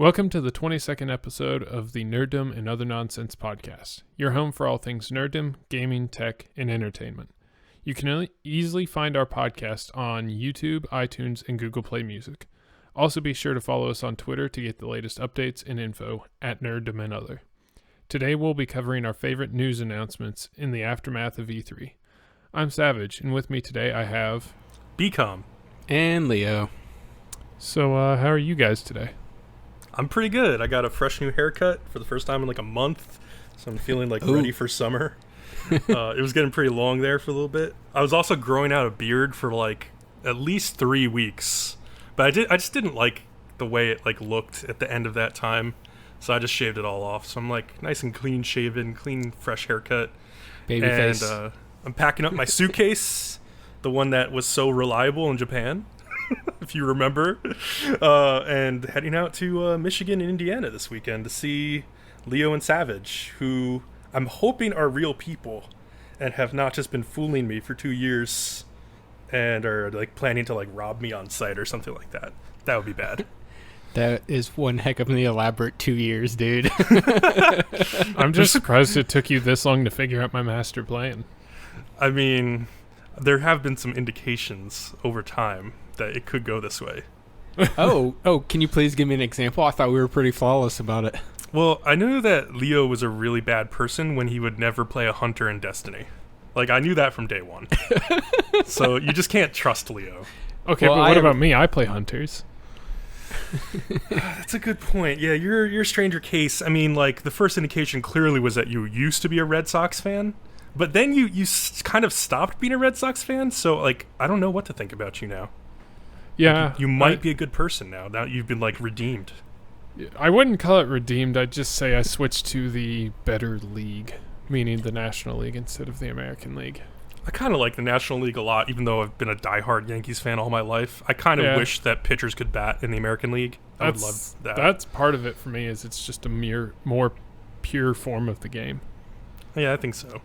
Welcome to the 22nd episode of the Nerdom and Other Nonsense podcast, your home for all things nerddom, gaming, tech, and entertainment. You can easily find our podcast on YouTube, iTunes, and Google Play Music. Also be sure to follow us on Twitter to get the latest updates and info at Nerdom and Other. Today we'll be covering our favorite news announcements in the aftermath of E3. I'm Savage, and with me today I have... Bcom. And Leo. So, how are you guys today? I'm pretty good. I got a fresh new haircut for the first time in like a month, so I'm feeling like ready for summer. It was getting pretty long there for a little bit. I was also growing out a beard for like at least 3 weeks, but I just didn't like the way it like looked at the end of that time, so I just shaved it all off. So I'm like nice and clean shaven, clean fresh haircut. Baby face. I'm packing up my suitcase, the one that was so reliable in Japan. If you remember, and heading out to Michigan and Indiana this weekend to see Leo and Savage, who I'm hoping are real people and have not just been fooling me for 2 years and are like planning to like rob me on site or something like that. That would be bad. That is one heck of an elaborate 2 years, dude. I'm just surprised it took you this long to figure out my master plan. I mean, there have been some indications over time that it could go this way. Oh, can you please give me an example? I thought we were pretty flawless about it. Well, I knew that Leo was a really bad person when he would never play a hunter in Destiny. Like, I knew that from day one. So you just can't trust Leo. Okay, well, but what about me? I play hunters. That's a good point. Yeah, you're a stranger case. I mean, like, the first indication clearly was that you used to be a Red Sox fan, but then you kind of stopped being a Red Sox fan, so, like, I don't know what to think about you now. Yeah. Like, you might be a good person now you've been, like, redeemed. I wouldn't call it redeemed. I'd just say I switched to the better league, meaning the National League instead of the American League. I kind of like the National League a lot, even though I've been a diehard Yankees fan all my life. I kind of wish that pitchers could bat in the American League. I would love that. That's part of it for me, is it's just a more pure form of the game. Yeah, I think so.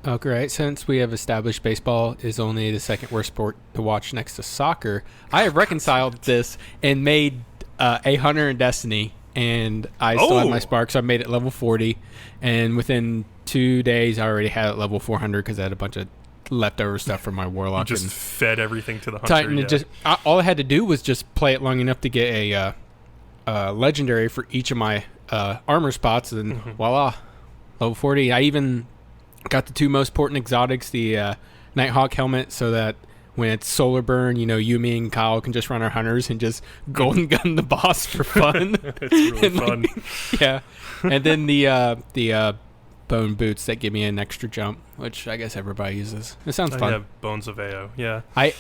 Oh, great. Since we have established baseball is only the second worst sport to watch next to soccer, I have reconciled this and made a hunter in Destiny, and I still have my spark, so I made it level 40, and within 2 days I already had it level 400 because I had a bunch of leftover stuff from my warlock. You just fed everything to the hunter. Titan, yeah. All I had to do was just play it long enough to get a legendary for each of my armor spots, and voila, level 40. I even got the two most important exotics, the Nighthawk helmet, so that when it's solar burn, you, me, and Kyle can just run our hunters and just golden gun the boss for fun. It's really fun. Yeah. And then the bone boots that give me an extra jump, which I guess everybody uses. It sounds fun. I have Bones of AO, yeah. I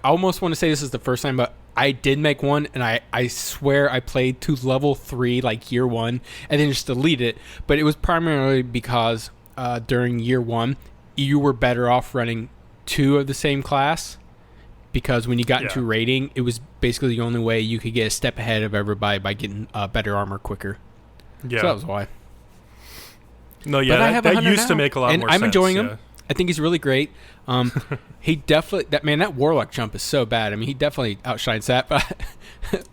almost want to say this is the first time, but I did make one, and I swear I played to level 3, like year 1, and then just deleted it. But it was primarily because during year 1, you were better off running 2 of the same class, because when you got into raiding, it was basically the only way you could get a step ahead of everybody by getting better armor quicker. Yeah. So that was why. No, yeah, that used to make a lot more sense. And I'm enjoying him. I think he's really great. He definitely, that warlock jump is so bad. I mean, he definitely outshines that. But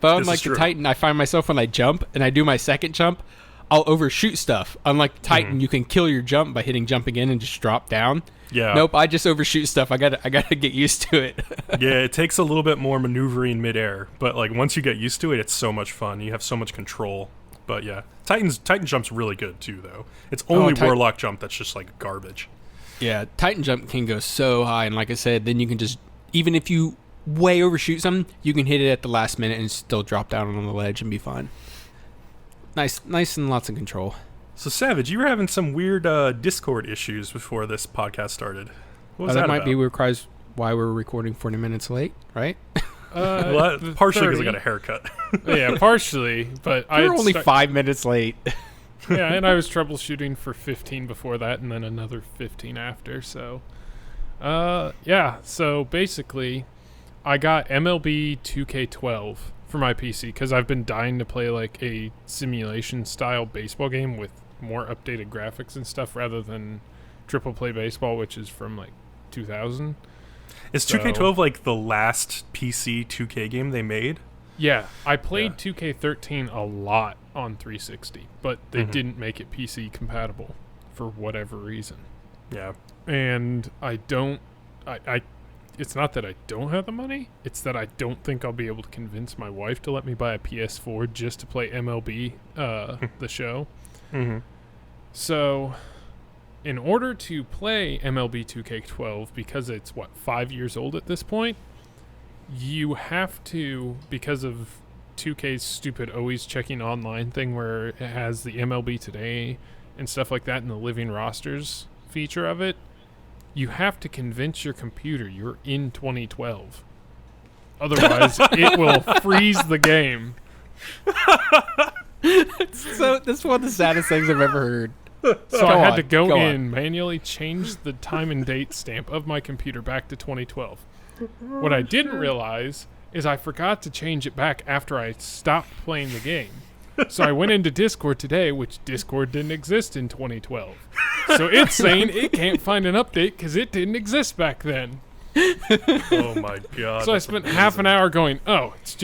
unlike the Titan, I find myself when I jump and I do my second jump, I'll overshoot stuff. Unlike the Titan, you can kill your jump by hitting jump again and just drop down. Yeah. Nope, I just overshoot stuff. I gotta get used to it. Yeah, it takes a little bit more maneuvering midair, but like once you get used to it, it's so much fun. You have so much control. But yeah, Titan jump's really good too, though. It's only warlock jump that's just like garbage. Yeah, Titan jump can go so high, and like I said, then you can just, even if you way overshoot something, you can hit it at the last minute and still drop down on the ledge and be fine. Nice and lots of control. So, Savage, you were having some weird Discord issues before this podcast started. What was that might about? be why we're recording 40 minutes late, right? Well, partially because I got a haircut. Yeah, partially, but we were only 5 minutes late. Yeah, and I was troubleshooting for 15 before that, and then another 15 after. So, so basically, I got MLB 2K12 for my PC because I've been dying to play like a simulation-style baseball game with more updated graphics and stuff rather than triple play baseball, which is from like 2000. Is 2K12 like the last PC 2K game they made? Yeah, I played 2K13 a lot on 360, but they didn't make it PC compatible for whatever reason. Yeah. And I it's not that I don't have the money, it's that I don't think I'll be able to convince my wife to let me buy a PS4 just to play MLB, the show. Mm-hmm. So, in order to play MLB 2K12, because it's, 5 years old at this point, you have to, because of 2K's stupid always checking online thing where it has the MLB Today and stuff like that in the living rosters feature of it, you have to convince your computer you're in 2012. Otherwise, it will freeze the game. So this is one of the saddest things I've ever heard. So I had to go in, manually change the time and date stamp of my computer back to 2012. What I didn't realize is I forgot to change it back after I stopped playing the game. So I went into Discord today, which Discord didn't exist in 2012. So it's saying it can't find an update because it didn't exist back then. Oh my god. So I spent half an hour going, it's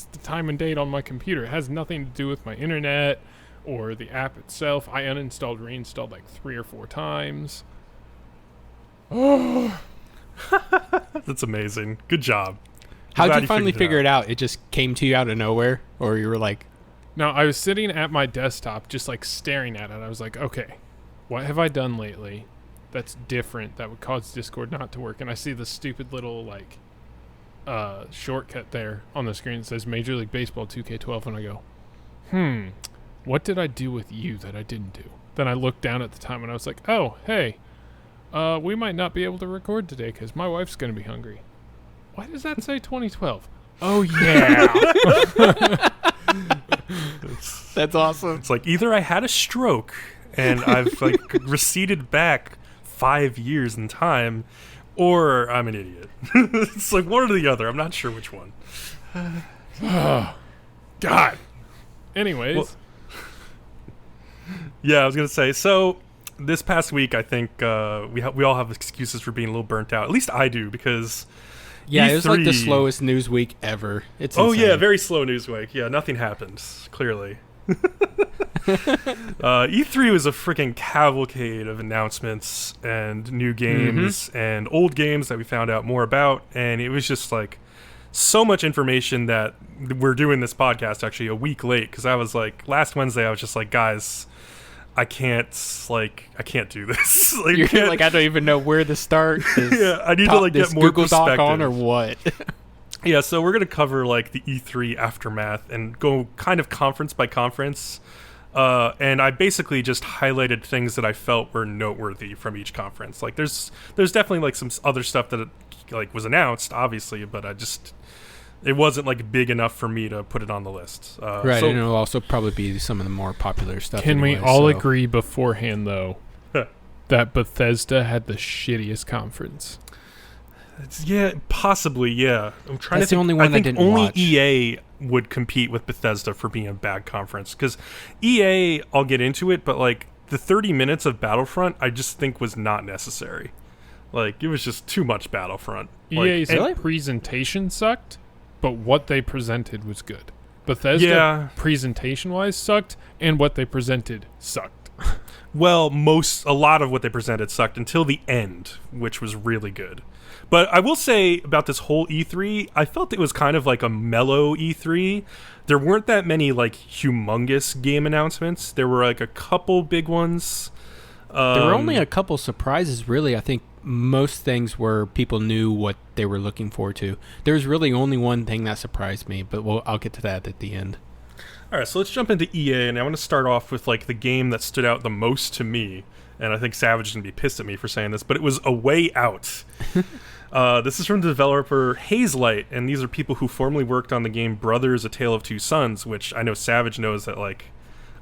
the time and date on my computer. It has nothing to do with my internet or the app itself. I uninstalled, reinstalled like 3 or 4 times. Oh. That's amazing. Good job. How'd you finally figure it out? It just came to you out of nowhere? Or you were like... No, I was sitting at my desktop just like staring at it. I was like, okay, what have I done lately that's different that would cause Discord not to work? And I see the stupid little like shortcut there on the screen that says Major League Baseball 2K12, and I go, what did I do with you that I didn't do? Then I looked down at the time and I was like, oh, hey, we might not be able to record today because my wife's going to be hungry. Why does that say 2012? Oh, yeah. That's awesome. It's like either I had a stroke and I've like receded back 5 years in time, or I'm an idiot. It's like one or the other. I'm not sure which one. Oh, God. Anyways. Yeah, I was going to say, so this past week, I think we all have excuses for being a little burnt out. At least I do, because... Yeah, E3, it was like the slowest news week ever. It's insane. yeah, very slow news week. Yeah, nothing happened, clearly. E3 was a freaking cavalcade of announcements and new games and old games that we found out more about, and it was just like so much information that we're doing this podcast actually a week late, because I was like, last Wednesday I was just like, guys, I can't do this. You're like, I don't even know where to start. Yeah, I need to like get more Google perspective. Doc on or what? Yeah, so we're gonna cover like the E3 aftermath and go kind of conference by conference. And I basically just highlighted things that I felt were noteworthy from each conference. Like, there's definitely like some other stuff that like was announced, obviously, but it wasn't like big enough for me to put it on the list. Right, and it'll also probably be some of the more popular stuff. Can we all agree beforehand, though, that Bethesda had the shittiest conference? Yeah, possibly, yeah. I'm trying That's to think. The only one I think I didn't only watch. EA would compete with Bethesda for being a bad conference, because EA, I'll get into it, but like the 30 minutes of Battlefront, I just think was not necessary. Like, it was just too much Battlefront. EA's presentation sucked, but what they presented was good. Bethesda, presentation-wise, sucked, and what they presented sucked. Well, a lot of what they presented sucked until the end, which was really good. But I will say about this whole E3, I felt it was kind of like a mellow E3. There weren't that many like humongous game announcements. There were like a couple big ones. There were only a couple surprises, really. I think most things were people knew what they were looking forward to. There was really only one thing that surprised me, but I'll get to that at the end. All right, so let's jump into EA, and I want to start off with like the game that stood out the most to me. And I think Savage is going to be pissed at me for saying this, but it was A Way Out. This is from the developer Hazelight, and these are people who formerly worked on the game Brothers: A Tale of Two Sons, which I know Savage knows that like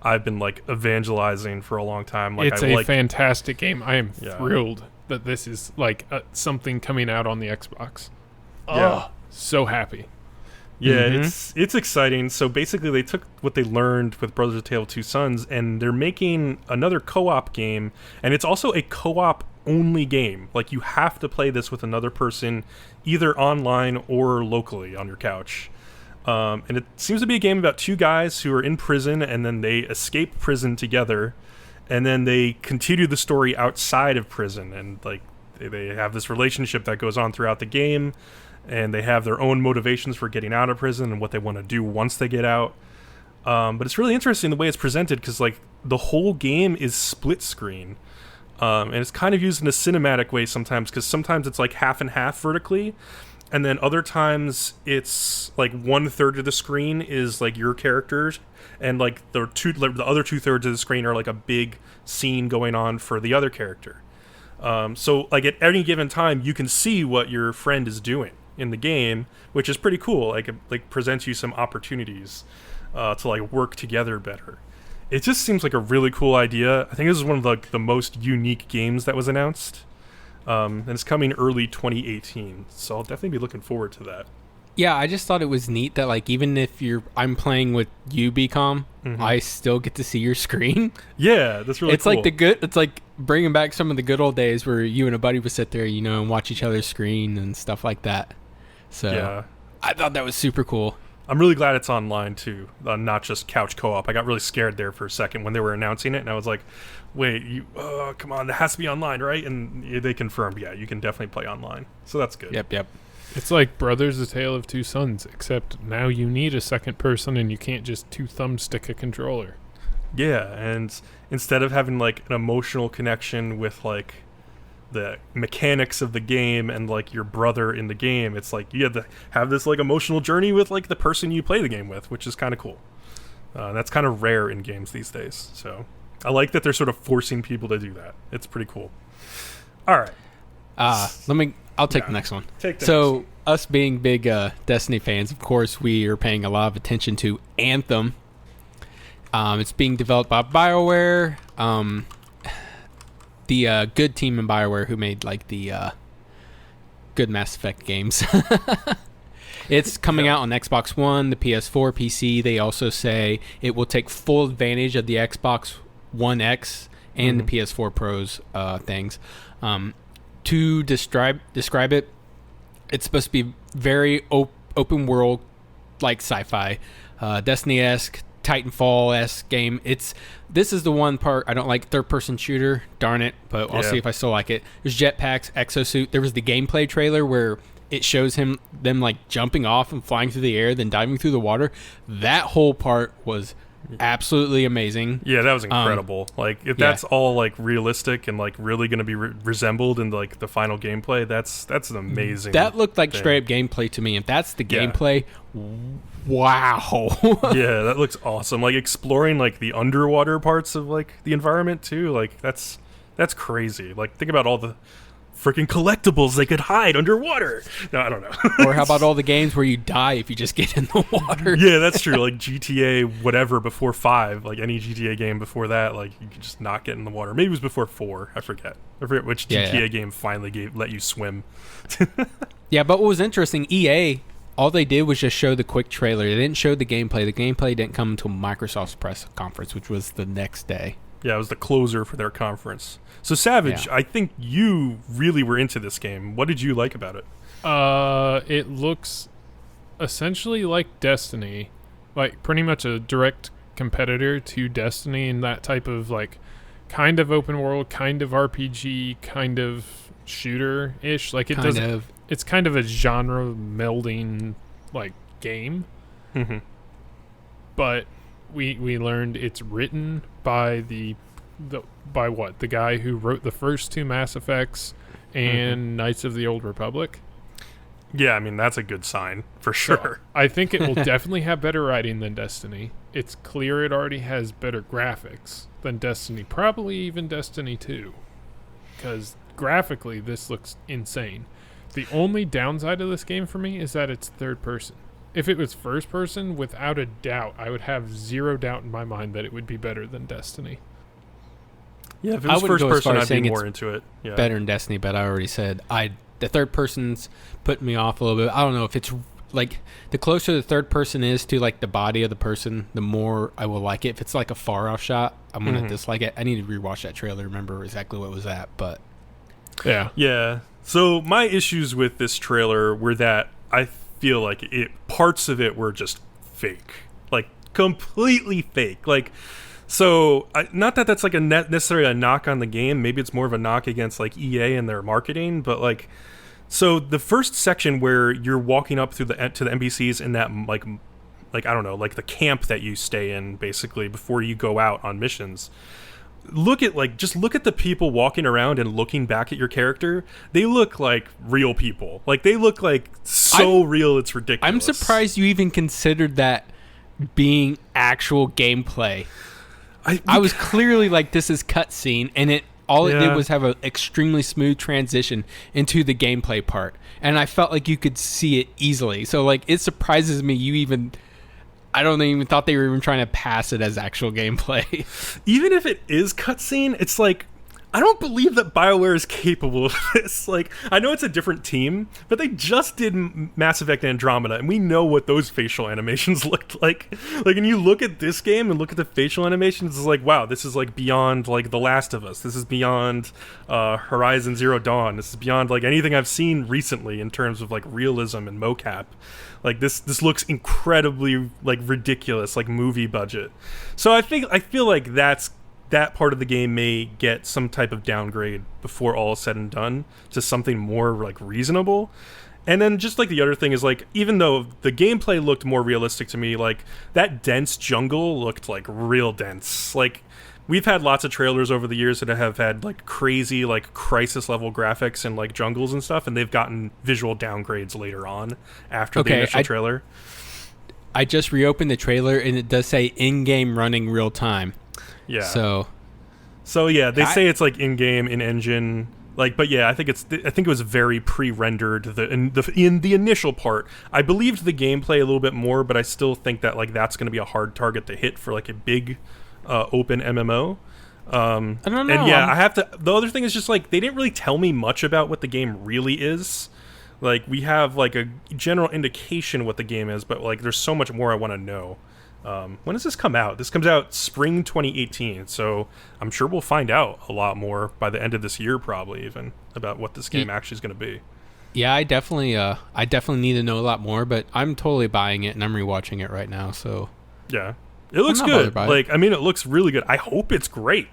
I've been like evangelizing for a long time. Like, it's a fantastic game. I am thrilled that this is like something coming out on the Xbox. Yeah, so happy. Yeah, it's exciting. So basically, they took what they learned with Brothers: A Tale of Two Sons, and they're making another co-op game, and it's also a co-op only game. Like, you have to play this with another person, either online or locally on your couch. And it seems to be a game about two guys who are in prison, and then they escape prison together, and then they continue the story outside of prison, and like they have this relationship that goes on throughout the game, and they have their own motivations for getting out of prison and what they want to do once they get out. But it's really interesting the way it's presented, because like the whole game is split screen, and it's kind of used in a cinematic way sometimes, because sometimes it's like half and half vertically, and then other times it's like 1/3 of the screen is like your characters, and like the other 2/3 of the screen are like a big scene going on for the other character. So like at any given time you can see what your friend is doing in the game, which is pretty cool. Like it like presents you some opportunities to like work together better. It just seems like a really cool idea. I think this is one of the most unique games that was announced. And it's coming early 2018, so I'll definitely be looking forward to that. Yeah, I just thought it was neat that like even if I'm playing with you, Bcom, I still get to see your screen. Yeah, that's really cool. It's like bringing back some of the good old days where you and a buddy would sit there, and watch each other's screen and stuff like that. So yeah. I thought that was super cool. I'm really glad it's online too, not just couch co-op. I got really scared there for a second when they were announcing it, and I was like, wait, come on, that has to be online, right? And they confirmed, yeah, you can definitely play online. So that's good. Yep. It's like Brothers: A Tale of Two Sons, except now you need a second person and you can't just two thumbstick a controller. Yeah, and instead of having like an emotional connection with like the mechanics of the game and like your brother in the game, it's like you have to have this like emotional journey with like the person you play the game with, which is kind of cool. That's kind of rare in games these days, so I like that they're sort of forcing people to do that. It's pretty cool. All right, I'll take the next one. Take the next one. Us being big Destiny fans, of course we are paying a lot of attention to Anthem. It's being developed by BioWare, the good team in BioWare who made like the good Mass Effect games. It's coming out on Xbox One, the PS4, PC. They also say it will take full advantage of the Xbox One X and the PS4 Pro's things. To describe it, it's supposed to be very open world, like sci-fi, Destiny-esque, Titanfall-esque game. This is the one part I don't like, third-person shooter. Darn it, but I'll see if I still like it. There's jetpacks, exosuit. There was the gameplay trailer where it shows them like jumping off and flying through the air, then diving through the water. That whole part was absolutely amazing. Yeah, that was incredible. Like if that's all like realistic and like really going to be resembled in like the final gameplay, that's an amazing. That looked like straight up gameplay to me. If that's the gameplay, wow. Yeah, that looks awesome. Like exploring like the underwater parts of like the environment too. Like that's crazy. Like think about all the freaking collectibles they could hide underwater. No, I don't know. Or how about all the games where you die if you just get in the water? Yeah, that's true. Like GTA whatever before 5, like any GTA game before that, like you could just not get in the water. Maybe it was before 4. I forget which GTA game finally let you swim. Yeah, but what was interesting, EA, all they did was just show the quick trailer. They didn't show the gameplay. The gameplay didn't come until Microsoft's press conference, which was the next day. Yeah, it was the closer for their conference. So Savage, I think you really were into this game. What did you like about it? It looks essentially like Destiny, like pretty much a direct competitor to Destiny in that type of like kind of open world, kind of RPG, kind of shooter-ish. Like it's kind of a genre melding like game. Mm-hmm. But we learned it's written by the guy who wrote the first 2 Mass Effects and Knights of the Old Republic. Yeah, I mean that's a good sign for sure. So I think it will definitely have better writing than Destiny. It's clear it already has better graphics than Destiny, probably even Destiny 2, because graphically this looks insane. The only downside of this game for me is that it's third person. If it was first person, without a doubt, I would have zero doubt in my mind that it would be better than Destiny. Yeah, if it was first person, I'd be more into it. Yeah. Better than Destiny, but I already said the third person's putting me off a little bit. I don't know if it's like the closer the third person is to like the body of the person, the more I will like it. If it's like a far off shot, I'm gonna dislike it. I need to rewatch that trailer, remember exactly what was at, but yeah. So my issues with this trailer were that I feel like parts of it were just fake, like completely fake. Like, so not that that's like necessarily a knock on the game. Maybe it's more of a knock against like EA and their marketing. But like, so the first section where you're walking up through to the NPCs in that like I don't know, like the camp that you stay in basically before you go out on missions. Look at the people walking around and looking back at your character. They look like real people. Like they look like real, it's ridiculous. I'm surprised you even considered that being actual gameplay. I was clearly like, this is cutscene, and it did was have an extremely smooth transition into the gameplay part, and I felt like you could see it easily. So like, it surprises me I don't even thought they were even trying to pass it as actual gameplay. Even if it is cutscene, it's like, I don't believe that BioWare is capable of this. Like, I know it's a different team, but they just did Mass Effect Andromeda, and we know what those facial animations looked like. Like, when you look at this game and look at the facial animations, it's like, wow, this is like beyond like The Last of Us. This is beyond Horizon Zero Dawn. This is beyond like anything I've seen recently in terms of like realism and mocap. Like this looks incredibly like ridiculous, like movie budget. So I feel like that part of the game may get some type of downgrade before all is said and done to something more like reasonable. And then just like the other thing is like, even though the gameplay looked more realistic to me, like that dense jungle looked like real dense. Like, we've had lots of trailers over the years that have had like crazy like crisis level graphics and like jungles and stuff, and they've gotten visual downgrades later on after the initial trailer. I just reopened the trailer and it does say in-game running real time. Yeah. So yeah, they say it's like in-game, in-engine, like, but yeah, I think it was very pre-rendered in the initial part. I believed the gameplay a little bit more, but I still think that like that's going to be a hard target to hit for like a big open MMO. I don't know. And yeah, the other thing is just like, they didn't really tell me much about what the game really is. Like, we have like a general indication what the game is, but like there's so much more I want to know. When does this come out? This comes out spring 2018, so I'm sure we'll find out a lot more by the end of this year, probably even, about what this game actually is going to be. Yeah, I definitely need to know a lot more, but I'm totally buying it and I'm rewatching it right now. So yeah, it looks good. Like, I mean, it looks really good. I hope it's great.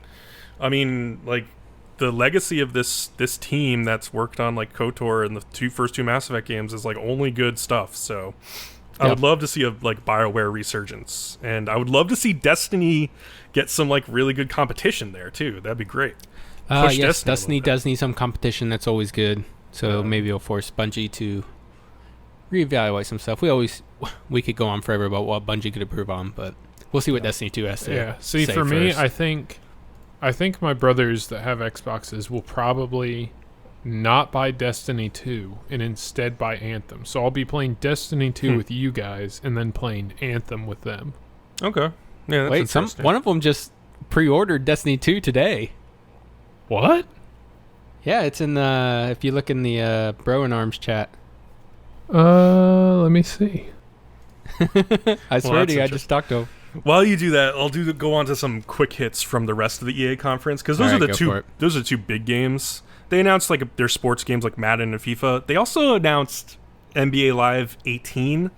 I mean, like, the legacy of this team that's worked on like KOTOR and the first two Mass Effect games is like only good stuff. So I would love to see a like BioWare resurgence, and I would love to see Destiny get some like really good competition there too. That'd be great. Yes, Destiny does need some competition. That's always good. So maybe it'll force Bungie to reevaluate some stuff. We could go on forever about what Bungie could improve on, but we'll see what Destiny 2 has to see, for me, I think my brothers that have Xboxes will probably not buy Destiny 2 and instead buy Anthem. So I'll be playing Destiny 2 with you guys and then playing Anthem with them. Okay. Yeah, that's interesting. One of them just pre-ordered Destiny 2 today. What? Yeah, it's in the, if you look in the Bro in Arms chat. Let me see. I swear to you, I just talked to him. While you do that, I'll go on to some quick hits from the rest of the EA conference, because those are the two big games. They announced like their sports games like Madden and FIFA. They also announced NBA Live 18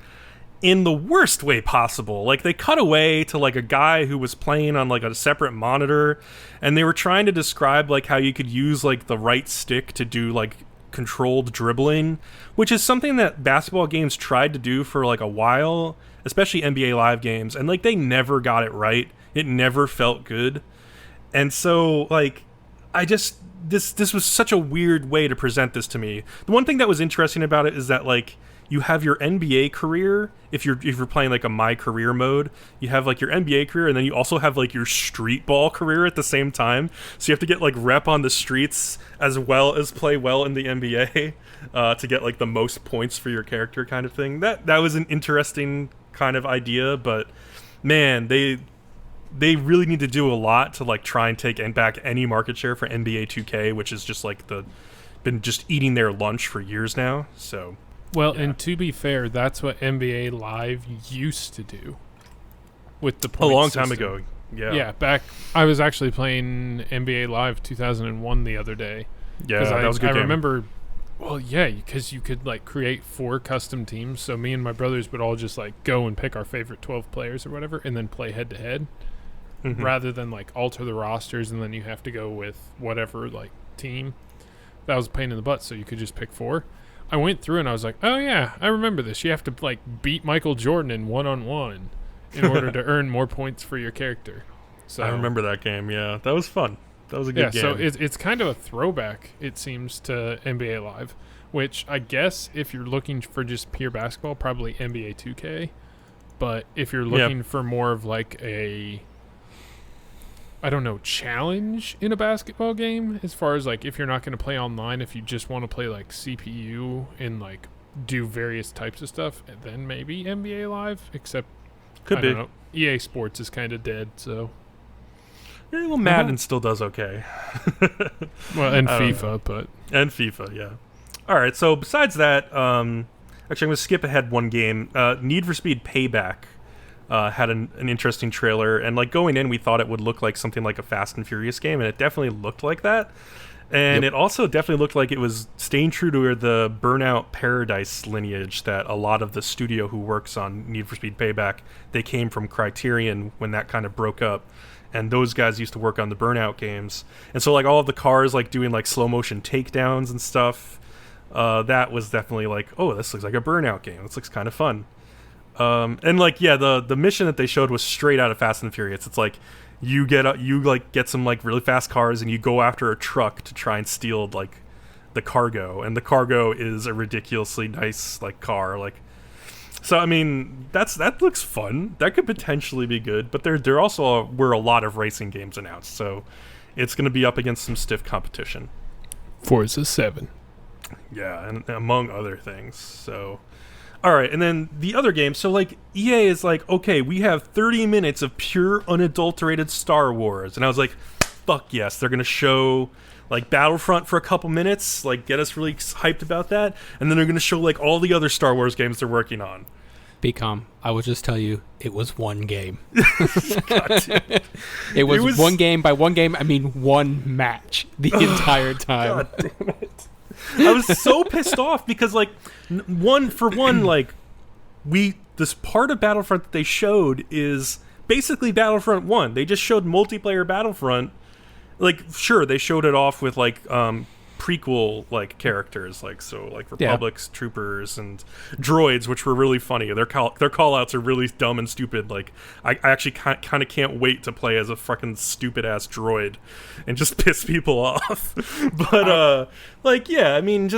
in the worst way possible. Like, they cut away to like a guy who was playing on like a separate monitor, and they were trying to describe like how you could use like the right stick to do like controlled dribbling, which is something that basketball games tried to do for like a while, especially NBA Live games, and like they never got it right. It never felt good. And so like, this was such a weird way to present this to me. The one thing that was interesting about it is that like, you have your NBA career. If you're playing like a My Career mode, you have like your NBA career, and then you also have like your street ball career at the same time. So you have to get like rep on the streets as well as play well in the NBA to get like the most points for your character, kind of thing. That was an interesting kind of idea, but man, they really need to do a lot to like try and take back any market share for NBA 2K, which is just like been just eating their lunch for years now. So. Well, and to be fair, that's what NBA Live used to do with the point a long system. time ago. Yeah, I was actually playing NBA Live 2001 the other day. Yeah, that was a good game. I remember Well, yeah, because you could like create 4 custom teams. So me and my brothers would all just like go and pick our favorite 12 players or whatever, and then play head to head, rather than like alter the rosters and then you have to go with whatever like team. That was a pain in the butt. So you could just pick 4. I went through and I was like, oh yeah, I remember this. You have to like beat Michael Jordan in 1-on-1 in order to earn more points for your character. So I remember that game. Yeah, that was fun. That was a good game. So it's kind of a throwback, it seems, to NBA Live, which I guess if you're looking for just pure basketball, probably NBA 2K. But if you're looking for more of like a, I don't know, challenge in a basketball game, as far as like if you're not going to play online, if you just want to play like CPU and like do various types of stuff, then maybe NBA Live, except Could I be. don't know, EA Sports is kind of dead, so. Yeah, well, Madden still does okay. Well, and FIFA, but. And FIFA, yeah. All right, so besides that, actually, I'm going to skip ahead one game. Need for Speed Payback had an interesting trailer, and like going in, we thought it would look like something like a Fast and Furious game, and it definitely looked like that. And it also definitely looked like it was staying true to the Burnout Paradise lineage that a lot of the studio who works on Need for Speed Payback, they came from Criterion when that kind of broke up. And those guys used to work on the Burnout games. And so like all of the cars like doing like slow motion takedowns and stuff, that was definitely like, oh, this looks like a Burnout game. This looks kind of fun. And like, yeah, the mission that they showed was straight out of Fast and Furious. It's like you get some like really fast cars and you go after a truck to try and steal like the cargo. And the cargo is a ridiculously nice like car. Like, so I mean, that looks fun. That could potentially be good. But there also were a lot of racing games announced, so it's going to be up against some stiff competition. Forza 7. Yeah, and among other things. So, all right, and then the other game. So like EA is like, okay, we have 30 minutes of pure unadulterated Star Wars, and I was like, fuck yes, they're going to show like Battlefront for a couple minutes, like get us really hyped about that, and then they're going to show like all the other Star Wars games they're working on. Bcom, I will just tell you, it was one game. It was was one game. By one game, I mean one match the entire time. God damn it. I was so pissed off because like like this part of Battlefront that they showed is basically Battlefront 1. They just showed multiplayer Battlefront. Like, sure, they showed it off with like prequel like characters, like so like Republic's troopers and droids, which were really funny. Their call outs are really dumb and stupid. Like I actually kind of can't wait to play as a fucking stupid ass droid and just piss people off. But like yeah, I mean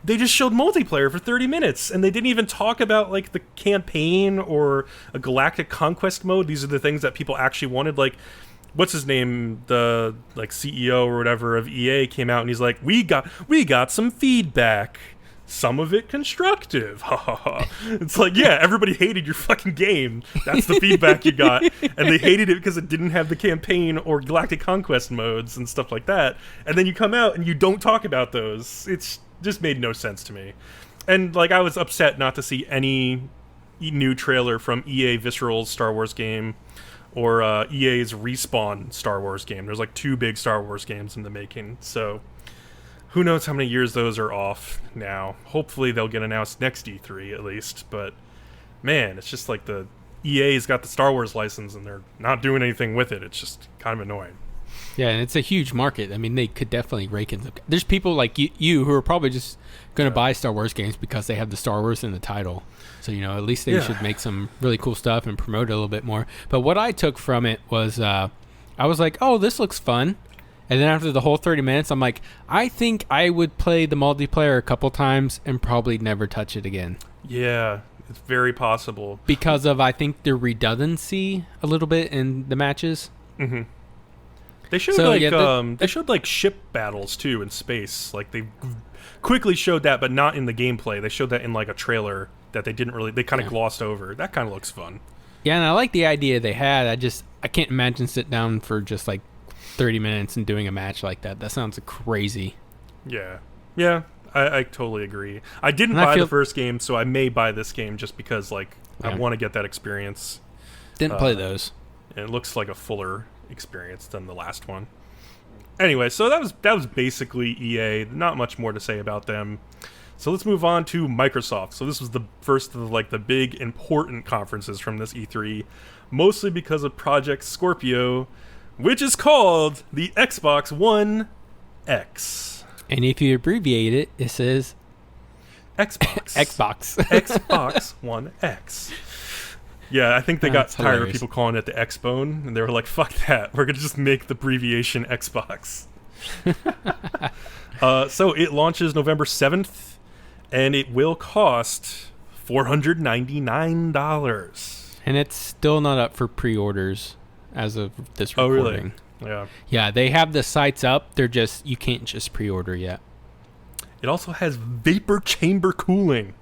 they just showed multiplayer for 30 minutes and they didn't even talk about like the campaign or a galactic conquest mode. These are the things that people actually wanted. Like, what's his name, the like CEO or whatever of EA came out and he's like, we got some feedback, some of it constructive. It's like, yeah, everybody hated your fucking game. That's the feedback you got. And they hated it because it didn't have the campaign or galactic conquest modes and stuff like that. And then you come out and you don't talk about those. It's just made no sense to me. And like I was upset not to see any new trailer from EA Visceral's Star Wars game or EA's Respawn Star Wars game. There's like 2 big Star Wars games in the making. So who knows how many years those are off now. Hopefully they'll get announced next E3 at least. But man, it's just like the EA's got the Star Wars license and they're not doing anything with it. It's just kind of annoying. Yeah, and it's a huge market. I mean, they could definitely rake in. There's people like you who are probably just going to buy Star Wars games because they have the Star Wars in the title. So, you know, at least they should make some really cool stuff and promote it a little bit more. But what I took from it was I was like, oh, this looks fun. And then after the whole 30 minutes, I'm like, I think I would play the multiplayer a couple times and probably never touch it again. Yeah, it's very possible. Because of, I think, the redundancy a little bit in the matches. Mm-hmm. They showed they showed like ship battles too in space. Like they quickly showed that, but not in the gameplay. They showed that in like a trailer that they kind of glossed over. That kind of looks fun. Yeah, and I like the idea they had. I can't imagine sitting down for just like 30 minutes and doing a match like that. That sounds crazy. Yeah. Yeah, I totally agree. I didn't buy the first game, so I may buy this game just because like I want to get that experience. Didn't play those. And it looks like a fuller experience than the last one. Anyway, so that was basically EA. Not much more to say about them. So let's move on to Microsoft. So this was the first of the big important conferences from this E3, mostly because of Project Scorpio, which is called the Xbox One X. And if you abbreviate it, it says Xbox. Xbox One X. Yeah, I think they got tired of people calling it the X-Bone, and they were like, fuck that. We're going to just make the abbreviation Xbox. So it launches November 7th, and it will cost $499. And it's still not up for pre-orders as of this recording. Oh, really? Yeah. Yeah, they have the sites up. They're just, you can't just pre-order yet. It also has vapor chamber cooling.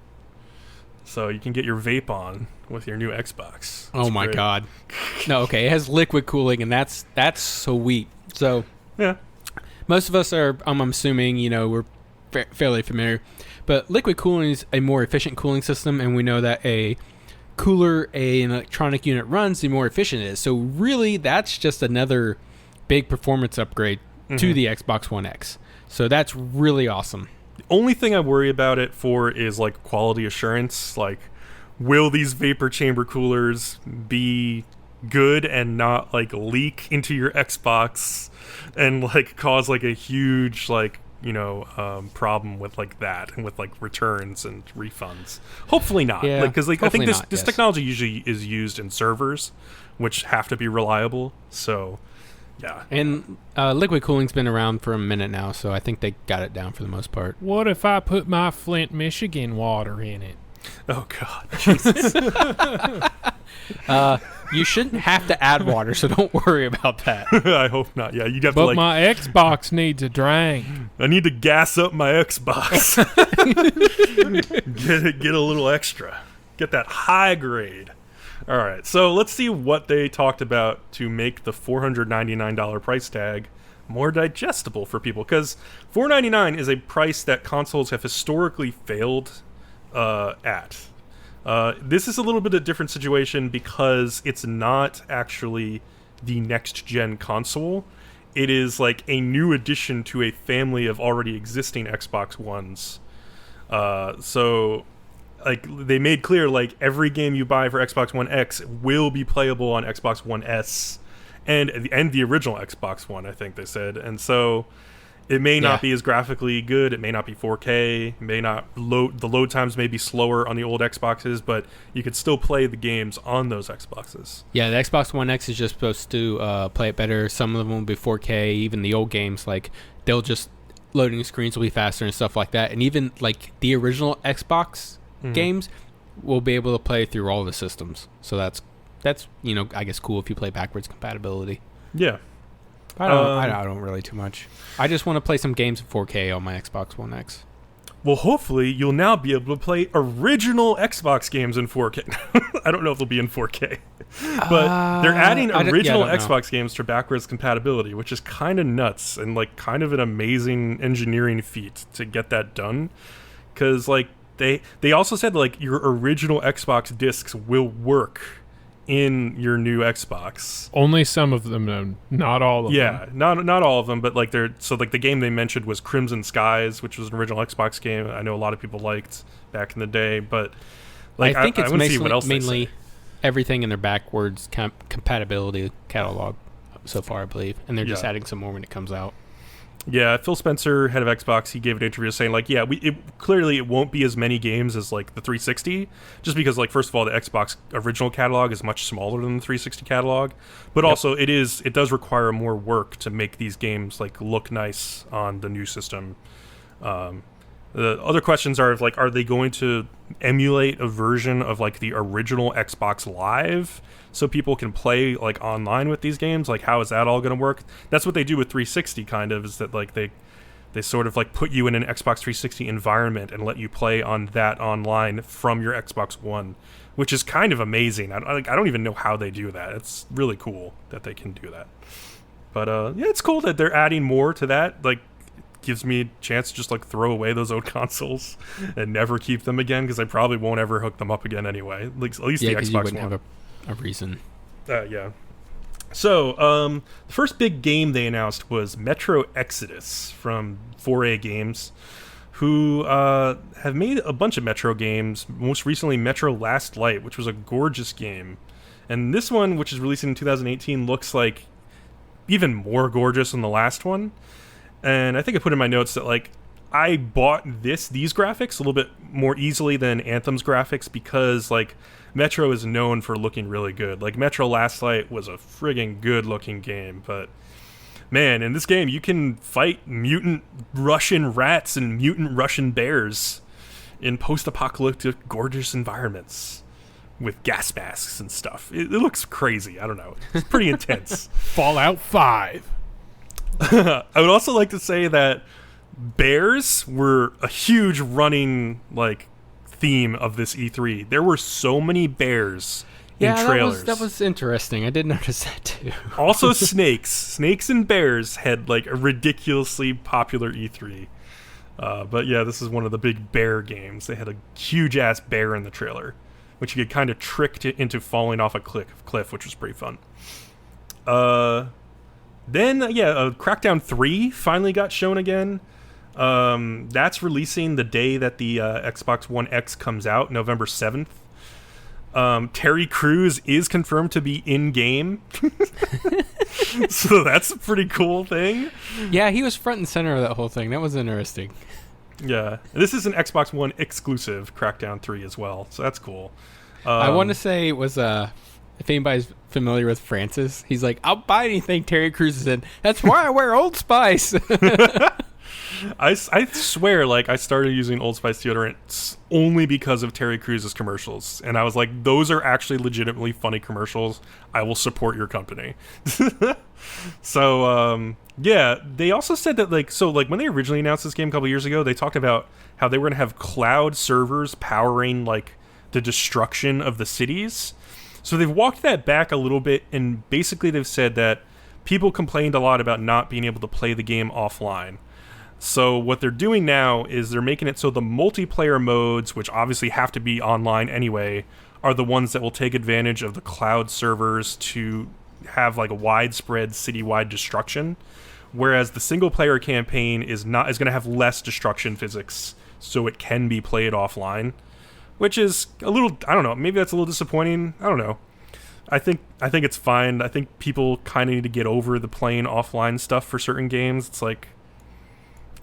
So you can get your vape on with your new Xbox. Oh my God. No, okay. It has liquid cooling, and that's sweet. So yeah, most of us are, I'm assuming, we're fairly familiar. But liquid cooling is a more efficient cooling system, and we know that a cooler an electronic unit runs, the more efficient it is. So really, that's just another big performance upgrade to the Xbox One X. So that's really awesome. The only thing I worry about it for is quality assurance. Will these vapor chamber coolers be good and not leak into your Xbox and cause a huge problem with that and with returns and refunds? Hopefully not. Yeah, because I think this technology usually is used in servers, which have to be reliable. So yeah. And liquid cooling's been around for a minute now, so I think they got it down for the most part. What if I put my Flint, Michigan water in it? Oh, God. Jesus. You shouldn't have to add water, so don't worry about that. I hope not. Yeah, you'd have but my Xbox needs a drain. I need to gas up my Xbox. Get a little extra. Get that high grade. All right, so let's see what they talked about to make the $499 price tag more digestible for people, because $499 is a price that consoles have historically failed at. This is a little bit of a different situation because it's not actually the next-gen console. It is a new addition to a family of already existing Xbox Ones. So they made clear every game you buy for Xbox One X will be playable on Xbox One S and the original Xbox One, I think they said. And so it may not be as graphically good, it may not be 4K, it may not the load times may be slower on the old Xboxes, but you could still play the games on those Xboxes. Yeah, the Xbox One X is just supposed to play it better. Some of them will be 4K, even the old games they'll just loading screens will be faster and stuff like that. And even the original Xbox games will be able to play through all the systems. So that's I guess cool if you play backwards compatibility. Yeah. I don't really too much. I just want to play some games in 4K on my Xbox One X. Well, hopefully you'll now be able to play original Xbox games in 4K. I don't know if they'll be in 4K. But they're adding original Xbox games to backwards compatibility, which is kind of nuts and kind of an amazing engineering feat to get that done. Because they also said your original Xbox discs will work in your new Xbox. Only some of them, though, not all of them. Yeah, not all of them, but the game they mentioned was Crimson Skies, which was an original Xbox game. I know a lot of people liked back in the day, but I think it's mainly everything in their backwards compatibility catalog so far, I believe, and they're just adding some more when it comes out. Yeah, Phil Spencer, head of Xbox, he gave an interview saying clearly it won't be as many games as the 360, just because first of all the Xbox original catalog is much smaller than the 360 catalog, but also it does require more work to make these games look nice on the new system. The other questions are are they going to emulate a version of the original Xbox Live so people can play online with these games? How is that all going to work? That's what they do with 360 kind of, is that they sort of put you in an Xbox 360 environment and let you play on that online from your Xbox One, which is kind of amazing. I don't even know how they do that. It's really cool that they can do that. But yeah, it's cool that they're adding more to that. Gives me a chance to just throw away those old consoles and never keep them again, because I probably won't ever hook them up again anyway. At least the Xbox you wouldn't One. have a reason. Yeah. So, the first big game they announced was Metro Exodus from 4A Games, who have made a bunch of Metro games, most recently Metro Last Light, which was a gorgeous game. And this one, which is releasing in 2018, looks like even more gorgeous than the last one. And I think I put in my notes that, like, I bought these graphics a little bit more easily than Anthem's graphics because, like, Metro is known for looking really good. Like, Metro Last Light was a friggin' good-looking game, but man, in this game, you can fight mutant Russian rats and mutant Russian bears in post-apocalyptic, gorgeous environments with gas masks and stuff. It looks crazy. I don't know. It's pretty intense. Fallout 5. I would also like to say that bears were a huge running, like, theme of this E3. There were so many bears in trailers. That was interesting. I did notice that too. Also snakes. Snakes and bears had, like, a ridiculously popular E3. But yeah, this is one of the big bear games. They had a huge-ass bear in the trailer, which you could kind of trick into falling off a cliff, which was pretty fun. Then, Crackdown 3 finally got shown again. That's releasing the day that the Xbox One X comes out, November 7th. Terry Crews is confirmed to be in-game. So that's a pretty cool thing. Yeah, he was front and center of that whole thing. That was interesting. Yeah. This is an Xbox One exclusive, Crackdown 3 as well, so that's cool. I want to say it was, if anybody's familiar with Francis, he's like, I'll buy anything Terry Crews is in. That's why I wear Old Spice. I swear, like, I started using Old Spice deodorant only because of Terry Crews' commercials. And I was like, those are actually legitimately funny commercials. I will support your company. So, yeah, they also said that, like, when they originally announced this game a couple years ago, they talked about how they were going to have cloud servers powering, like, the destruction of the cities. So they've walked that back a little bit, and basically they've said that people complained a lot about not being able to play the game offline. So what they're doing now is they're making it so the multiplayer modes, which obviously have to be online anyway, are the ones that will take advantage of the cloud servers to have, like, a widespread citywide destruction, whereas the single player campaign is going to have less destruction physics, so it can be played offline, which is a little, I don't know, maybe that's a little disappointing. I don't know. I think it's fine. I think people kind of need to get over the playing offline stuff for certain games. It's like,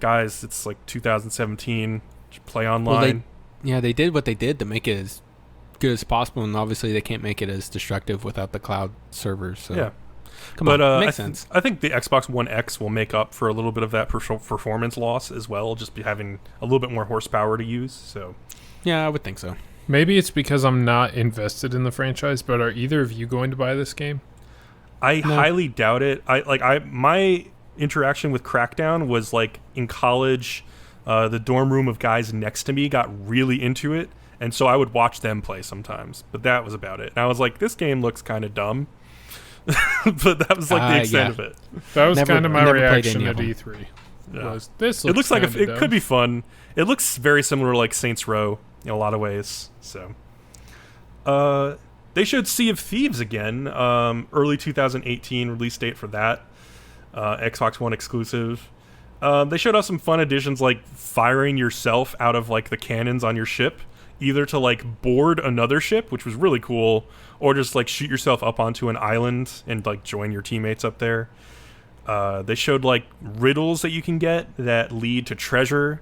guys, it's like 2017. Play online. Well, they did what they did to make it as good as possible, and obviously they can't make it as destructive without the cloud servers. So. Yeah. Makes sense. I think the Xbox One X will make up for a little bit of that performance loss as well, just be having a little bit more horsepower to use. So, yeah, I would think so. Maybe it's because I'm not invested in the franchise, but are either of you going to buy this game? I highly doubt it. My interaction with Crackdown was, like, in college. The dorm room of guys next to me got really into it, and so I would watch them play sometimes. But that was about it. And I was like, this game looks kind of dumb. But that was, like, the extent of it. That was kind of my reaction at E3. Yeah. This looks like it dumb. Could be fun. It looks very similar to, like, Saints Row in a lot of ways. So, they showed Sea of Thieves again. Early 2018 release date for that. Xbox One exclusive. They showed us some fun additions, like firing yourself out of, like, the cannons on your ship, either to, like, board another ship, which was really cool, or just, like, shoot yourself up onto an island and, like, join your teammates up there. They showed, like, riddles that you can get that lead to treasure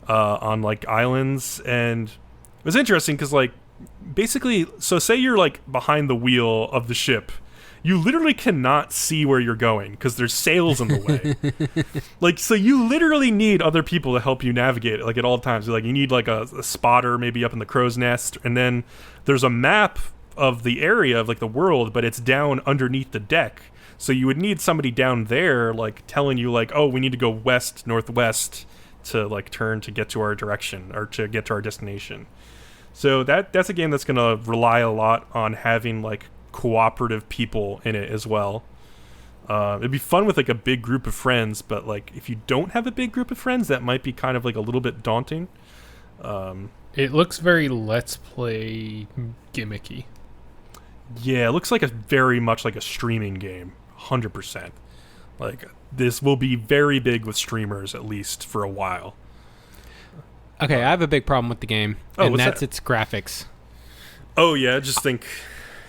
on, like, islands, and it was interesting because, like, basically, so say you're, like, behind the wheel of the ship. You literally cannot see where you're going because there's sails in the way. Like, so you literally need other people to help you navigate it, like, at all times. Like, you need, like, a spotter maybe up in the crow's nest, and then there's a map of the area of, like, the world, but it's down underneath the deck. So you would need somebody down there, like, telling you, like, oh, we need to go west, northwest to, like, turn to get to our direction or to get to our destination. So that's a game that's going to rely a lot on having, like, cooperative people in it as well. It'd be fun with, like, a big group of friends, but, like, if you don't have a big group of friends, that might be kind of, like, a little bit daunting. It looks very Let's Play gimmicky. Yeah, it looks like very much like a streaming game, 100%. Like, this will be very big with streamers, at least for a while. Okay, I have a big problem with the game, and that's its graphics. Oh, yeah, I just think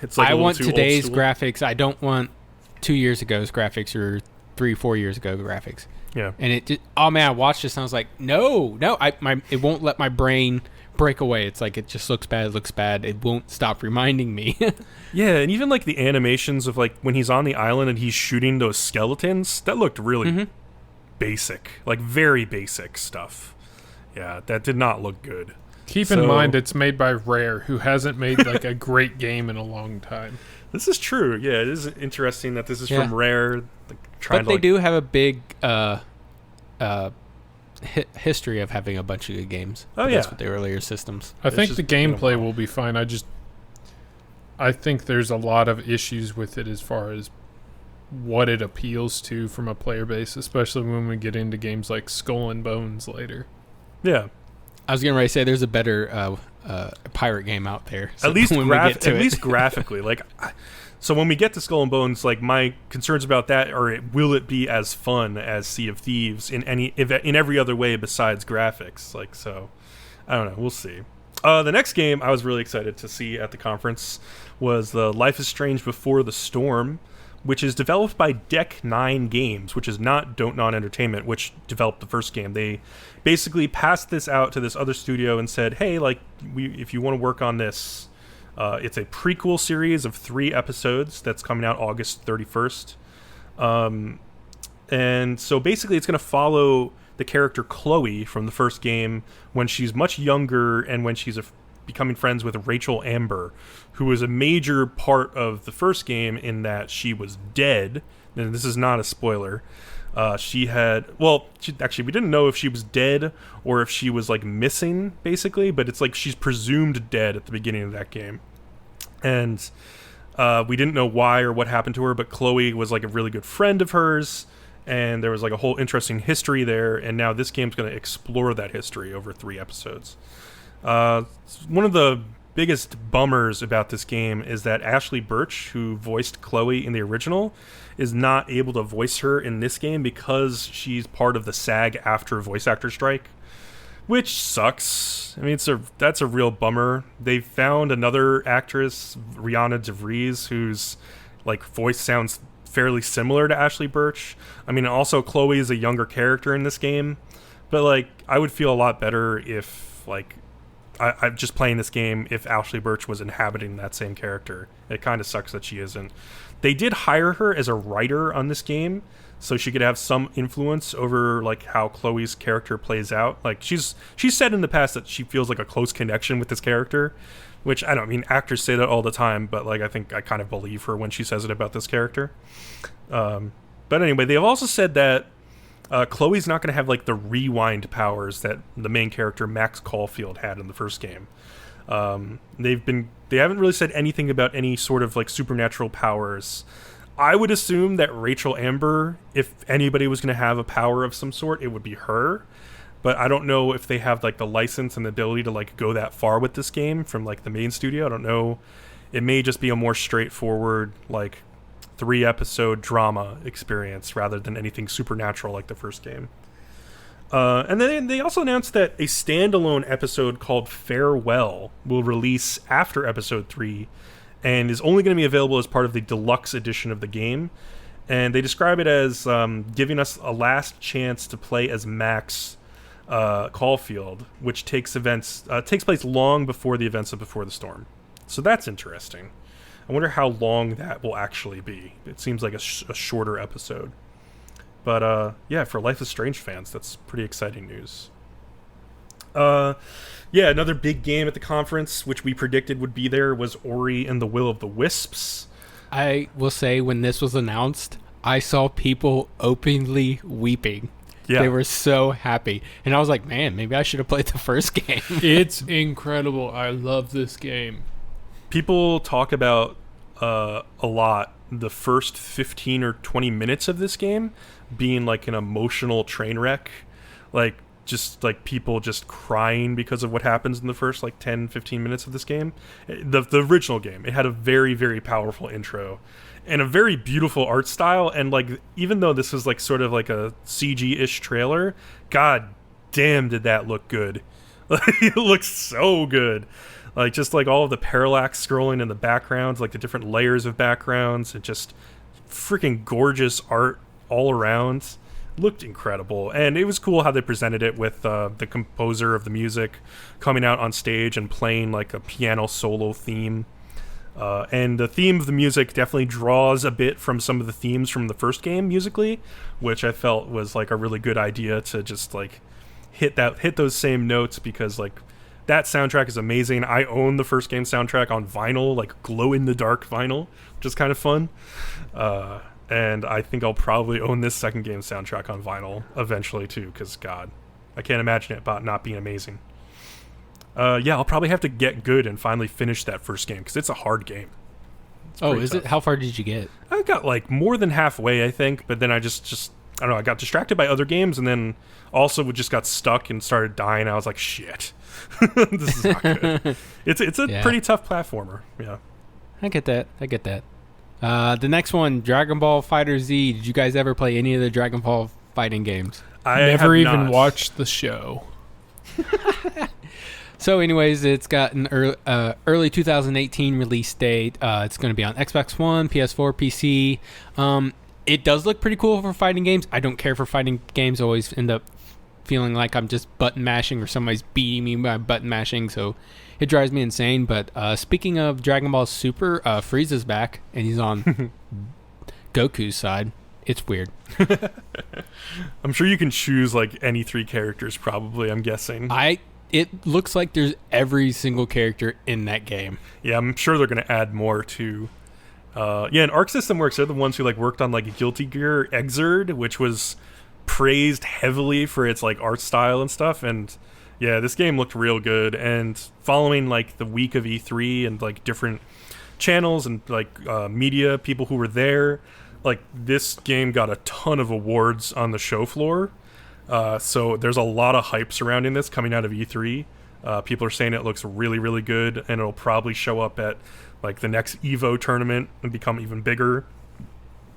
it's like I want too today's old school. Graphics. I don't want 2 years ago's graphics or 3-4 years ago graphics. Yeah. And it just, oh man, I watched this and I was like, no, it won't let my brain break away. It's like, it just looks bad. It won't stop reminding me. Yeah, and even like the animations of like when he's on the island and he's shooting those skeletons, that looked really basic, like very basic stuff. Yeah, that did not look good. Keep in mind it's made by Rare, who hasn't made like a great game in a long time. This is true. Yeah, it is interesting that this is from Rare. But they do have a big history of having a bunch of good games. Oh, yeah. That's with the earlier systems. I think the gameplay will be fine. I think there's a lot of issues with it as far as what it appeals to from a player base, especially when we get into games like Skull and Bones later. Yeah. I was going to say there's a better pirate game out there. So at least graphically. Like, so when we get to Skull and Bones, like my concerns about that are, will it be as fun as Sea of Thieves in every other way besides graphics? Like, so I don't know. We'll see. The next game I was really excited to see at the conference was the Life is Strange Before the Storm, which is developed by Deck 9 Games, which is not NAON Entertainment, which developed the first game. They basically passed this out to this other studio and said, hey, like, if you want to work on this, it's a prequel series of 3 episodes that's coming out August 31st. And so basically it's going to follow the character Chloe from the first game when she's much younger and when she's becoming friends with Rachel Amber, who was a major part of the first game in that she was dead. And this is not a spoiler. We didn't know if she was dead or if she was like missing, basically, but it's like she's presumed dead at the beginning of that game. And we didn't know why or what happened to her, but Chloe was like a really good friend of hers, and there was like a whole interesting history there, and now this game's going to explore that history over 3 episodes. One of the biggest bummers about this game is that Ashley Birch, who voiced Chloe in the original, is not able to voice her in this game because she's part of the SAG-AFTRA voice actor strike, which sucks. I mean, that's a real bummer. They found another actress, Rihanna DeVries, whose like voice sounds fairly similar to Ashley Birch. I mean, also Chloe is a younger character in this game, but like I would feel a lot better if like I'm just playing this game if Ashley Birch was inhabiting that same character. It kind of sucks that she isn't. They did hire her as a writer on this game, so she could have some influence over like how Chloe's character plays out. Like she's said in the past that she feels like a close connection with this character, which I mean actors say that all the time, but like I think I kind of believe her when she says it about this character. But anyway, they have also said that Chloe's not going to have like the rewind powers that the main character Max Caulfield had in the first game. They haven't really said anything about any sort of like supernatural powers. I would assume that Rachel Amber, if anybody was going to have a power of some sort, it would be her. But I don't know if they have like the license and the ability to like go that far with this game from like the main studio. I don't know. It may just be a more straightforward like 3-episode drama experience rather than anything supernatural like the first game. And then they also announced that a standalone episode called Farewell will release after episode 3 and is only going to be available as part of the deluxe edition of the game. And they describe it as giving us a last chance to play as Max Caulfield, which takes place long before the events of Before the Storm. So that's interesting. I wonder how long that will actually be. It seems like a shorter episode. But yeah, for Life is Strange fans, that's pretty exciting news. Yeah, another big game at the conference, which we predicted would be there, was Ori and the Will of the Wisps. I will say, when this was announced, I saw people openly weeping. Yeah. They were so happy. And I was like, man, maybe I should have played the first game. It's incredible. I love this game. People talk about a lot the first 15 or 20 minutes of this game being like an emotional train wreck. Like, just like people just crying because of what happens in the first like 10-15 minutes of this game. The original game, it had a very, very powerful intro and a very beautiful art style, and like even though this was like sort of like a CG-ish trailer, god damn did that look good. It looks so good. Like just like all of the parallax scrolling in the backgrounds, like the different layers of backgrounds, and just freaking gorgeous art all around. Looked incredible, and it was cool how they presented it with the composer of the music coming out on stage and playing like a piano solo theme. And the theme of the music definitely draws a bit from some of the themes from the first game musically, which I felt was like a really good idea to just like hit those same notes, because like that soundtrack is amazing. I own the first game soundtrack on vinyl, like glow in the dark vinyl, which is kind of fun. And I think I'll probably own this second game soundtrack on vinyl eventually too, because god, I can't imagine it not being amazing. Yeah, I'll probably have to get good and finally finish that first game, because it's a hard game. Is it? How far did you get? I got like more than halfway, I think, but then I just I don't know, I got distracted by other games, and then also just got stuck and started dying. I was like, shit. This is not good. It's a pretty tough platformer. Yeah. I get that. The next one, Dragon Ball Fighter Z. Did you guys ever play any of the Dragon Ball fighting games? I never have even not. watched the show. So anyways, it's got an early 2018 release date. It's going to be on Xbox One, PS4, PC. It does look pretty cool for fighting games. I don't care for fighting games. I always end up feeling like I'm just button mashing or somebody's beating me by button mashing, so it drives me insane. But speaking of Dragon Ball Super, Frieza's back, and he's on Goku's side. It's weird. I'm sure you can choose like any 3 characters probably, I'm guessing. It looks like there's every single character in that game. Yeah, I'm sure they're going to add more too. And Arc System Works, they're the ones who like worked on like Guilty Gear Xrd, which was praised heavily for its like art style and stuff. And yeah, this game looked real good. And following like the week of E3 and like different channels and like media people who were there, like this game got a ton of awards on the show floor. So there's a lot of hype surrounding this coming out of E3. People are saying it looks really, really good, and it'll probably show up at like the next Evo tournament and become even bigger.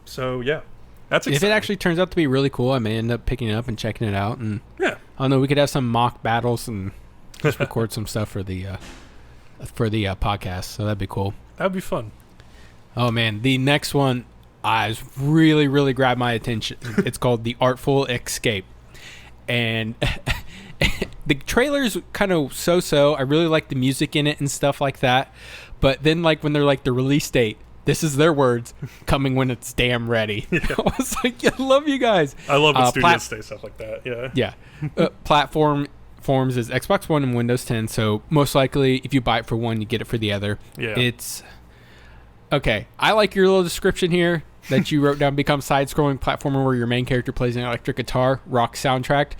So yeah, that's exciting. If it actually turns out to be really cool, I may end up picking it up and checking it out. And yeah, I don't know, we could have some mock battles and just record some stuff for the podcast. So that'd be cool. That'd be fun. Oh man, the next one has really, really grabbed my attention. It's called The Artful Escape. And the trailer's kind of so-so. I really like the music in it and stuff like that. But then, like, when they're like the release date, this is their words, coming when it's damn ready. Yeah. I was like, I love you guys. I love when studios say stuff like that. Yeah. Yeah. Platform forms is Xbox One and Windows 10. So most likely, if you buy it for one, you get it for the other. Yeah. It's okay. I like your little description here that you wrote down. Become side-scrolling platformer where your main character plays an electric guitar, rock soundtrack.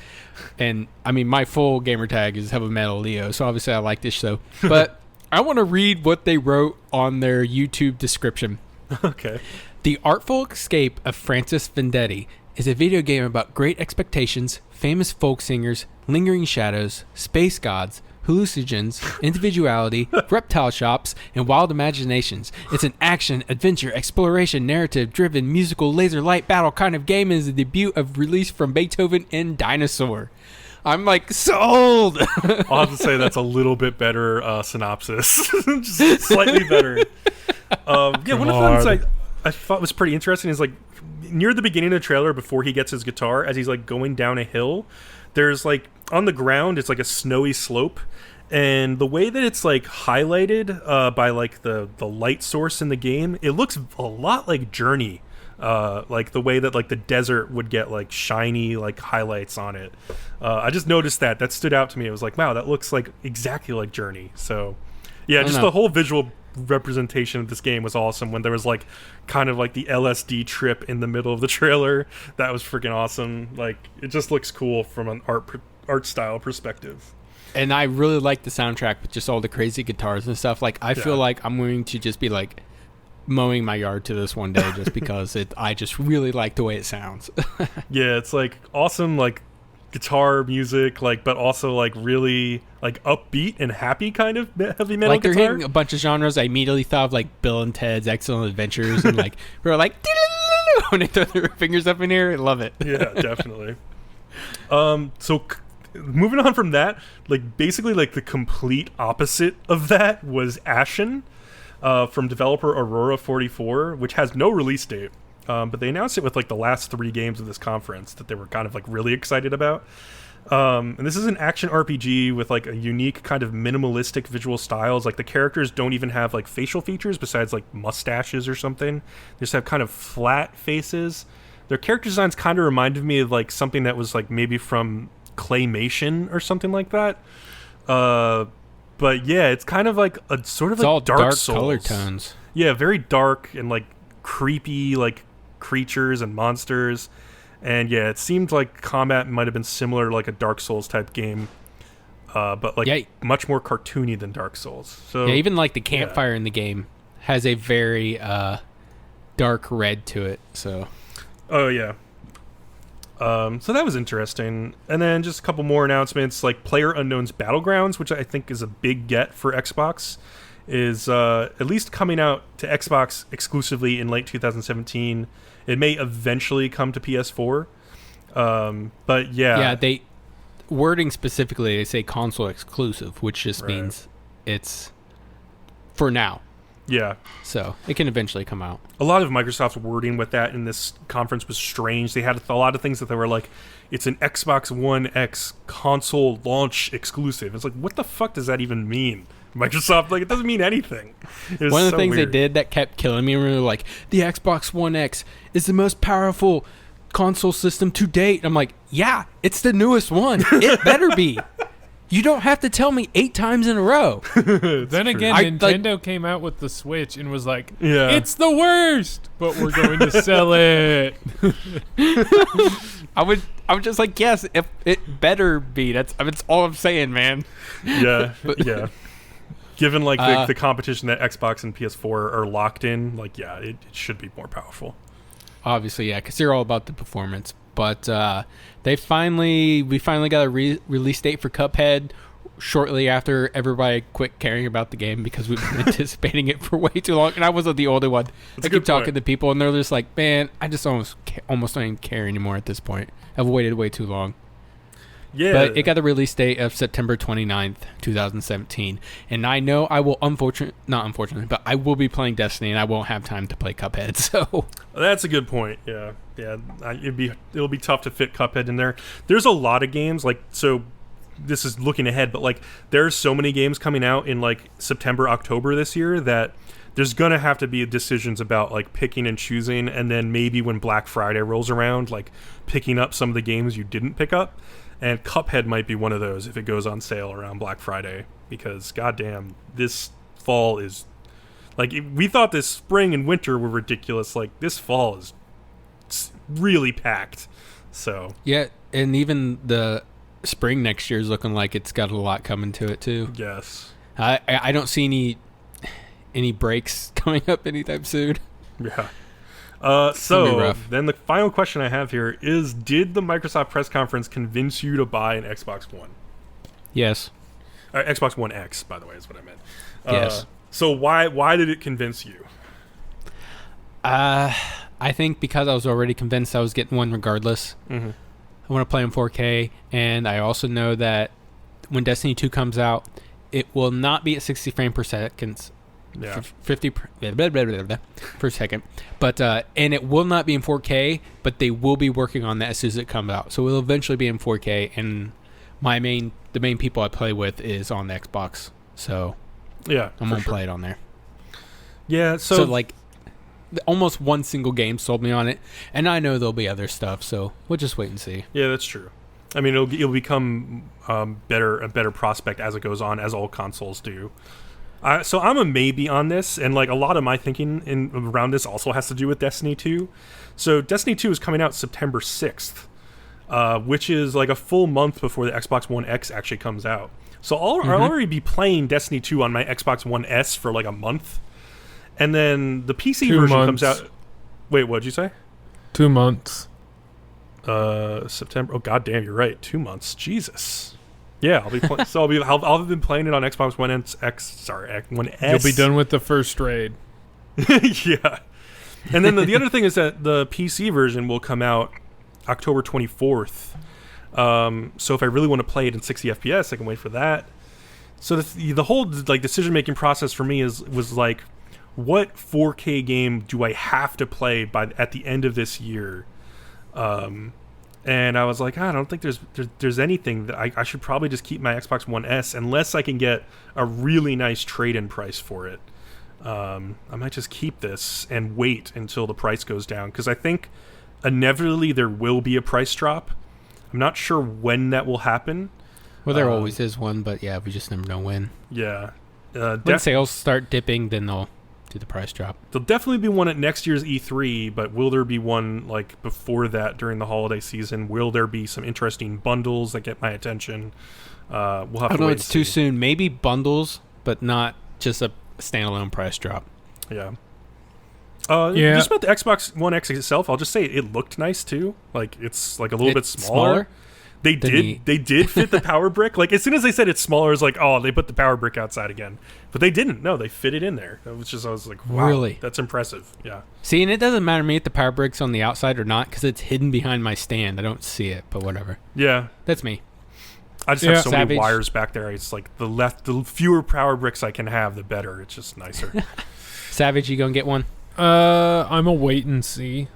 And I mean, my full gamer tag is Heavy Metal Leo, so obviously I like this show. But I want to read what they wrote on their YouTube description. Okay. The Artful Escape of Francis Vendetti is a video game about great expectations, famous folk singers, lingering shadows, space gods, hallucinogens, individuality, reptile shops, and wild imaginations. It's an action, adventure, exploration, narrative-driven, musical, laser light battle kind of game, and is the debut of release from Beethoven and Dinosaur. I'm like, sold! I'll have to say that's a little bit better synopsis. Just slightly better. Yeah, one of the things I thought was pretty interesting is like near the beginning of the trailer, before he gets his guitar, as he's like going down a hill, there's like on the ground, it's like a snowy slope, and the way that it's like highlighted by like the light source in the game, it looks a lot like Journey. Like the way that like the desert would get like shiny like highlights on it. I just noticed that stood out to me. It was like, wow, that looks like exactly like Journey. So yeah, just the whole visual representation of this game was awesome. When there was like kind of like the LSD trip in the middle of the trailer, that was freaking awesome. Like it just looks cool from an art style perspective. And I really like the soundtrack with just all the crazy guitars and stuff. Like I feel like I'm going to just be like mowing my yard to this one day just because I just really like the way it sounds. Yeah, it's like awesome, like guitar music, like, but also like really like upbeat and happy kind of heavy metal Like they're guitar. hitting a bunch of genres. I immediately thought of like Bill and Ted's Excellent Adventures, and like we were like when they throw their fingers up in the air. I love it. Yeah, definitely. Moving on from that, like basically like the complete opposite of that was Ashen, from developer Aurora 44, which has no release date. But they announced it with like the last 3 games of this conference that they were kind of like really excited about. And this is an action RPG with like a unique kind of minimalistic visual styles. Like the characters don't even have like facial features besides like mustaches or something. They just have kind of flat faces. Their character designs kind of reminded me of like something that was like maybe from Claymation or something like that. But yeah, it's kind of like a sort of It's like all dark Souls. color tones. Yeah, very dark and like creepy like creatures and monsters. And yeah, it seemed like combat might have been similar to like a Dark Souls type game, but like much more cartoony than Dark Souls. So yeah, even like the campfire in the game has a very dark red to it. So oh yeah. So that was interesting. And then just a couple more announcements, like PlayerUnknown's Battlegrounds, which I think is a big get for Xbox, is at least coming out to Xbox exclusively in late 2017. It may eventually come to PS4. But yeah. Yeah, they wording specifically, they say console exclusive, which just means it's for now. Yeah. So it can eventually come out. A lot of Microsoft's wording with that in this conference was strange. They had a lot of things that they were like, it's an Xbox One X console launch exclusive. It's like, what the fuck does that even mean? Microsoft, like, it doesn't mean anything. One of the things they did that kept killing me, we were like, the Xbox One X is the most powerful console system to date. I'm like, yeah, it's the newest one. It better be. You don't have to tell me 8 times in a row. Then again, Nintendo came out with the Switch and was like, it's the worst, but we're going to sell it. I would just like, yes, if it better be. That's all I'm saying, man. Yeah, yeah. Given like the competition that Xbox and PS4 are locked in, like it should be more powerful. Obviously, yeah, because they're all about the performance. But we finally got a release date for Cuphead shortly after everybody quit caring about the game because we've been anticipating it for way too long. And I wasn't the only one. I keep talking to people, and they're just like, "Man, I just almost don't even care anymore at this point. I've waited way too long." Yeah. But it got a release date of September 29th, 2017. And I know I will not unfortunately, but I will be playing Destiny and I won't have time to play Cuphead. So that's a good point. Yeah. Yeah. It'll be tough to fit Cuphead in there. There's a lot of games so this is looking ahead, but like there's so many games coming out in like September, October this year that there's going to have to be decisions about like picking and choosing. And then maybe when Black Friday rolls around, like picking up some of the games you didn't pick up. And Cuphead might be one of those if it goes on sale around Black Friday, because goddamn, this fall is like, we thought this spring and winter were ridiculous. Like this fall is really packed. So yeah, and even the spring next year is looking like it's got a lot coming to it too. Yes, I don't see any breaks coming up anytime soon. Yeah. So then the final question I have here is, did the Microsoft press conference convince you to buy an Xbox One? Yes. Xbox One X, by the way, is what I meant. Yes. So why did it convince you? I think because I was already convinced I was getting one regardless. Mm-hmm. I want to play in 4K, and I also know that when Destiny 2 comes out, it will not be at 60 frames per second. Yeah. 50 per second, but and it will not be in 4K, but they will be working on that as soon as it comes out, so it will eventually be in 4K. And the main people I play with is on the Xbox, so yeah, I'm gonna play it on there. Yeah, so like almost one single game sold me on it, and I know there'll be other stuff, so we'll just wait and see. Yeah, that's true. I mean, it'll become a better prospect as it goes on, as all consoles do. So I'm a maybe on this, and like a lot of my thinking around this also has to do with Destiny 2. So Destiny 2 is coming out September 6th, which is like a full month before the Xbox One X actually comes out. So I'll already be playing Destiny 2 on my Xbox One S for like a month, and then the PC version comes out. Wait, what'd you say? 2 months. September. Oh god damn, you're right. 2 months. Jesus. Yeah, I'll be playing. So I'll have been playing it on Xbox One X. Sorry, One S. You'll be done with the first raid. Yeah. And then the other thing is that the PC version will come out October 24th. So if I really want to play it in 60 FPS, I can wait for that. So the whole like decision making process for me was like, what 4K game do I have to play at the end of this year? And I was like, I don't think there's anything that I should probably just keep my Xbox One S unless I can get a really nice trade-in price for it. I might just keep this and wait until the price goes down, because I think inevitably there will be a price drop. I'm not sure when that will happen. Well, there always is one, but yeah, we just never know when. Yeah. When sales start dipping, then they'll do the price drop. There'll definitely be one at next year's E3, but will there be one like before that during the holiday season? Will there be some interesting bundles that get my attention? We'll have to wait. I don't know, it's too soon. Maybe bundles, but not just a standalone price drop. Yeah. Just about the Xbox One X itself, I'll just say it looked nice too. Like it's like a little bit smaller. They did fit the power brick. Like as soon as they said it's smaller, it's like, oh, they put the power brick outside again. But they didn't. No, they fit it in there. I was like, wow, really? That's impressive. Yeah. See, and it doesn't matter to me if the power brick's on the outside or not, because it's hidden behind my stand. I don't see it, but whatever. Yeah. That's me. I just have so many wires back there. It's like the fewer power bricks I can have, the better. It's just nicer. Savage, you gonna get one? I'm a wait and see.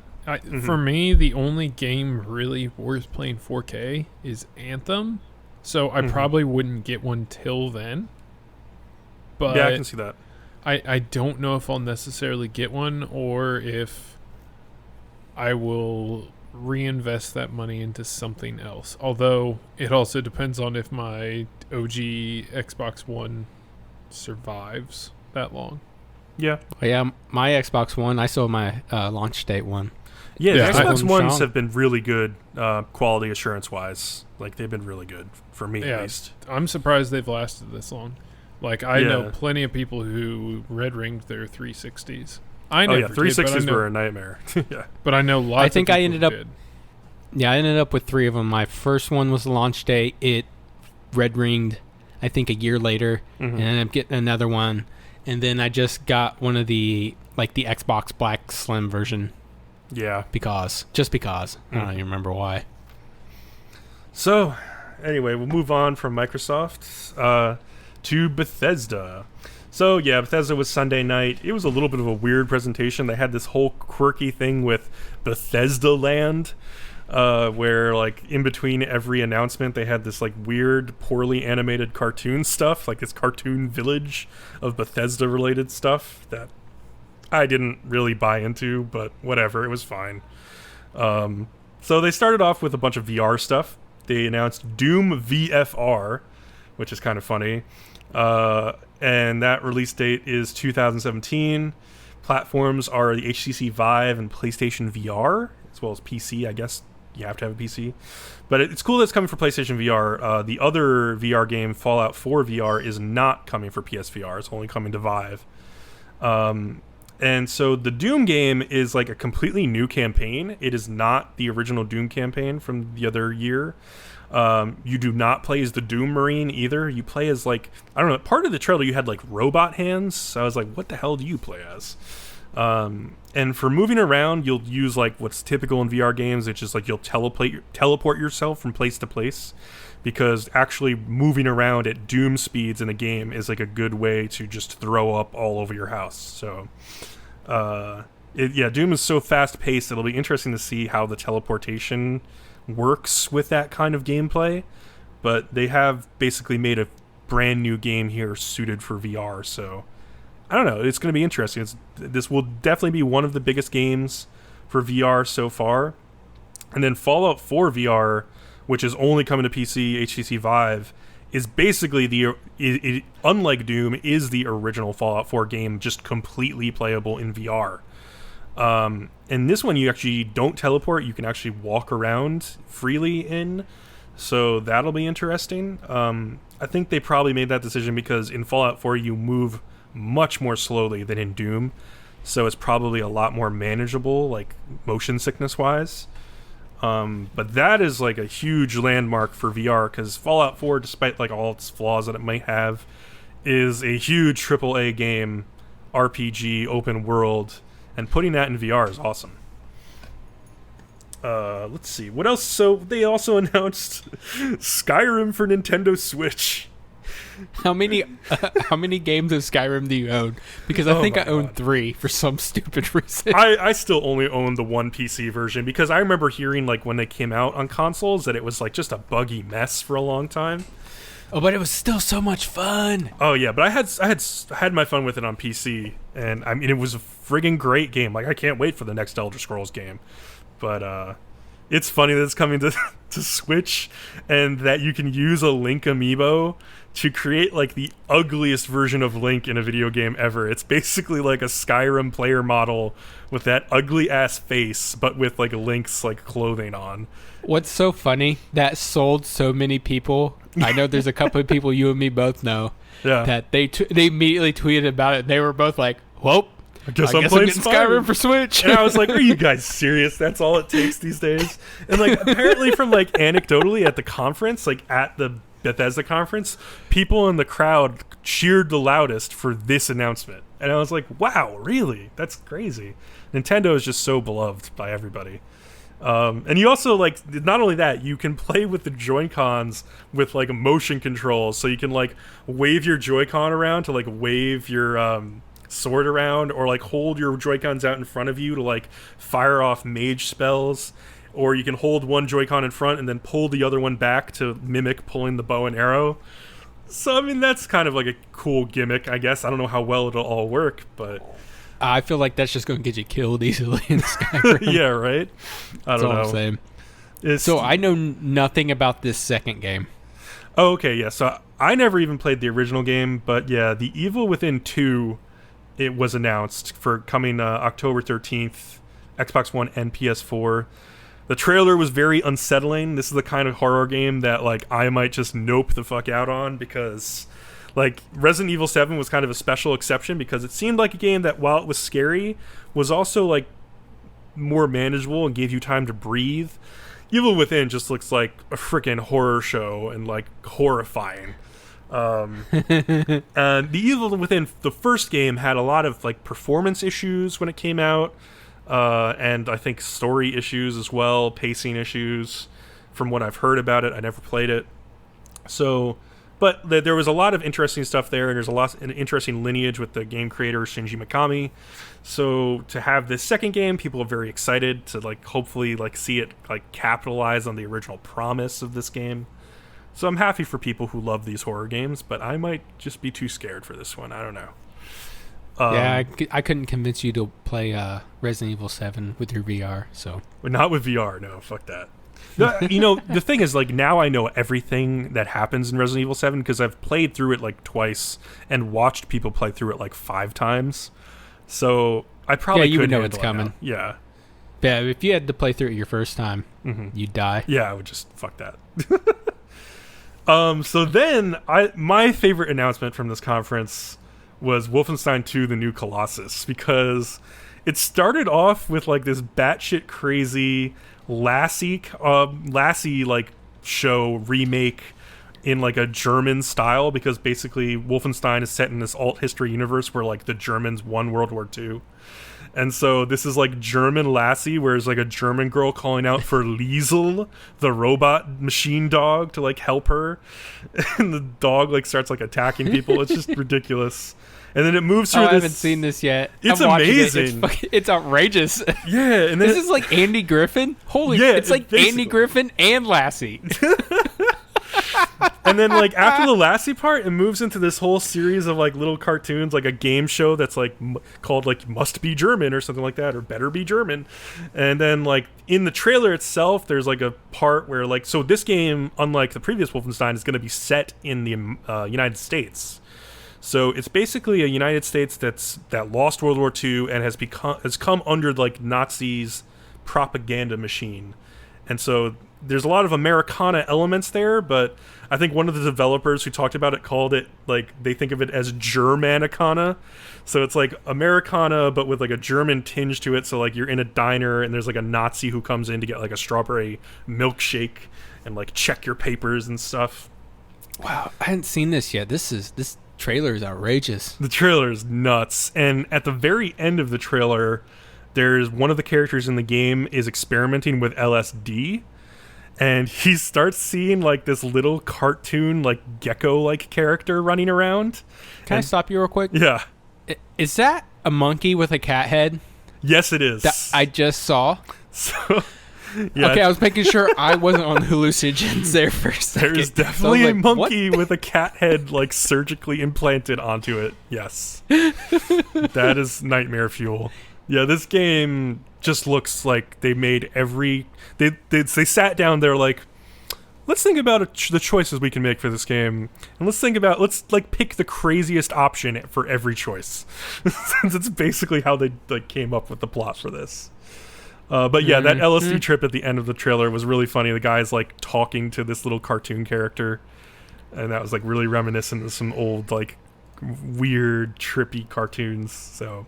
For me, the only game really worth playing 4K is Anthem, so I probably wouldn't get one till then. But yeah, I can see that. I don't know if I'll necessarily get one or if I will reinvest that money into something else. Although it also depends on if my OG Xbox One survives that long. Yeah. Oh, yeah, my Xbox One, I saw my launch date one. Yeah, the Xbox Ones have been really good quality assurance-wise. Like, they've been really good, for me at least. I'm surprised they've lasted this long. Like, I know plenty of people who red-ringed their 360s. I never 360s were a nightmare. Yeah. But I know lots of people I ended up did. Yeah, I ended up with 3 of them. My first one was the launch day. It red-ringed, I think, a year later. And I'm getting another one. And then I just got one of the Xbox Black Slim version. Yeah. Just because. I don't even remember why. So, anyway, we'll move on from Microsoft to Bethesda. So, yeah, Bethesda was Sunday night. It was a little bit of a weird presentation. They had this whole quirky thing with Bethesda Land, where, like, in between every announcement, they had this, like, weird, poorly animated cartoon stuff, like this cartoon village of Bethesda-related stuff that I didn't really buy into, but whatever, it was fine. So they started off with a bunch of VR stuff. They announced Doom VFR, which is kind of funny. And that release date is 2017. Platforms are the HTC Vive and PlayStation VR, as well as PC, I guess. You have to have a PC. But it's cool that it's coming for PlayStation VR. The other VR game, Fallout 4 VR, is not coming for PSVR. It's only coming to Vive. And so the Doom game is like a completely new campaign. It is not the original Doom campaign from the other year. You do not play as the Doom Marine either. You play as, like, I don't know, part of the trailer you had like robot hands. So I was like, what the hell do you play as? And for moving around, you'll use like what's typical in VR games, which is like you'll teleport yourself from place to place, because actually moving around at Doom speeds in a game is like a good way to just throw up all over your house. So, Doom is so fast paced. It'll be interesting to see how the teleportation works with that kind of gameplay. But they have basically made a brand new game here suited for VR. So I don't know. It's going to be interesting. This will definitely be one of the biggest games for VR so far. And then Fallout 4 VR, which is only coming to PC, HTC Vive, is basically unlike Doom, is the original Fallout 4 game, just completely playable in VR. And this one, you actually don't teleport. You can actually walk around freely in. So that'll be interesting. I think they probably made that decision because in Fallout 4, you move much more slowly than in Doom. So it's probably a lot more manageable, like motion sickness-wise. But that is like a huge landmark for VR, because Fallout 4, despite like all its flaws that it might have, is a huge AAA game, RPG, open world, and putting that in VR is awesome. Let's see what else. So they also announced Skyrim for Nintendo Switch. How many games of Skyrim do you own? Because I think I own 3 for some stupid reason. I still only own the one PC version, because I remember hearing like when they came out on consoles that it was like just a buggy mess for a long time. Oh, but it was still so much fun. Oh yeah, but I had my fun with it on PC, and I mean it was a friggin' great game. Like I can't wait for the next Elder Scrolls game. But it's funny that it's coming to Switch, and that you can use a Link amiibo to create like the ugliest version of Link in a video game ever. It's basically like a Skyrim player model with that ugly ass face, but with like Link's like clothing on. What's so funny, that sold so many people. I know there's a couple of people you and me both know that they immediately tweeted about it. They were both like, "Well, I guess I'm playing getting Skyrim for Switch." And I was like, are you guys serious? That's all it takes these days? And like apparently from like anecdotally at the conference, like at the Bethesda conference, people in the crowd cheered the loudest for this announcement. And I was like, wow, really? That's crazy. Nintendo is just so beloved by everybody. And you also, like, not only that, you can play with the Joy-Cons with like motion controls, so you can like wave your Joy-Con around to like wave your sword around, or like hold your Joy-Cons out in front of you to like fire off mage spells, or you can hold one Joy-Con in front and then pull the other one back to mimic pulling the bow and arrow. So I mean that's kind of like a cool gimmick, I guess. I don't know how well it'll all work, but I feel like that's just going to get you killed easily in Skyrim. Yeah, right? I don't know. That's all I'm saying. So I know nothing about this second game. Oh, okay, yeah. So I never even played the original game, but yeah, The Evil Within 2, it was announced for coming October 13th, Xbox One and PS4. The trailer was very unsettling. This is the kind of horror game that like I might just nope the fuck out on, because like Resident Evil 7 was kind of a special exception, because it seemed like a game that, while it was scary, was also like more manageable and gave you time to breathe. Evil Within just looks like a freaking horror show and like horrifying. And The Evil Within, the first game, had a lot of like performance issues when it came out, and I think story issues as well, pacing issues from what I've heard about it. I never played it. So, but there was a lot of interesting stuff there, and there's an interesting lineage with the game creator Shinji Mikami. So to have this second game, people are very excited to like hopefully like see it like capitalize on the original promise of this game. So I'm happy for people who love these horror games, but I might just be too scared for this one. I don't know. Yeah, I couldn't convince you to play Resident Evil 7 with your VR, so. But not with VR, no, fuck that. You know, the thing is, like, now I know everything that happens in Resident Evil 7 because I've played through it like twice and watched people play through it like 5 times. So I probably you would could know handle it's it coming. now. Yeah. Yeah, if you had to play through it your first time, you'd die. Yeah, I would just fuck that. So then my favorite announcement from this conference was Wolfenstein 2: The New Colossus, because it started off with like this batshit crazy Lassie like show remake in like a German style, because basically Wolfenstein is set in this alt history universe where like the Germans won World War II. And so this is like German Lassie, where it's like a German girl calling out for Liesel, the robot machine dog, to like help her. And the dog like starts like attacking people. It's just ridiculous. And then it moves through I haven't seen this yet. It's I'm amazing. It's outrageous. Yeah. And then this is like Andy Griffin. Holy, yeah, it's like basically. Andy Griffin and Lassie. And then like after the Lassie part, it moves into this whole series of like little cartoons, like a game show that's like called like Must Be German or something like that, or Better Be German. And then like in the trailer itself, there's like a part where like, so this game, unlike the previous Wolfenstein, is going to be set in the United States. So it's basically a United States that lost World War II and has come under like Nazis' propaganda machine. And so there's a lot of Americana elements there, but I think one of the developers who talked about it called it, like, they think of it as Germanicana. So it's like Americana, but with like a German tinge to it. So like you're in a diner and there's like a Nazi who comes in to get like a strawberry milkshake and like check your papers and stuff. Wow, I hadn't seen this yet. This trailer is outrageous. The trailer is nuts. And at the very end of the trailer, there's one of the characters in the game is experimenting with LSD. And he starts seeing like this little cartoon, like gecko-like character running around. Can I stop you real quick? Yeah. Is that a monkey with a cat head? Yes, it is. That I just saw. So, yeah. Okay, I was making sure I wasn't on hallucinogens there for a second. There is definitely So a monkey what? with a cat head like surgically implanted onto it. Yes. That is nightmare fuel. Yeah, this game just looks like they made they sat down there like, let's think about the choices we can make for this game, and let's like pick the craziest option for every choice. Since it's basically how they like came up with the plot for this. But yeah, that LSD trip at the end of the trailer was really funny. The guy's like talking to this little cartoon character, and that was like really reminiscent of some old like weird trippy cartoons. So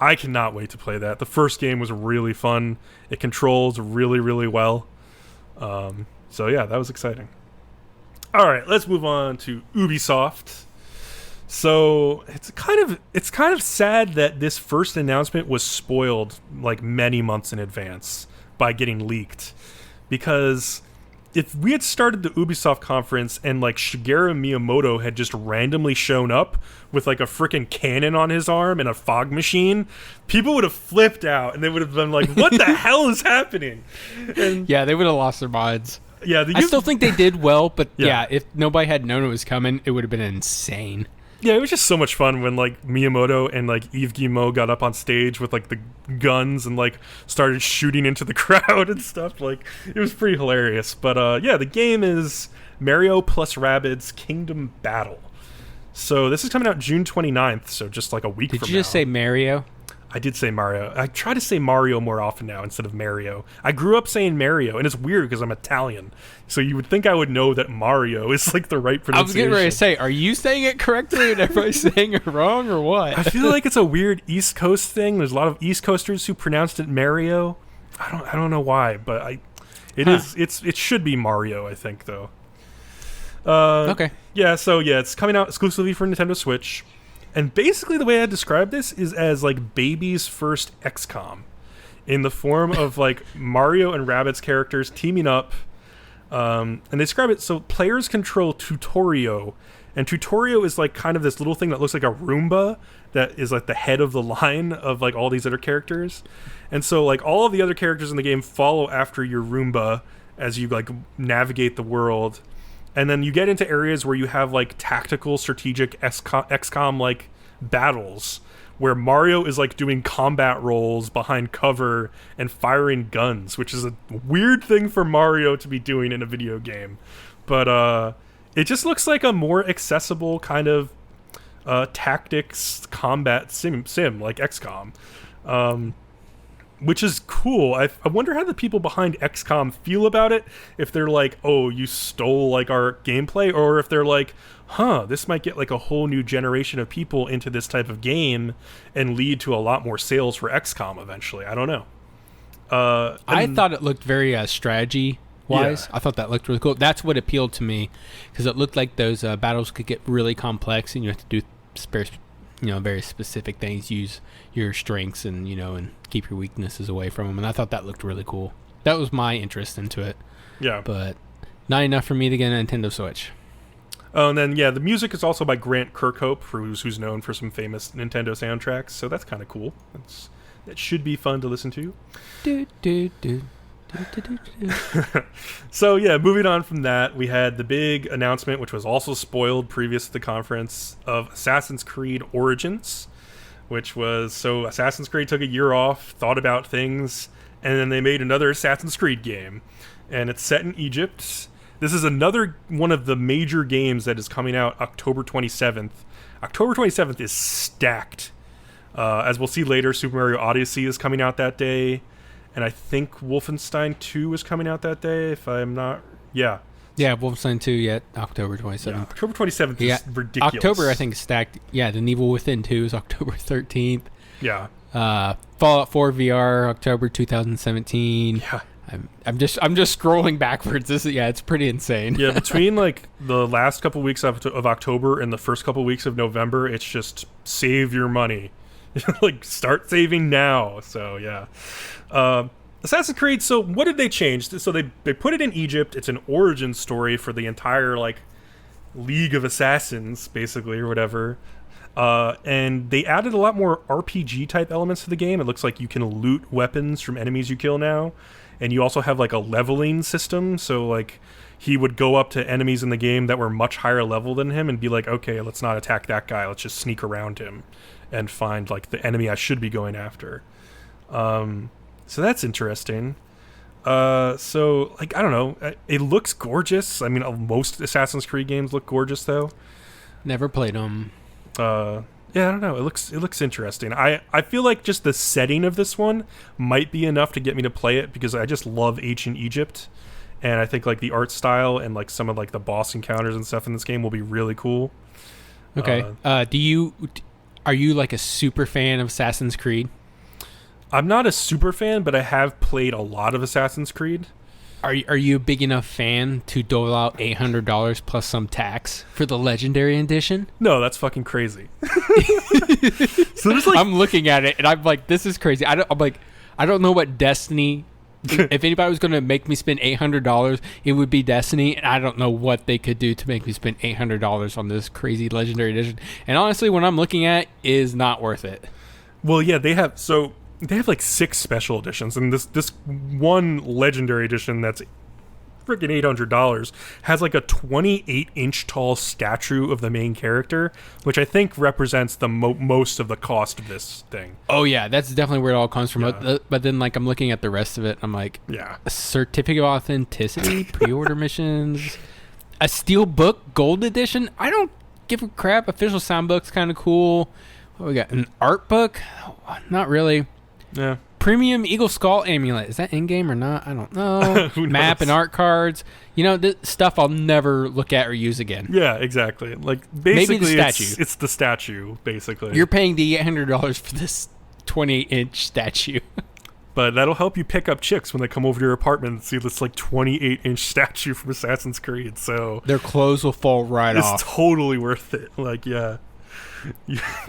I cannot wait to play that. The first game was really fun. It controls really, really well. So yeah, that was exciting. All right, let's move on to Ubisoft. So it's kind of sad that this first announcement was spoiled like many months in advance by getting leaked, because if we had started the Ubisoft conference and like Shigeru Miyamoto had just randomly shown up with like a freaking cannon on his arm and a fog machine, people would have flipped out and they would have been like, what the hell is happening? And yeah, they would have lost their minds. Yeah, I still think they did well, but Yeah. yeah, if nobody had known it was coming, it would have been insane. Yeah, it was just so much fun when like Miyamoto and like Yves Guillemot got up on stage with like the guns and like started shooting into the crowd and stuff. Like, it was pretty hilarious. But yeah, the game is Mario plus Rabbids Kingdom Battle. So this is coming out June 29th, so just like a week from now. Did you just say Mario? I did say Mario. I try to say Mario more often now instead of Mario. I grew up saying Mario, and it's weird because I'm Italian. So you would think I would know that Mario is like the right pronunciation. I was getting ready to say, are you saying it correctly and everybody's saying it wrong or what? I feel like it's a weird East Coast thing. There's a lot of East Coasters who pronounced it Mario. I don't know why, but it should be Mario, I think, though. Okay. Yeah, so yeah, it's coming out exclusively for Nintendo Switch. And basically the way I describe this is as like baby's first XCOM, in the form of like Mario and Rabbids characters teaming up. And they describe it so players control Tutorio, and Tutorio is like kind of this little thing that looks like a Roomba that is like the head of the line of like all these other characters. And so like all of the other characters in the game follow after your Roomba as you like navigate the world. And then you get into areas where you have like tactical, strategic XCOM like battles, where Mario is like doing combat roles behind cover and firing guns, which is a weird thing for Mario to be doing in a video game. But it just looks like a more accessible kind of tactics combat sim like XCOM. Which is cool. I wonder how the people behind XCOM feel about it. If they're like, oh, you stole like our gameplay, or if they're like, this might get like a whole new generation of people into this type of game and lead to a lot more sales for XCOM eventually. I don't know. I thought it looked very strategy wise. Yeah. I thought that looked really cool. That's what appealed to me, because it looked like those battles could get really complex and you have to do very specific things, use your strengths and and keep your weaknesses away from them. And I thought that looked really cool. That was my interest into it. Yeah, but not enough for me to get a Nintendo Switch. Oh, and then yeah, the music is also by Grant Kirkhope, who's known for some famous Nintendo soundtracks. So that's kind of cool. That should be fun to listen to. So yeah, moving on from that, we had the big announcement, which was also spoiled previous to the conference, of Assassin's Creed Origins, which was, so Assassin's Creed took a year off, thought about things, and then they made another Assassin's Creed game, and it's set in Egypt. This is another one of the major games that is coming out October 27th. October 27th is stacked. As we'll see later, Super Mario Odyssey is coming out that day. and I think Wolfenstein 2 is coming out that day. If I'm not, yeah. Yeah, Wolfenstein 2, October 27th. Yeah, October 27th is ridiculous. October, I think, is stacked. Yeah, the Evil Within 2 is October 13th. Yeah. Fallout 4 VR, October 2017. Yeah. I'm just scrolling backwards. It's pretty insane. Yeah, between like the last couple weeks of October and the first couple weeks of November, it's just save your money. Like, start saving now. So, yeah. Assassin's Creed, so what did they change? So they put it in Egypt. It's an origin story for the entire, like, League of Assassins, basically, or whatever. And they added a lot more RPG-type elements to the game. It looks like you can loot weapons from enemies you kill now. And you also have, like, a leveling system. So, like, he would go up to enemies in the game that were much higher level than him and be like, okay, let's not attack that guy. Let's just sneak around him and find, like, the enemy I should be going after. So that's interesting. So, like, I don't know. It looks gorgeous. I mean, most Assassin's Creed games look gorgeous, though. Never played them. Yeah, I don't know. It looks interesting. I feel like just the setting of this one might be enough to get me to play it because I just love ancient Egypt. And I think, like, the art style and, like, some of, like, the boss encounters and stuff in this game will be really cool. Okay. Are you, like, a super fan of Assassin's Creed? I'm not a super fan, but I have played a lot of Assassin's Creed. Are you a big enough fan to dole out $800 plus some tax for the Legendary Edition? No, that's fucking crazy. So there's like, I'm looking at it and I'm like, this is crazy. I don't know what Destiny. If anybody was going to make me spend $800, it would be Destiny, and I don't know what they could do to make me spend $800 on this crazy Legendary Edition. And honestly, what I'm looking at is not worth it. Well, yeah, they have like 6 special editions, and this one Legendary Edition that's freaking $800 has like a 28-inch tall statue of the main character, which I think represents the most of the cost of this thing. Oh yeah, that's definitely where it all comes from. Yeah. But then, like, I'm looking at the rest of it, I'm like, yeah, a certificate of authenticity, pre-order missions, a Steelbook Gold Edition. I don't give a crap. Official soundbook's kind of cool. What we got? An art book? Not really. Yeah. Premium Eagle Skull Amulet. Is that in-game or not? I don't know. Map and art cards. You know, this stuff I'll never look at or use again. Yeah, exactly. Like, basically, maybe the statue. It's the statue, basically. You're paying the $800 for this 28-inch statue. But that'll help you pick up chicks when they come over to your apartment and see this, like, 28-inch statue from Assassin's Creed. So their clothes will fall right off. It's totally worth it. Like, yeah.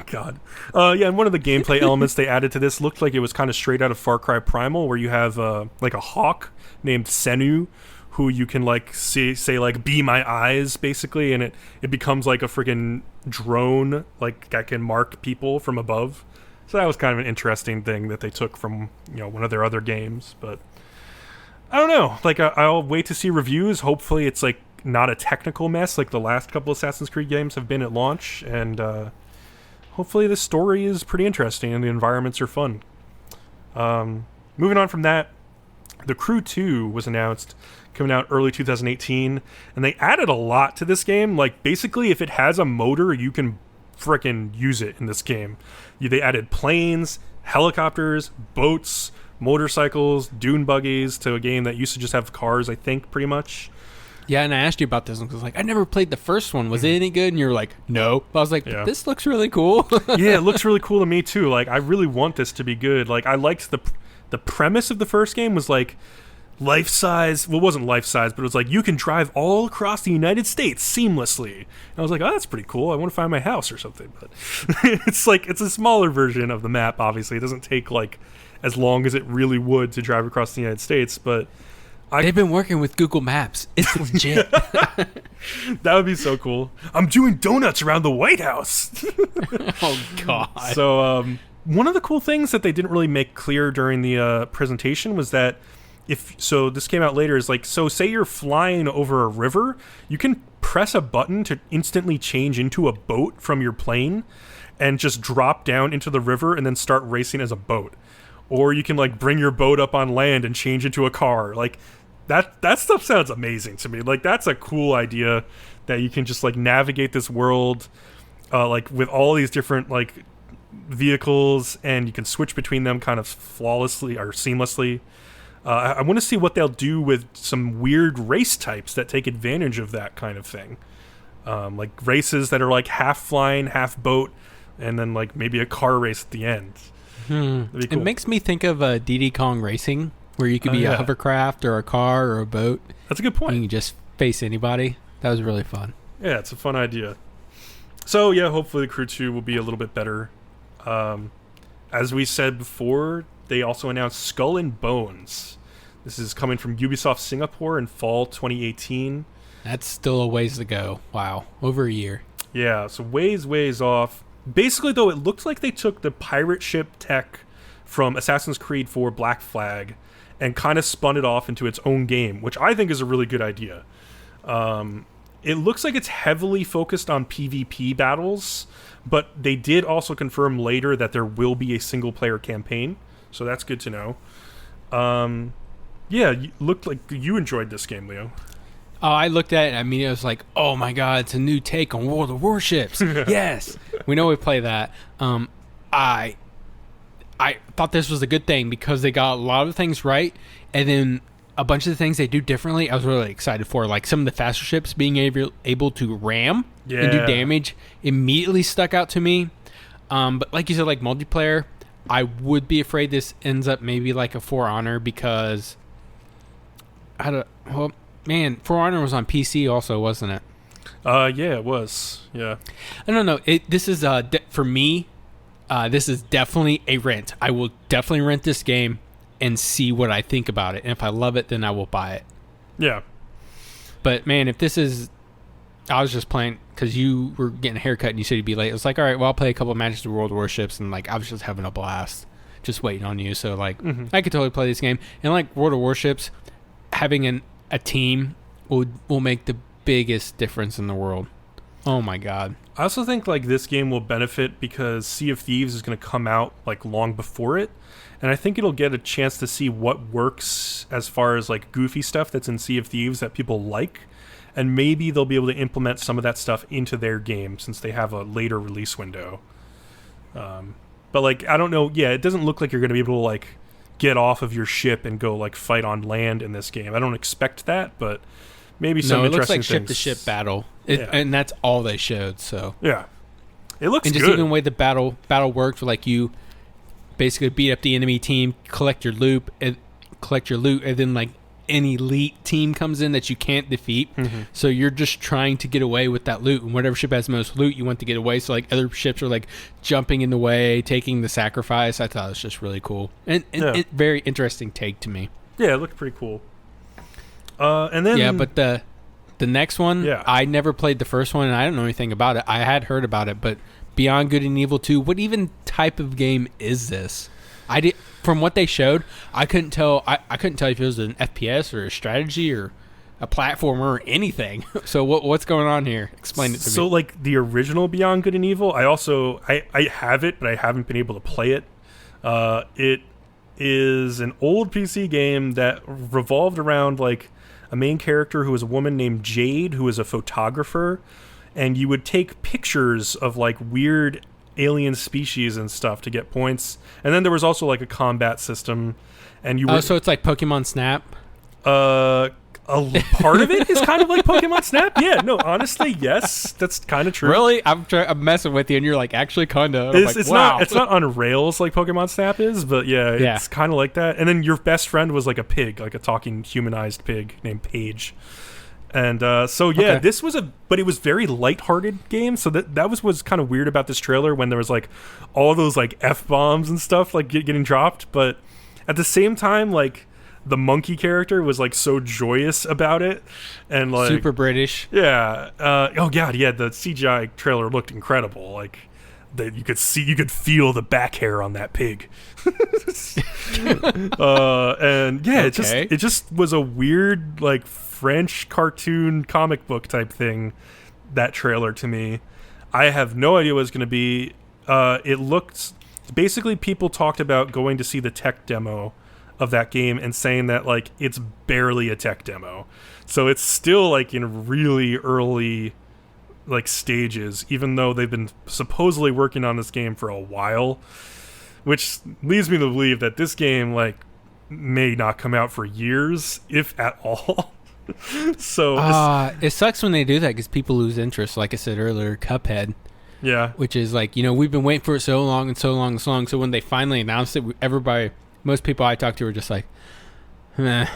God. Yeah, and one of the gameplay elements they added to this looked like it was kind of straight out of Far Cry Primal, where you have like a hawk named Senu, who you can, like, say like, be my eyes, basically, and it becomes like a freaking drone, like, that can mark people from above. So that was kind of an interesting thing that they took from, you know, one of their other games. But I don't know. Like, I'll wait to see reviews. Hopefully it's, like, not a technical mess like the last couple Assassin's Creed games have been at launch, and hopefully the story is pretty interesting and the environments are fun. Moving on from that, The Crew 2 was announced, coming out early 2018, and they added a lot to this game. Like, basically, if it has a motor, you can frickin' use it in this game. They added planes, helicopters, boats, motorcycles, dune buggies to a game that used to just have cars, I think, pretty much. Yeah, and I asked you about this one because, like, I never played the first one. Was it any good? And you were like, no. I was like, this looks really cool. Yeah, it looks really cool to me too. Like, I really want this to be good. Like, I liked the premise of the first game was like life-size. Well, it wasn't life-size, but it was like you can drive all across the United States seamlessly. And I was like, oh, that's pretty cool. I want to find my house or something. But it's like, it's a smaller version of the map, obviously. It doesn't take, like, as long as it really would to drive across the United States, but they've been working with Google Maps. It's legit. That would be so cool. I'm doing donuts around the White House. Oh, God. So, one of the cool things that they didn't really make clear during the presentation was that this came out later, is like, so say you're flying over a river, you can press a button to instantly change into a boat from your plane and just drop down into the river and then start racing as a boat. Or you can, like, bring your boat up on land and change into a car. Like, that stuff sounds amazing to me. Like, that's a cool idea that you can just, like, navigate this world, like, with all these different, like, vehicles, and you can switch between them kind of flawlessly or seamlessly. I want to see what they'll do with some weird race types that take advantage of that kind of thing. Like races that are like half flying, half boat, and then like maybe a car race at the end. Cool. It makes me think of Diddy Kong Racing, where you could be a hovercraft or a car or a boat. That's a good point. And you can just face anybody. That was really fun. Yeah, it's a fun idea. So yeah, hopefully the Crew 2 will be a little bit better. As we said before, they also announced Skull and Bones. This is coming from Ubisoft Singapore in fall 2018. That's still a ways to go. Wow, over a year. Yeah, so ways off. Basically, though, it looked like they took the pirate ship tech from Assassin's Creed 4 Black Flag and kind of spun it off into its own game, which I think is a really good idea. It looks like it's heavily focused on PvP battles, but they did also confirm later that there will be a single-player campaign, so that's good to know. Yeah, looked like you enjoyed this game, Leo. Oh, I looked at it, I mean, it was like, oh my god, it's a new take on World of Warships. Yes! We know we play that. I thought this was a good thing because they got a lot of things right, and then a bunch of the things they do differently, I was really excited for. Like some of the faster ships being able to ram and do damage immediately stuck out to me. But like you said, like multiplayer, I would be afraid this ends up maybe like a For Honor because For Honor was on PC also, wasn't it? Yeah, it was. Yeah. I don't know. This is for me. This is definitely a rent. I will definitely rent this game and see what I think about it. And if I love it, then I will buy it. Yeah. But man, if this is, I was just playing because you were getting a haircut and you said you'd be late. It was like, all right, well, I'll play a couple of matches of World of Warships, and like I was just having a blast, just waiting on you. So like, I could totally play this game. And like World of Warships, having a team will make the biggest difference in the world. Oh my god. I also think like this game will benefit because Sea of Thieves is going to come out like long before it, and I think it'll get a chance to see what works as far as like goofy stuff that's in Sea of Thieves that people like, and maybe they'll be able to implement some of that stuff into their game since they have a later release window. But like I don't know, yeah, it doesn't look like you're going to be able to like get off of your ship and go like fight on land in this game. I don't expect that, but maybe some no, it interesting looks like things. ship-to-ship battle, and that's all they showed. So yeah, it looks and just good. even the way the battle worked, like you basically beat up the enemy team, collect your loot, and then like an elite team comes in that you can't defeat. So you're just trying to get away with that loot, and whatever ship has the most loot, you want to get away. So like other ships are like jumping in the way, taking the sacrifice. I thought it was just really cool and very interesting take to me. Yeah, it looked pretty cool. And then but the next one, Yeah. I never played the first one, and I don't know anything about it. I had heard about it, but Beyond Good and Evil 2, what even type of game is this? From what they showed, I couldn't tell. I couldn't tell if it was an FPS or a strategy or a platformer or anything. So what's going on here? Explain it to me. So like the original Beyond Good and Evil, I have it, but I haven't been able to play it. It is an old PC game that revolved around like a main character who was a woman named Jade, who was a photographer, and you would take pictures of like weird alien species and stuff to get points. And then there was also like a combat system, and you so it's like Pokemon Snap. A part of it is kind of like Pokemon Snap. Yeah, no, honestly, yes, that's kind of true. Really? I'm messing with you, and you're like, actually, kind of. It's not on rails like Pokemon Snap is, but yeah, it's kind of like that. And then your best friend was like a pig, like a talking humanized pig named Paige. And this was but it was very lighthearted game. So that was kind of weird about this trailer when there was like all those like F-bombs and stuff like getting dropped. But at the same time, like the monkey character was like so joyous about it and like super British. Yeah. Oh god, yeah. The CGI trailer looked incredible. Like that you could feel the back hair on that pig. And yeah, it just was a weird like French cartoon comic book type thing, that trailer to me. I have no idea what it's going to be. It looked basically, people talked about going to see the tech demo of that game and saying that like it's barely a tech demo, so it's still like in really early like stages, even though they've been supposedly working on this game for a while, which leads me to believe that this game like may not come out for years, if at all. So it sucks when they do that because people lose interest. Like I said earlier, Cuphead. Yeah, which is like, we've been waiting for it so long and so long and so long. So when they finally announced it, most people I talked to were just like, meh.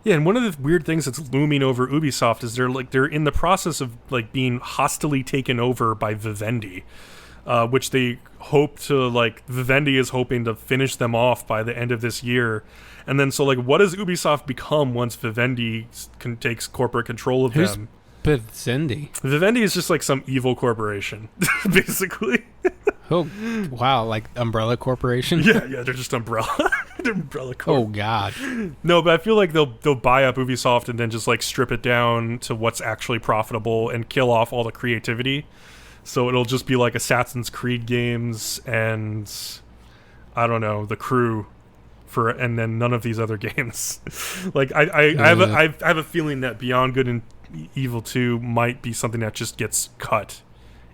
Yeah, and one of the weird things that's looming over Ubisoft is they're in the process of like being hostily taken over by Vivendi, which they hope to Vivendi is hoping to finish them off by the end of this year. And then so what does Ubisoft become once Vivendi takes corporate control of them? Vivendi? Vivendi is just like some evil corporation, basically. Oh, wow, like Umbrella Corporation? Yeah, they're just Umbrella. They're Umbrella Corp. Oh, God. No, but I feel like they'll buy up Ubisoft and then just strip it down to what's actually profitable and kill off all the creativity. So it'll just be like Assassin's Creed games and, I don't know, The Crew, and then none of these other games. I have a feeling that Beyond Good and Evil 2 might be something that just gets cut.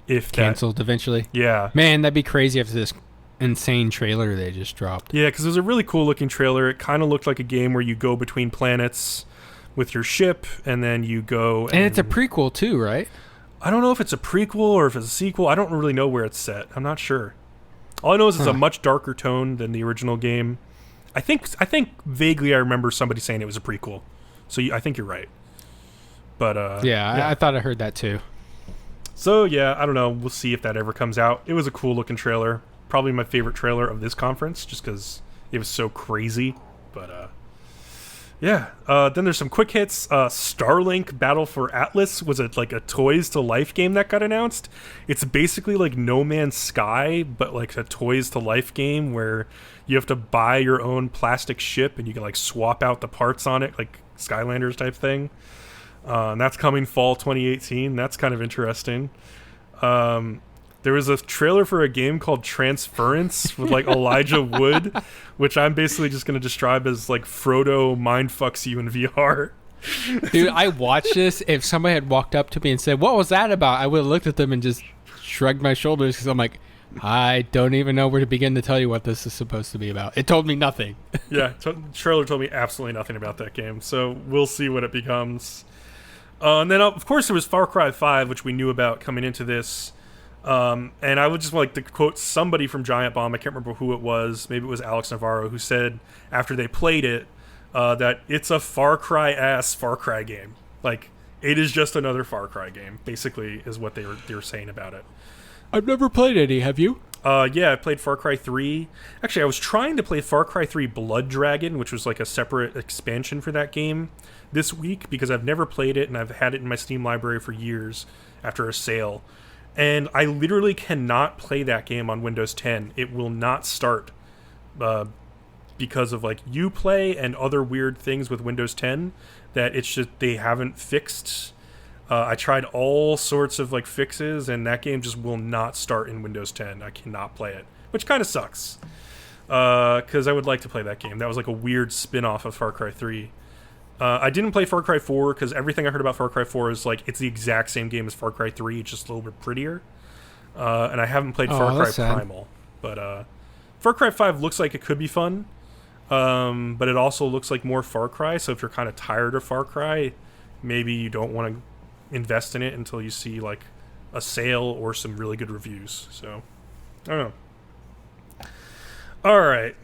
If canceled eventually. Yeah. Man, that'd be crazy after this insane trailer they just dropped. Yeah, because it was a really cool looking trailer. It kind of looked like a game where you go between planets with your ship, and then you go... And it's a prequel too, right? I don't know if it's a prequel or if it's a sequel. I don't really know where it's set. I'm not sure. All I know is it's a much darker tone than the original game. I think vaguely I remember somebody saying it was a prequel. So I think you're right. But yeah. I thought I heard that too. So yeah, I don't know. We'll see if that ever comes out. It was a cool looking trailer. Probably my favorite trailer of this conference, just because it was so crazy. But yeah. Then there's some quick hits. Starlink Battle for Atlas was a Toys to Life game that got announced. It's basically like No Man's Sky, but like a Toys to Life game where you have to buy your own plastic ship and you can swap out the parts on it, like Skylanders type thing. And that's coming fall 2018. That's kind of interesting. There was a trailer for a game called Transference with Elijah Wood, which I'm basically just going to describe as Frodo mindfucks you in VR. Dude, I watched this. If somebody had walked up to me and said, "What was that about?" I would have looked at them and just shrugged my shoulders because I'm like, I don't even know where to begin to tell you what this is supposed to be about. It told me nothing. Yeah, trailer told me absolutely nothing about that game. So we'll see what it becomes. And then, of course, there was Far Cry 5, which we knew about coming into this. And I would just like to quote somebody from Giant Bomb. I can't remember who it was. Maybe it was Alex Navarro, who said after they played it that it's a Far Cry-ass Far Cry game. It is just another Far Cry game, basically, is what they were saying about it. I've never played any. Have you? Yeah, I played Far Cry 3. Actually, I was trying to play Far Cry 3 Blood Dragon, which was a separate expansion for that game this week, because I've never played it and I've had it in my Steam library for years after a sale. And I literally cannot play that game on Windows 10. It will not start because of Uplay and other weird things with Windows 10 that it's just they haven't fixed. I tried all sorts of fixes, and that game just will not start in Windows 10. I cannot play it, which kind of sucks because I would like to play that game. That was a weird spin-off of Far Cry 3. I didn't play Far Cry 4 because everything I heard about Far Cry 4 is it's the exact same game as Far Cry 3, it's just a little bit prettier. And I haven't played Far Cry Primal. But Far Cry 5 looks like it could be fun, but it also looks like more Far Cry, so if you're kind of tired of Far Cry, maybe you don't want to invest in it until you see a sale or some really good reviews. So, I don't know. Alright.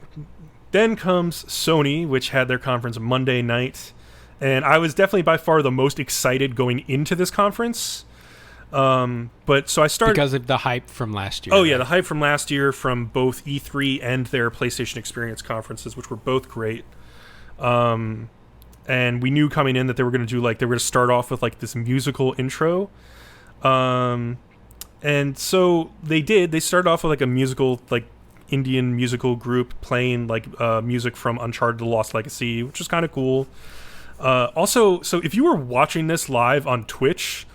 Then comes Sony, which had their conference Monday night. And I was definitely by far the most excited going into this conference. But so I started... Because of the hype from last year. Oh, yeah, the hype from last year from both E3 and their PlayStation Experience conferences, which were both great. And we knew coming in that they were going to do, they were going to start off with, this musical intro. And so they did. They started off with, a musical, Indian musical group playing, music from Uncharted: The Lost Legacy, which was kind of cool. Also, so if you were watching this live on Twitch,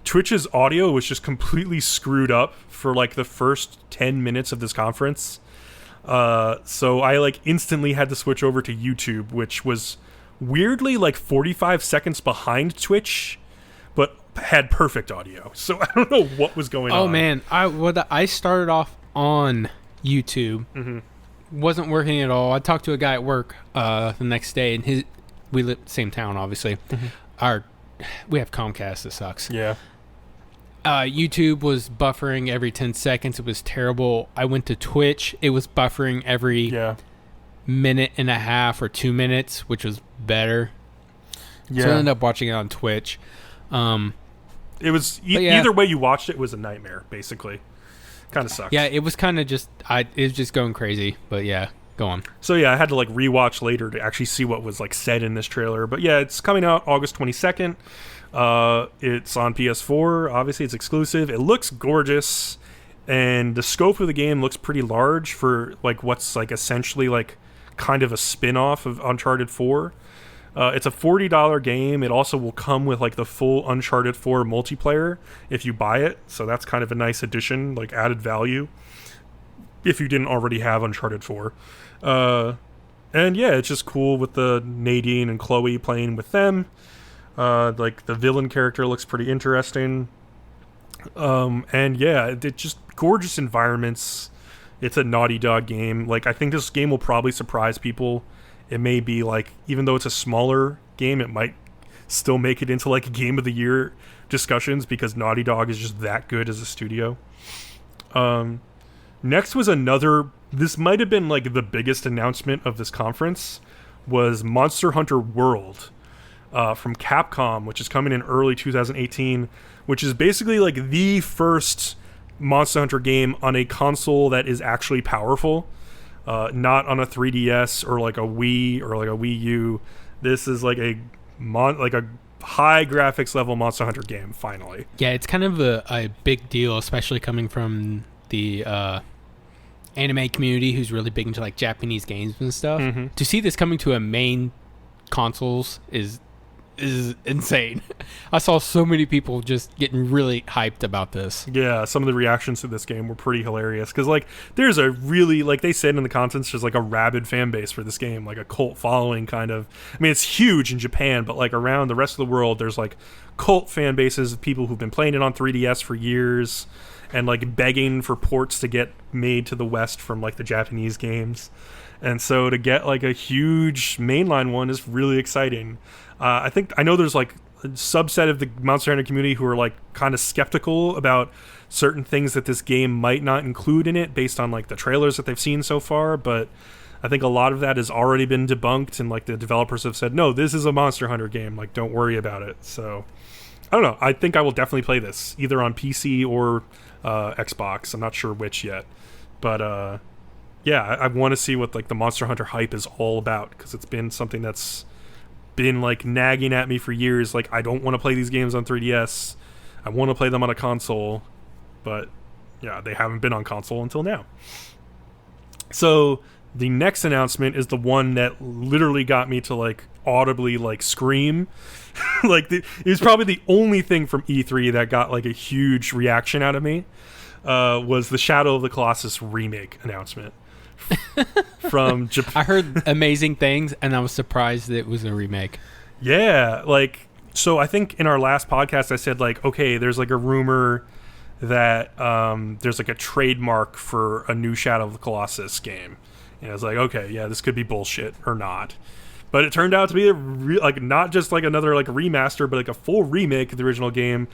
Twitch's audio was just completely screwed up for the first 10 minutes of this conference. So I instantly had to switch over to YouTube, which was weirdly 45 seconds behind Twitch, but had perfect audio. So I don't know what was going on. Oh man, I started off on YouTube. Mm-hmm. Wasn't working at all. I talked to a guy at work the next day, and we live same town, obviously. Mm-hmm. We have Comcast. It sucks. Yeah. YouTube was buffering every 10 seconds. It was terrible. I went to Twitch. It was buffering every minute and a half or 2 minutes, which was better. Yeah. So I ended up watching it on Twitch. It was either way you watched it was a nightmare, basically. Kind of sucks. Yeah, it was kind of just it was just going crazy. But yeah, go on. So yeah, I had to like rewatch later to actually see what was like said in this trailer. But yeah, it's coming out August 22nd. It's on PS4. Obviously, it's exclusive. It looks gorgeous, and the scope of the game looks pretty large for like what's like essentially like kind of a spin-off of Uncharted 4. It's a $40 game. It also will come with like the full Uncharted 4 multiplayer if you buy it. So that's kind of a nice addition, like added value if you didn't already have Uncharted 4. And yeah, it's just cool with the Nadine and Chloe playing with them. Like the villain character looks pretty interesting. And yeah, it just gorgeous environments. It's a Naughty Dog game. Like I think this game will probably surprise people. It may be like, even though it's a smaller game, it might still make it into like Game of the Year discussions because Naughty Dog is just that good as a studio. Next was this might have been like the biggest announcement of this conference, was Monster Hunter World from Capcom, which is coming in early 2018, which is basically like the first Monster Hunter game on a console that is actually powerful. Not on a 3DS or like a Wii or like a Wii U. This is like a high graphics level Monster Hunter game, finally. Yeah, it's kind of a big deal, especially coming from the anime community who's really big into like Japanese games and stuff. Mm-hmm. To see this coming to a main consoles is insane. I saw so many people just getting really hyped about this. Yeah, some of the reactions to this game were pretty hilarious because like there's a really, like they said in the contents, there's like a rabid fan base for this game, like a cult following kind of. I mean, it's huge in Japan, but like around the rest of the world there's like cult fan bases of people who've been playing it on 3DS for years and like begging for ports to get made to the West from like the Japanese games. And so to get like a huge mainline one is really exciting. I know there's like a subset of the Monster Hunter community who are like kind of skeptical about certain things that this game might not include in it based on like the trailers that they've seen so far, but I think a lot of that has already been debunked and like the developers have said, no, this is a Monster Hunter game, like don't worry about it. So I don't know, I think I will definitely play this either on PC or Xbox. I'm not sure which yet, but yeah, I want to see what like the Monster Hunter hype is all about, because it's been something that's been like nagging at me for years. Like I don't want to play these games on 3DS. I want to play them on a console, but yeah, they haven't been on console until now. So the next announcement is the one that literally got me to like audibly like scream. Like it was probably the only thing from E3 that got like a huge reaction out of me. Was the Shadow of the Colossus remake announcement. From Japan. I heard amazing things, and I was surprised that it was a remake. Yeah, like, so I think in our last podcast I said like, okay, there's like a rumor that there's like a trademark for a new Shadow of the Colossus game. And I was like, okay, yeah, this could be bullshit or not. But it turned out to be like not just like another like remaster, but like a full remake of the original game.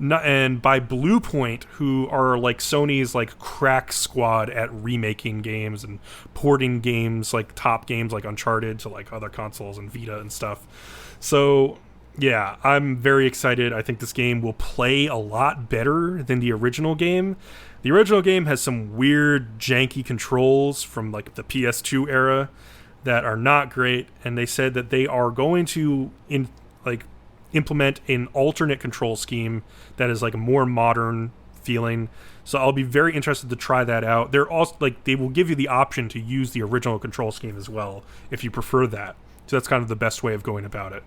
And by Bluepoint, who are like Sony's like crack squad at remaking games and porting games, like top games like Uncharted to like other consoles and Vita and stuff. So yeah, I'm very excited. I think this game will play a lot better than the original game. The original game has some weird janky controls from like the PS2 era that are not great, and they said that they are going to implement an alternate control scheme that is like a more modern feeling. So I'll be very interested to try that out. They're also like, they will give you the option to use the original control scheme as well if you prefer that. So that's kind of the best way of going about it.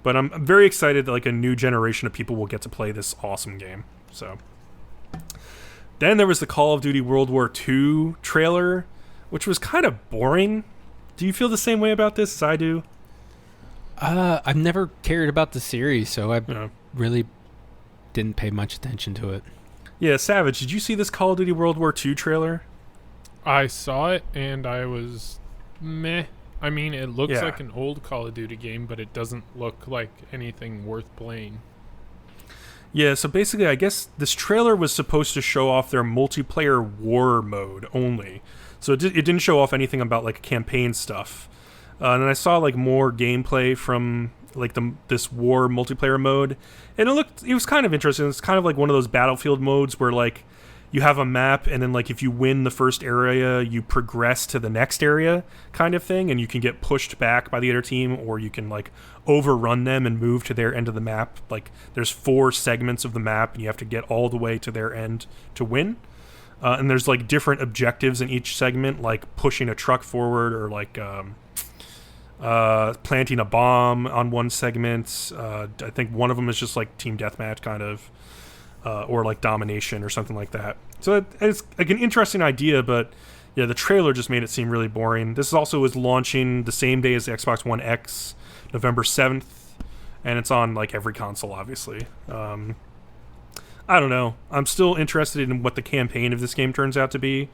But I'm very excited that like a new generation of people will get to play this awesome game. So then there was the Call of Duty World War II trailer, which was kind of boring. Do you feel the same way about this as I do? I've never cared about the series, so I really didn't pay much attention to it. Yeah, Savage, did you see this Call of Duty World War II trailer? I saw it and I was meh. I mean, it looks Yeah. like an old Call of Duty game, but it doesn't look like anything worth playing. Yeah, so basically, I guess this trailer was supposed to show off their multiplayer war mode only. So it didn't show off anything about like campaign stuff. And then I saw like more gameplay from like this war multiplayer mode, and it was kind of interesting. It's kind of like one of those Battlefield modes where like you have a map, and then like if you win the first area, you progress to the next area, kind of thing, and you can get pushed back by the other team, or you can like overrun them and move to their end of the map. Like there's 4 segments of the map, and you have to get all the way to their end to win. And there's like different objectives in each segment, like pushing a truck forward, or like planting a bomb on one segment. I think one of them is just like team deathmatch kind of, or like domination or something like that. So it's like an interesting idea, but yeah, the trailer just made it seem really boring. This also is launching the same day as the Xbox One X, November 7th, and it's on like every console, obviously. I don't know. I'm still interested in what the campaign of this game turns out to be.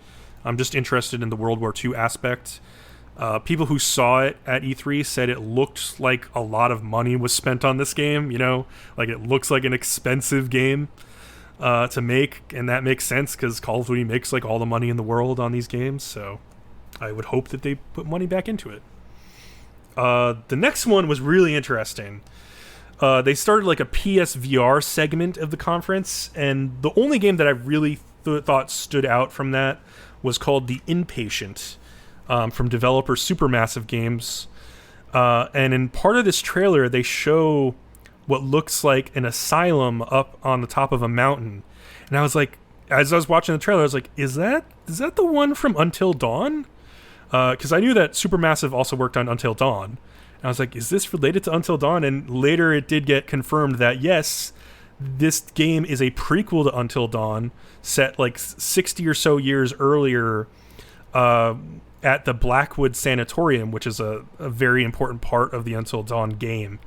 I'm just interested in the World War II aspect. People who saw it at E3 said it looked like a lot of money was spent on this game, like it looks like an expensive game to make, and that makes sense because Call of Duty makes like all the money in the world on these games, so I would hope that they put money back into it. The next one was really interesting. They started like a PSVR segment of the conference, and the only game that I really thought stood out from that was called The Inpatient, from developer Supermassive Games. And in part of this trailer, they show what looks like an asylum up on the top of a mountain. And I was like, as I was watching the trailer, I was like, is that the one from Until Dawn? Because I knew that Supermassive also worked on Until Dawn. And I was like, is this related to Until Dawn? And later it did get confirmed that, yes, this game is a prequel to Until Dawn, set like 60 or so years earlier at the Blackwood Sanatorium, which is a very important part of the Until Dawn game.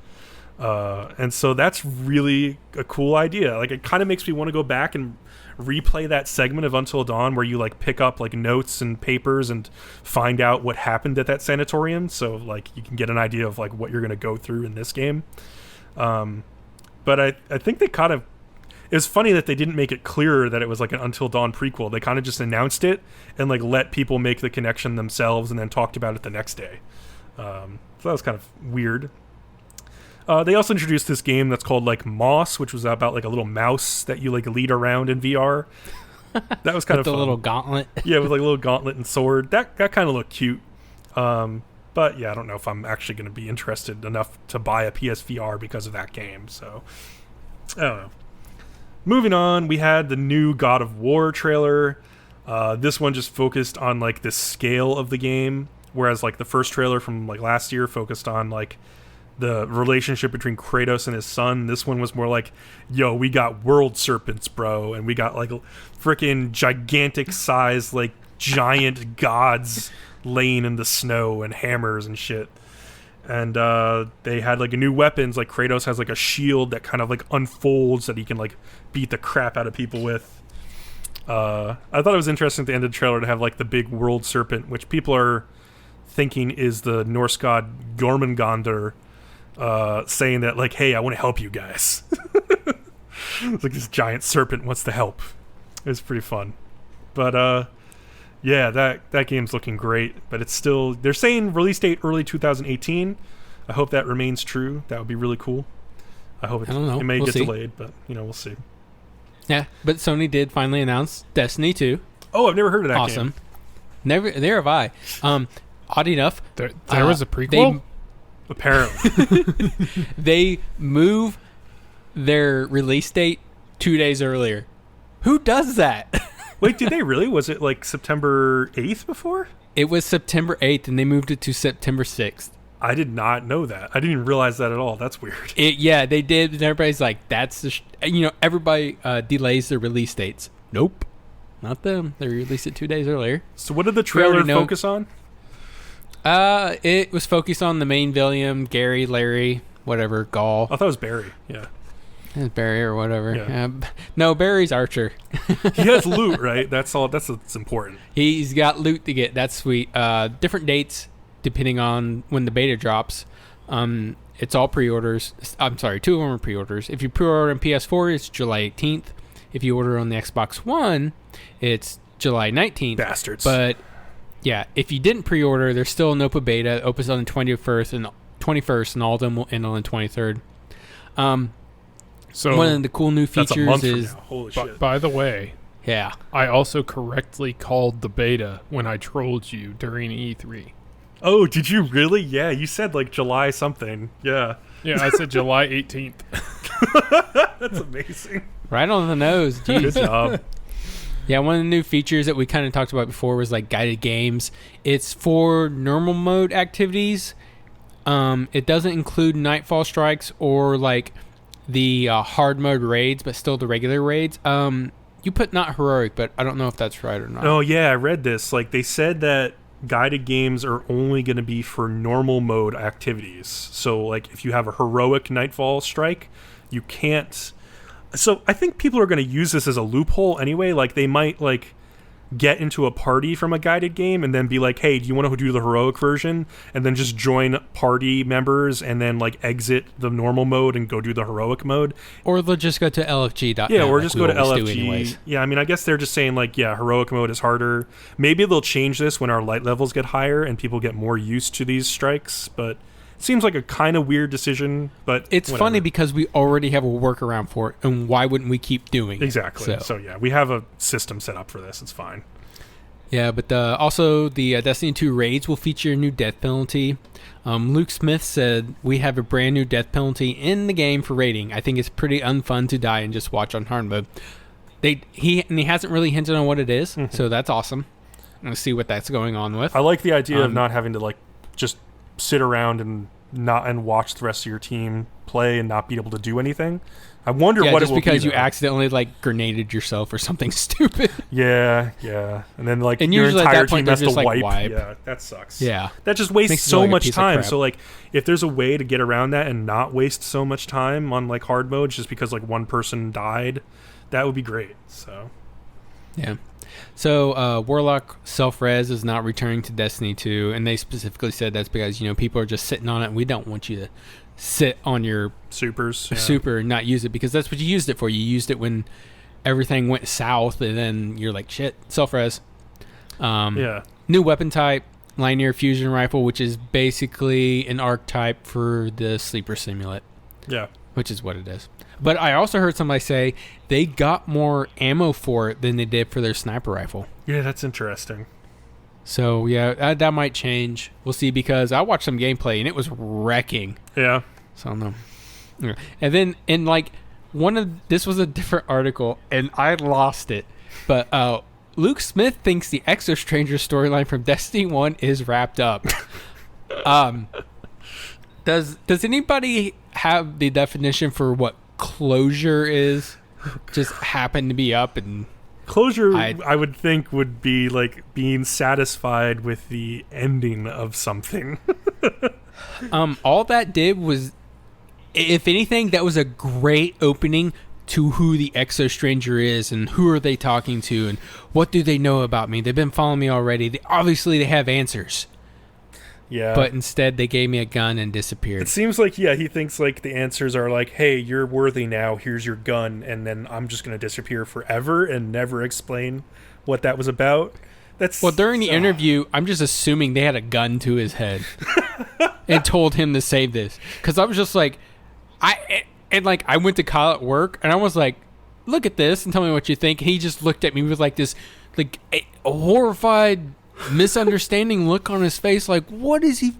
And so that's really a cool idea. Like, it kind of makes me want to go back and replay that segment of Until Dawn where you like pick up like notes and papers and find out what happened at that sanatorium, so like you can get an idea of like what you're going to go through in this game. But I think they kind of, it was funny that they didn't make it clearer that it was like an Until Dawn prequel. They kind of just announced it and like let people make the connection themselves and then talked about it the next day. So that was kind of weird. They also introduced this game that's called like Moss, which was about like a little mouse that you like lead around in VR. That was kind of the fun. Little gauntlet. Yeah, with like a little gauntlet and sword. That kind of looked cute. But yeah, I don't know if I'm actually going to be interested enough to buy a PSVR because of that game. So I don't know. Moving on, we had the new God of War trailer. This one just focused on like the scale of the game, whereas like the first trailer from like last year focused on like the relationship between Kratos and his son. This one was more like, yo, we got world serpents, bro, and we got like freaking gigantic size, like giant gods laying in the snow and hammers and shit. And they had like new weapons. Like Kratos has like a shield that kind of like unfolds that he can like beat the crap out of people with. I thought it was interesting at the end of the trailer to have like the big world serpent, which people are thinking is the Norse god Jormungandr, saying that like, hey, I want to help you guys. It's like this giant serpent wants to help. It was pretty fun. But yeah, that game's looking great, but it's still, they're saying release date early 2018. I hope that remains true. That would be really cool. I hope I don't know. It may We'll get see. delayed, but we'll see. Yeah, but Sony did finally announce Destiny 2. Oh, I've never heard of that game. Awesome. There have I. Oddly enough, There was a prequel? Apparently. They move their release date 2 days earlier. Who does that? Wait, did they really? Was it like September 8th before? It was September 8th, and they moved it to September 6th. I did not know that. I didn't even realize that at all. That's weird. Yeah, they did. And everybody's like, that's the... everybody delays their release dates. Nope. Not them. They released it 2 days earlier. So what did the trailer focus on? It was focused on the main villain, Gary, Larry, whatever, Gaul. I thought it was Barry. Yeah. Barry or whatever. Yeah. No, Barry's Archer. He has loot, right? That's all. That's what's important. He's got loot to get. That's sweet. Different dates depending on when the beta drops. It's all pre-orders. I'm sorry, 2 of them are pre-orders. If you pre-order on PS4, it's July 18th. If you order on the Xbox One, it's July 19th. Bastards. But yeah, if you didn't pre-order, there's still an open beta. It opens on the 21st, and all of them will end on the 23rd. So one of the cool new that's a features month is from now. Holy shit. by the way, yeah. I also correctly called the beta when I trolled you during E3. Oh, did you really? Yeah, you said like July something. Yeah. Yeah, I said July 18th. That's amazing. Right on the nose. Jeez. Good job. Yeah, one of the new features that we kind of talked about before was like guided games. It's for normal mode activities. It doesn't include Nightfall Strikes or like the hard mode raids, but still the regular raids. You put not heroic, but I don't know if that's right or not. Oh, yeah, I read this. Like, they said that guided games are only going to be for normal mode activities. So, like, if you have a heroic Nightfall Strike, you can't... So, I think people are going to use this as a loophole anyway. Like, they might, like, get into a party from a guided game and then be like, hey, do you want to do the heroic version? And then just join party members and then, like, exit the normal mode and go do the heroic mode. Or they'll just go to LFG. Yeah, or just go to LFG. Yeah, I mean, I guess they're just saying, like, yeah, heroic mode is harder. Maybe they'll change this when our light levels get higher and people get more used to these strikes, but it seems like a kind of weird decision, but it's whatever. funny because we already have a workaround for it, and why wouldn't we keep doing it? Exactly. So, yeah, we have a system set up for this. It's fine. Yeah, but also the Destiny 2 raids will feature a new death penalty. Luke Smith said, we have a brand new death penalty in the game for raiding. I think it's pretty unfun to die and just watch on hard mode. He hasn't really hinted on what it is, so that's awesome. Let's see what that's going on with. I like the idea of not having to, like, just sit around and watch the rest of your team play and not be able to do anything. I wonder what it will be. Just because you accidentally like grenaded yourself or something stupid. Yeah, and then like and your usually entire at that point team has to just, like, wipe. Yeah, that sucks. Yeah, that just wastes Makes so like much time. Crap. So like, if there's a way to get around that and not waste so much time on like hard modes just because like one person died, that would be great. So yeah. So Warlock Self-Res is not returning to Destiny 2, and they specifically said that's because, you know, people are just sitting on it, and we don't want you to sit on your supers super and not use it, because that's what you used it for. You used it when everything went south, and then you're like, shit, Self-Res. New weapon type, linear fusion rifle, which is basically an archetype for the sleeper simulant. Yeah. Which is what it is. But I also heard somebody say they got more ammo for it than they did for their sniper rifle. Yeah, that's interesting. So, yeah, that might change. We'll see, because I watched some gameplay, and it was wrecking. Yeah. So, I don't know. Yeah. And then, this was a different article, and I lost it. But Luke Smith thinks the Exo Stranger storyline from Destiny 1 is wrapped up. Does anybody have the definition for what closure is? Just happen to be up and closure I would think would be like being satisfied with the ending of something. All that did was, if anything, that was a great opening to who the Exo Stranger is and who are they talking to and what do they know about me. They've been following me already. Obviously they have answers. Yeah. But instead they gave me a gun and disappeared. It seems like, he thinks like the answers are like, hey, you're worthy now, here's your gun, and then I'm just going to disappear forever and never explain what that was about. Well, during the interview, I'm just assuming they had a gun to his head and told him to save this. Because I was just like, I went to Kyle at work and I was like, look at this and tell me what you think. And he just looked at me with like this, like a horrified, misunderstanding look on his face, like, what is he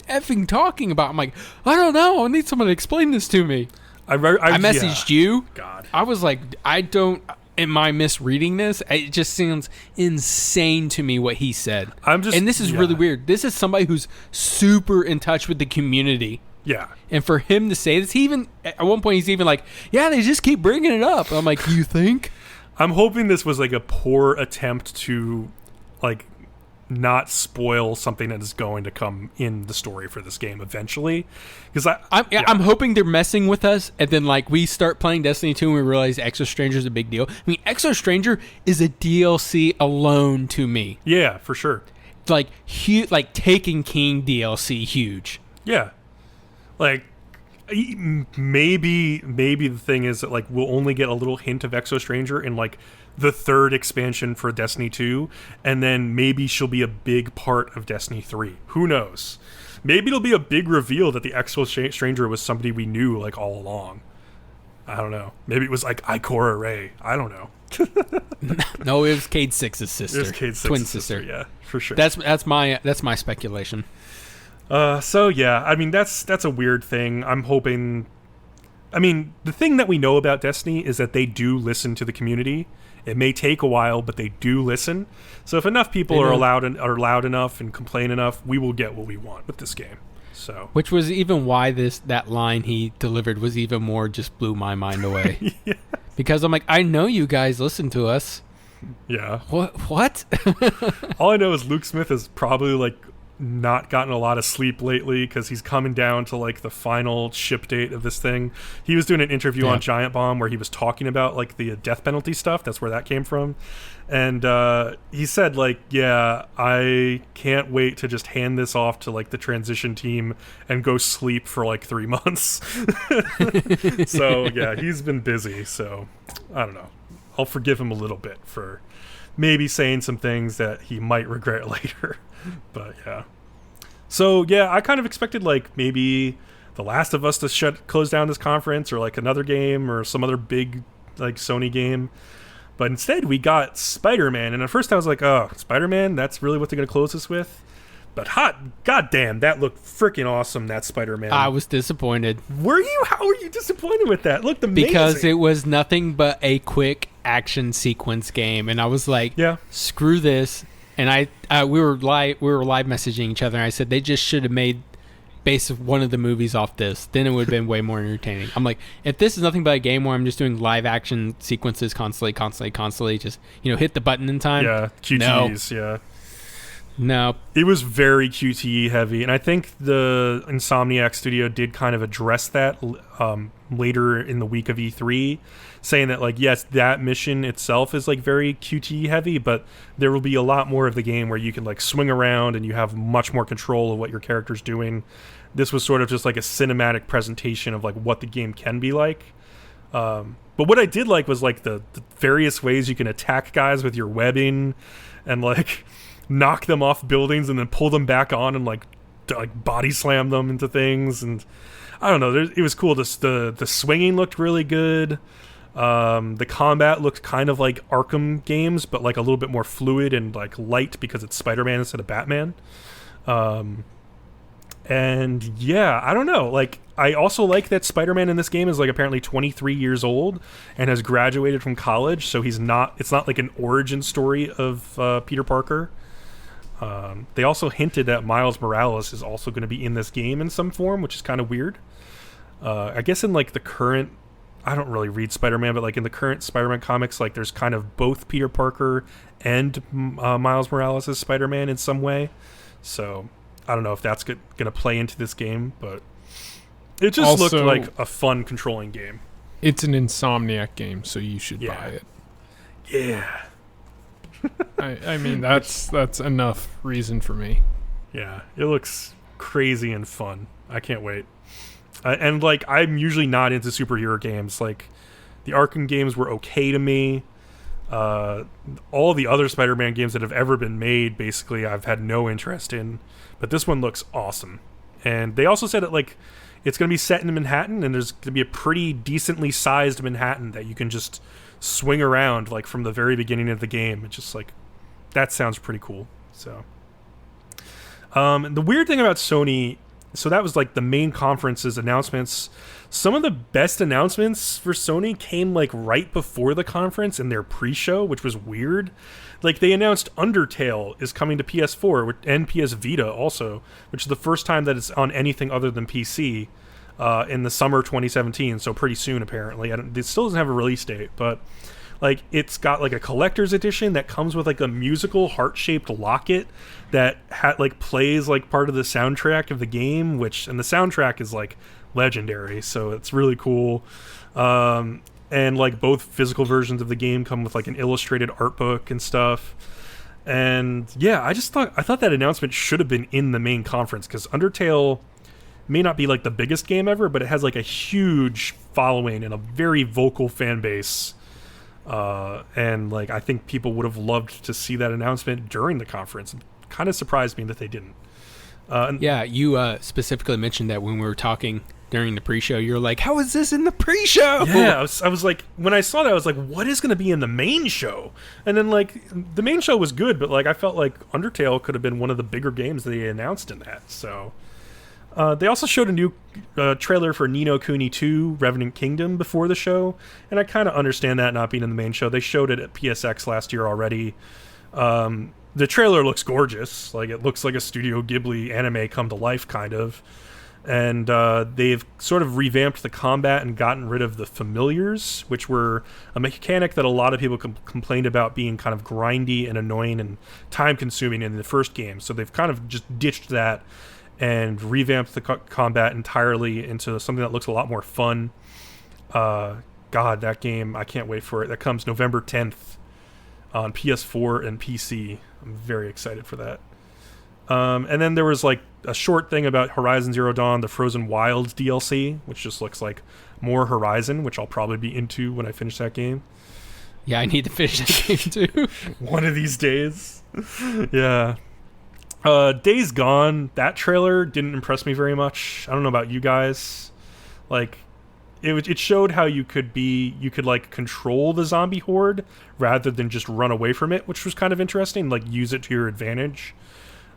effing talking about? I'm like, I don't know, I need someone to explain this to me. I messaged you. God, I was like, am I misreading this? It just sounds insane to me what he said. And this is really weird. This is somebody who's super in touch with the community. Yeah. And for him to say this, he even at one point he's even like, yeah, they just keep bringing it up. I'm like, you think? I'm hoping this was like a poor attempt to like not spoil something that is going to come in the story for this game eventually. Because I'm hoping they're messing with us, and then like we start playing Destiny 2 and we realize Exo Stranger is a big deal. I mean, Exo Stranger is a DLC alone to me. Yeah, for sure. Like huge, like Taken King DLC, huge. Yeah, like maybe the thing is that like we'll only get a little hint of Exo Stranger in like the third expansion for Destiny 2, and then maybe she'll be a big part of Destiny 3. Who knows? Maybe it'll be a big reveal that the Exo Stranger was somebody we knew like all along. I don't know. Maybe it was like Ikora Ray. I don't know. No, it was Cade Six's sister. It was Cade Six's twin sister. Yeah, for sure. That's my speculation. So yeah, I mean that's a weird thing. I'm hoping. I mean, the thing that we know about Destiny is that they do listen to the community. It may take a while, but they do listen. So if enough people are loud enough and complain enough, we will get what we want with this game. So, which was even why that line he delivered was even more just blew my mind away. Yeah. Because I'm like, I know you guys listen to us. Yeah. What? All I know is Luke Smith has probably like not gotten a lot of sleep lately because he's coming down to like the final ship date of this thing. He was doing an interview on Giant Bomb where he was talking about like the death penalty stuff. That's where that came from. And he said like, yeah, I can't wait to just hand this off to like the transition team and go sleep for like 3 months. So yeah, he's been busy. So I don't know. I'll forgive him a little bit for maybe saying some things that he might regret later. But yeah. So yeah, I kind of expected like maybe The Last of Us to close down this conference, or like another game or some other big like Sony game. But instead we got Spider-Man, and at first I was like, oh, Spider-Man, that's really what they're going to close this with? But goddamn, that looked freaking awesome, that Spider-Man. I was disappointed. Were you? How were you disappointed with that? It looked amazing. Because it was nothing but a quick action sequence game, and I was like, yeah, screw this. And we were live messaging each other, and I said they just should have made base of one of the movies off this. Then it would have been way more entertaining. I'm like, if this is nothing but a game where I'm just doing live action sequences constantly, just hit the button in time. Yeah, QTEs, yeah. No. It was very QTE heavy, and I think the Insomniac studio did kind of address that later in the week of E3, saying that, like, yes, that mission itself is, like, very QTE heavy, but there will be a lot more of the game where you can, like, swing around and you have much more control of what your character's doing. This was sort of just, like, a cinematic presentation of, like, what the game can be like. But what I did like was, like, the various ways you can attack guys with your webbing and, like, knock them off buildings and then pull them back on and, like body slam them into things. And I don't know, it was cool. The swinging looked really good. The combat looked kind of like Arkham games, but like a little bit more fluid and like light because it's Spider-Man instead of Batman. And yeah, I don't know. Like, I also like that Spider-Man in this game is like apparently 23 years old and has graduated from college, so it's not like an origin story of Peter Parker. They also hinted that Miles Morales is also going to be in this game in some form, which is kind of weird. I guess in like the current, I don't really read Spider-Man, but like in the current Spider-Man comics, like there's kind of both Peter Parker and Miles Morales as Spider-Man in some way. So I don't know if that's going to play into this game, but it just also looked like a fun controlling game. It's an Insomniac game, so you should buy it. Yeah. I mean, that's enough reason for me. Yeah, it looks crazy and fun. I can't wait. And like, I'm usually not into superhero games. Like, the Arkham games were okay to me. All the other Spider-Man games that have ever been made, basically, I've had no interest in. But this one looks awesome. And they also said that like it's going to be set in Manhattan, and there's going to be a pretty decently sized Manhattan that you can just swing around like from the very beginning of the game. It's just like, that sounds pretty cool. So the weird thing about Sony, so that was like the main conference's announcements. Some of the best announcements for Sony came like right before the conference in their pre-show, which was weird. Like, they announced Undertale is coming to PS4 and PS Vita also, which is the first time that it's on anything other than PC in the summer 2017, so pretty soon apparently. It still doesn't have a release date, but Like, it's got like a collector's edition that comes with like a musical heart-shaped locket that like plays like part of the soundtrack of the game, and the soundtrack is like legendary, so it's really cool. And like both physical versions of the game come with like an illustrated art book and stuff. And yeah, I thought that announcement should have been in the main conference, because Undertale may not be like the biggest game ever, but it has like a huge following and a very vocal fan base. And like I think people would have loved to see that announcement during the conference. It kind of surprised me that they didn't. Yeah, you specifically mentioned that when we were talking during the pre-show. You're like, how is this in the pre-show? Yeah, I was like, when I saw that, I was like, what is going to be in the main show? And then like the main show was good, but like I felt like Undertale could have been one of the bigger games they announced in that. So they also showed a new trailer for Ni no Kuni 2 Revenant Kingdom before the show, and I kind of understand that not being in the main show. They showed it at PSX last year already. The trailer looks gorgeous. Like, it looks like a Studio Ghibli anime come to life, kind of. And they've sort of revamped the combat and gotten rid of the familiars, which were a mechanic that a lot of people complained about being kind of grindy and annoying and time-consuming in the first game. So they've kind of just ditched that and revamped the combat entirely into something that looks a lot more fun. God, that game, I can't wait for it. That comes November 10th on PS4 and PC. I'm very excited for that. And then there was like a short thing about Horizon Zero Dawn, the Frozen Wilds DLC, which just looks like more Horizon, which I'll probably be into when I finish that game. Yeah, I need to finish that game too. One of these days. Yeah. Days Gone, that trailer didn't impress me very much. I don't know about you guys. Like, it showed how you could like control the zombie horde rather than just run away from it, which was kind of interesting. Like, use it to your advantage.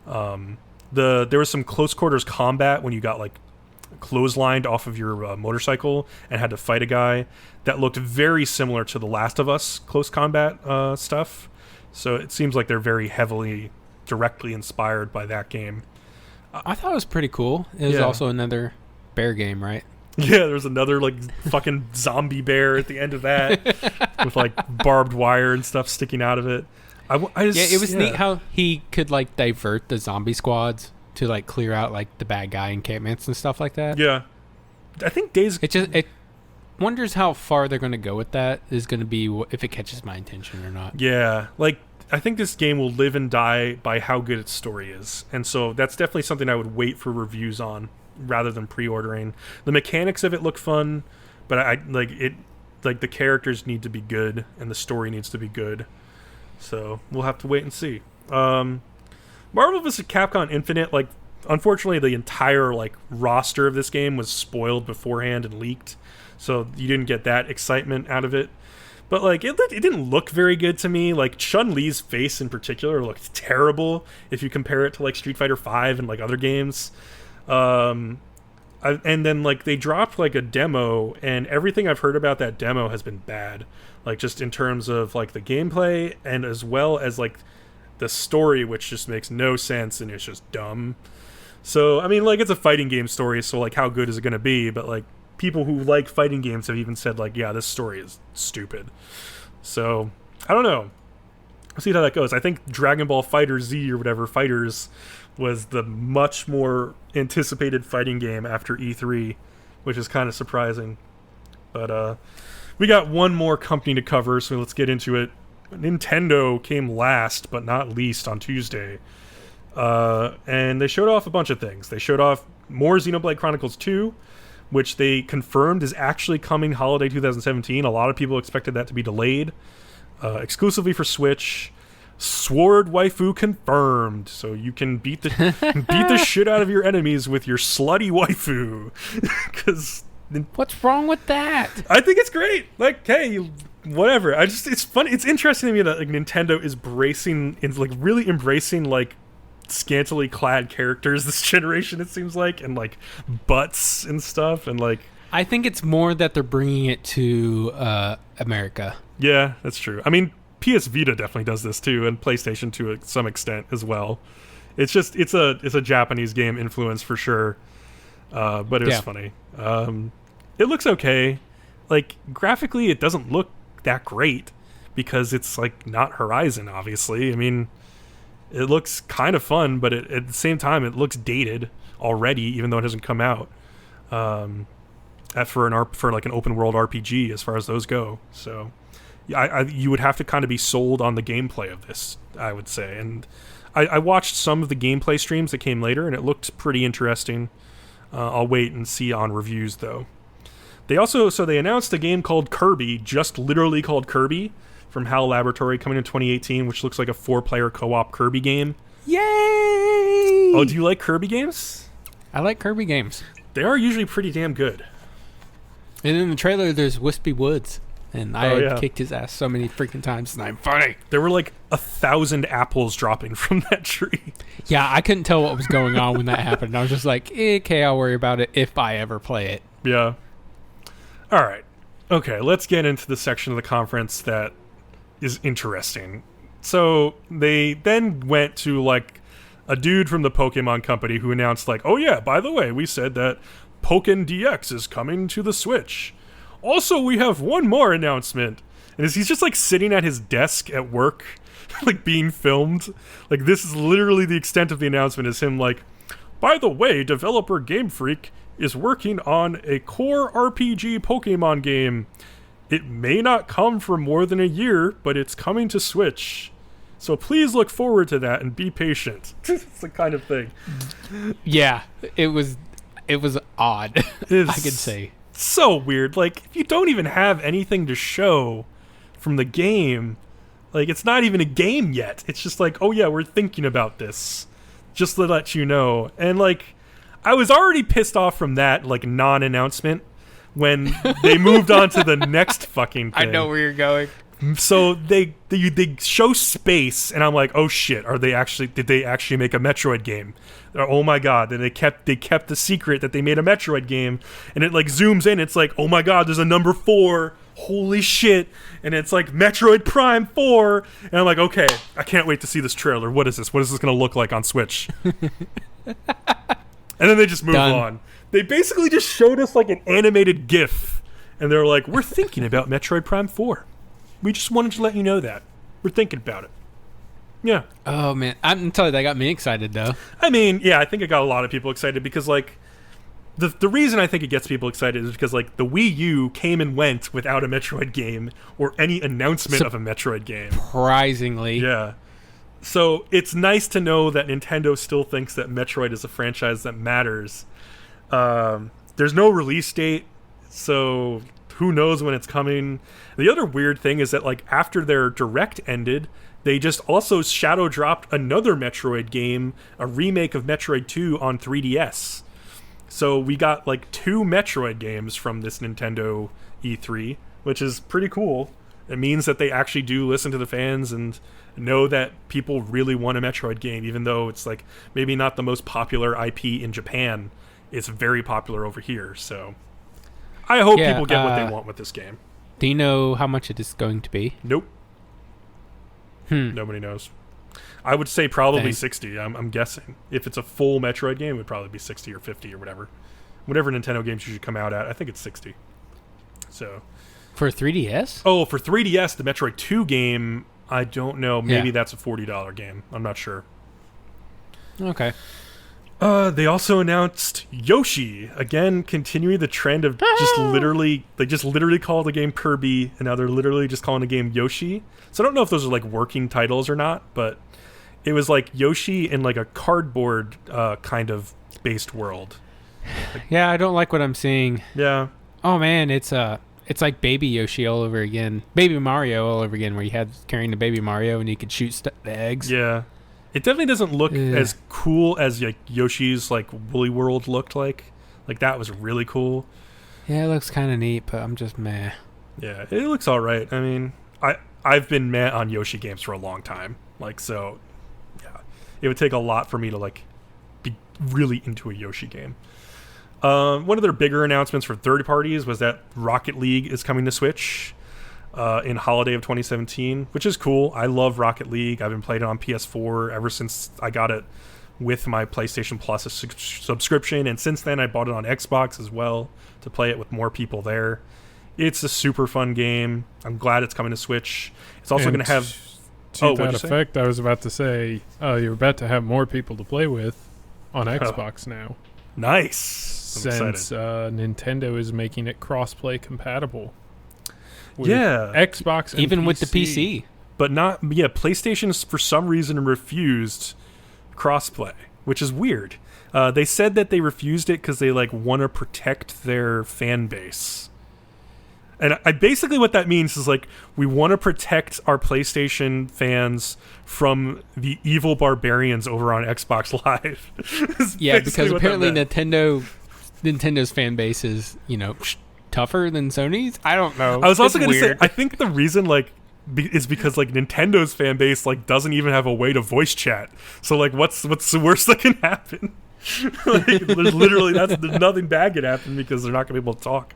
There was some close quarters combat when you got like clotheslined off of your motorcycle and had to fight a guy that looked very similar to The Last of Us close combat stuff. So it seems like they're very heavily directly inspired by that game. I thought it was pretty cool. It was also another bear game, right? Yeah, there's another like fucking zombie bear at the end of that with like barbed wire and stuff sticking out of it. It was neat how he could like divert the zombie squads to like clear out like the bad guy encampments and stuff like that. Yeah, I think it wonders how far they're going to go with that. Is going to be if it catches my attention or not. Yeah, like I think this game will live and die by how good its story is, and so that's definitely something I would wait for reviews on rather than pre-ordering. The mechanics of it look fun, but I like it. Like, the characters need to be good and the story needs to be good. So we'll have to wait and see. Marvel vs. Capcom Infinite, like, unfortunately the entire like roster of this game was spoiled beforehand and leaked, so you didn't get that excitement out of it. But like it didn't look very good to me. Like, Chun-Li's face in particular looked terrible if you compare it to like Street Fighter V and like other games. And then like they dropped like a demo, and everything I've heard about that demo has been bad. Like, just in terms of like the gameplay and as well as like the story, which just makes no sense and it's just dumb. So I mean, like, it's a fighting game story, so like how good is it going to be? But like, people who like fighting games have even said like, yeah, this story is stupid. So I don't know. We'll see how that goes. I think Dragon Ball Fighter Z or whatever, Fighters, was the much more anticipated fighting game after E3, which is kind of surprising. But we got one more company to cover, so let's get into it. Nintendo came last but not least on Tuesday. And they showed off a bunch of things. They showed off more Xenoblade Chronicles 2, which they confirmed is actually coming holiday 2017. A lot of people expected that to be delayed. Exclusively for Switch. Sword waifu confirmed, so you can beat the shit out of your enemies with your slutty waifu. Because what's wrong with that? I think it's great. Like, hey, whatever. It's funny. It's interesting to me that like Nintendo is really embracing like scantily clad characters this generation. It seems like, and like butts and stuff, and like. I think it's more that they're bringing it to America. Yeah, that's true. I mean, PS Vita definitely does this too, and PlayStation to some extent as well. It's just it's a Japanese game influence for sure, but it was funny. It looks okay. Like, graphically, it doesn't look that great. because it's like not Horizon, obviously. I mean, it looks kind of fun, but at the same time, it looks dated already, even though it hasn't come out. For like an open world RPG, as far as those go. So, you would have to kind of be sold on the gameplay of this, I would say. And I watched some of the gameplay streams that came later, and it looked pretty interesting. I'll wait and see on reviews, though. They announced a game called Kirby, just literally called Kirby, from HAL Laboratory, coming in 2018, which looks like a 4-player co-op Kirby game. Yay! Oh, do you like Kirby games? I like Kirby games. They are usually pretty damn good. And in the trailer, there's Wispy Woods. And I kicked his ass so many freaking times, and I'm funny. There were like 1,000 apples dropping from that tree. Yeah, I couldn't tell what was going on when that happened. I was just like, okay, I'll worry about it if I ever play it. Yeah. All right. Okay, let's get into the section of the conference that is interesting. So they then went to like a dude from the Pokemon company who announced like, oh yeah, by the way, we said that Pokken DX is coming to the Switch. Also, we have one more announcement. And he's just like sitting at his desk at work, like being filmed. Like this is literally the extent of the announcement, is him like, by the way, developer Game Freak is working on a core RPG Pokemon game. It may not come for more than a year, but it's coming to Switch. So please look forward to that and be patient. It's the kind of thing. Yeah, it was odd, I could say. So weird. Like, if you don't even have anything to show from the game, like, it's not even a game yet. It's just like, oh yeah, we're thinking about this. Just to let you know. And like, I was already pissed off from that, like, non-announcement when they moved on to the next fucking thing. I know where you're going. So they show space, and I'm like, oh shit, did they actually make a Metroid game? Oh my god, they kept the secret that they made a Metroid game, and it like zooms in, it's like, oh my god, there's a number 4, holy shit, and it's like Metroid Prime 4, and I'm like, okay, I can't wait to see this trailer. What is this gonna look like on Switch? And then they just move on. They basically just showed us like an animated GIF, and they're like, we're thinking about Metroid Prime 4. We just wanted to let you know that. We're thinking about it. Yeah. Oh, man. I'm telling you, that got me excited, though. I mean, yeah, I think it got a lot of people excited because, like, the reason I think it gets people excited is because, like, the Wii U came and went without a Metroid game or any announcement of a Metroid game. Surprisingly. Yeah. So it's nice to know that Nintendo still thinks that Metroid is a franchise that matters. There's no release date, so who knows when it's coming. The other weird thing is that, like, after their Direct ended, they just also shadow dropped another Metroid game, a remake of Metroid 2 on 3DS. So we got like 2 Metroid games from this Nintendo E3, which is pretty cool. It means that they actually do listen to the fans and know that people really want a Metroid game, even though it's like maybe not the most popular IP in Japan. It's very popular over here, so I hope people get what they want with this game. Do you know how much it is going to be? Nope. Nobody knows. I would say probably 60. I'm guessing. If it's a full Metroid game, it would probably be 60 or 50 or whatever. Whatever Nintendo games usually come out at, I think it's 60. So. For 3DS? Oh, for 3DS, the Metroid 2 game, I don't know. Maybe that's a $40 game. I'm not sure. Okay. They also announced Yoshi, again continuing the trend of they just literally call the game Kirby, and now they're literally just calling the game Yoshi. So I don't know if those are like working titles or not, but it was like Yoshi in like a cardboard kind of based world. Yeah, I don't like what I'm seeing. Yeah. Oh man, it's like Baby Yoshi all over again. Baby Mario all over again, where you had carrying the Baby Mario and you could shoot the eggs. Yeah. It definitely doesn't look as cool as like Yoshi's like Woolly World looked like. Like that was really cool. Yeah, it looks kind of neat, but I'm just meh. Yeah, it looks all right. I mean, I've been meh on Yoshi games for a long time. Like, so yeah, it would take a lot for me to like be really into a Yoshi game. One of their bigger announcements for third parties was that Rocket League is coming to Switch in holiday of 2017, which is cool. I love Rocket League. I've been playing it on PS4 ever since I got it with my PlayStation Plus subscription, and since then I bought it on Xbox as well to play it with more people there. It's a super fun game. I'm glad it's coming to Switch. It's also going to have... To that effect, I was about to say, you're about to have more people to play with on Xbox now. Nice. Since Nintendo is making it cross-play compatible. With yeah. Xbox and even PC. with the PC. But not... Yeah, PlayStation, for some reason, refused crossplay, which is weird. They said that they refused it because they want to protect their fan base. And basically what that means is we want to protect our PlayStation fans from the evil barbarians over on Xbox Live. Yeah, because apparently Nintendo's fan base is, tougher than Sony's. I don't know. I was also going to say, I think the reason is because Nintendo's fan base doesn't even have a way to voice chat. So what's the worst that can happen? There's literally there's nothing bad can happen because they're not going to be able to talk.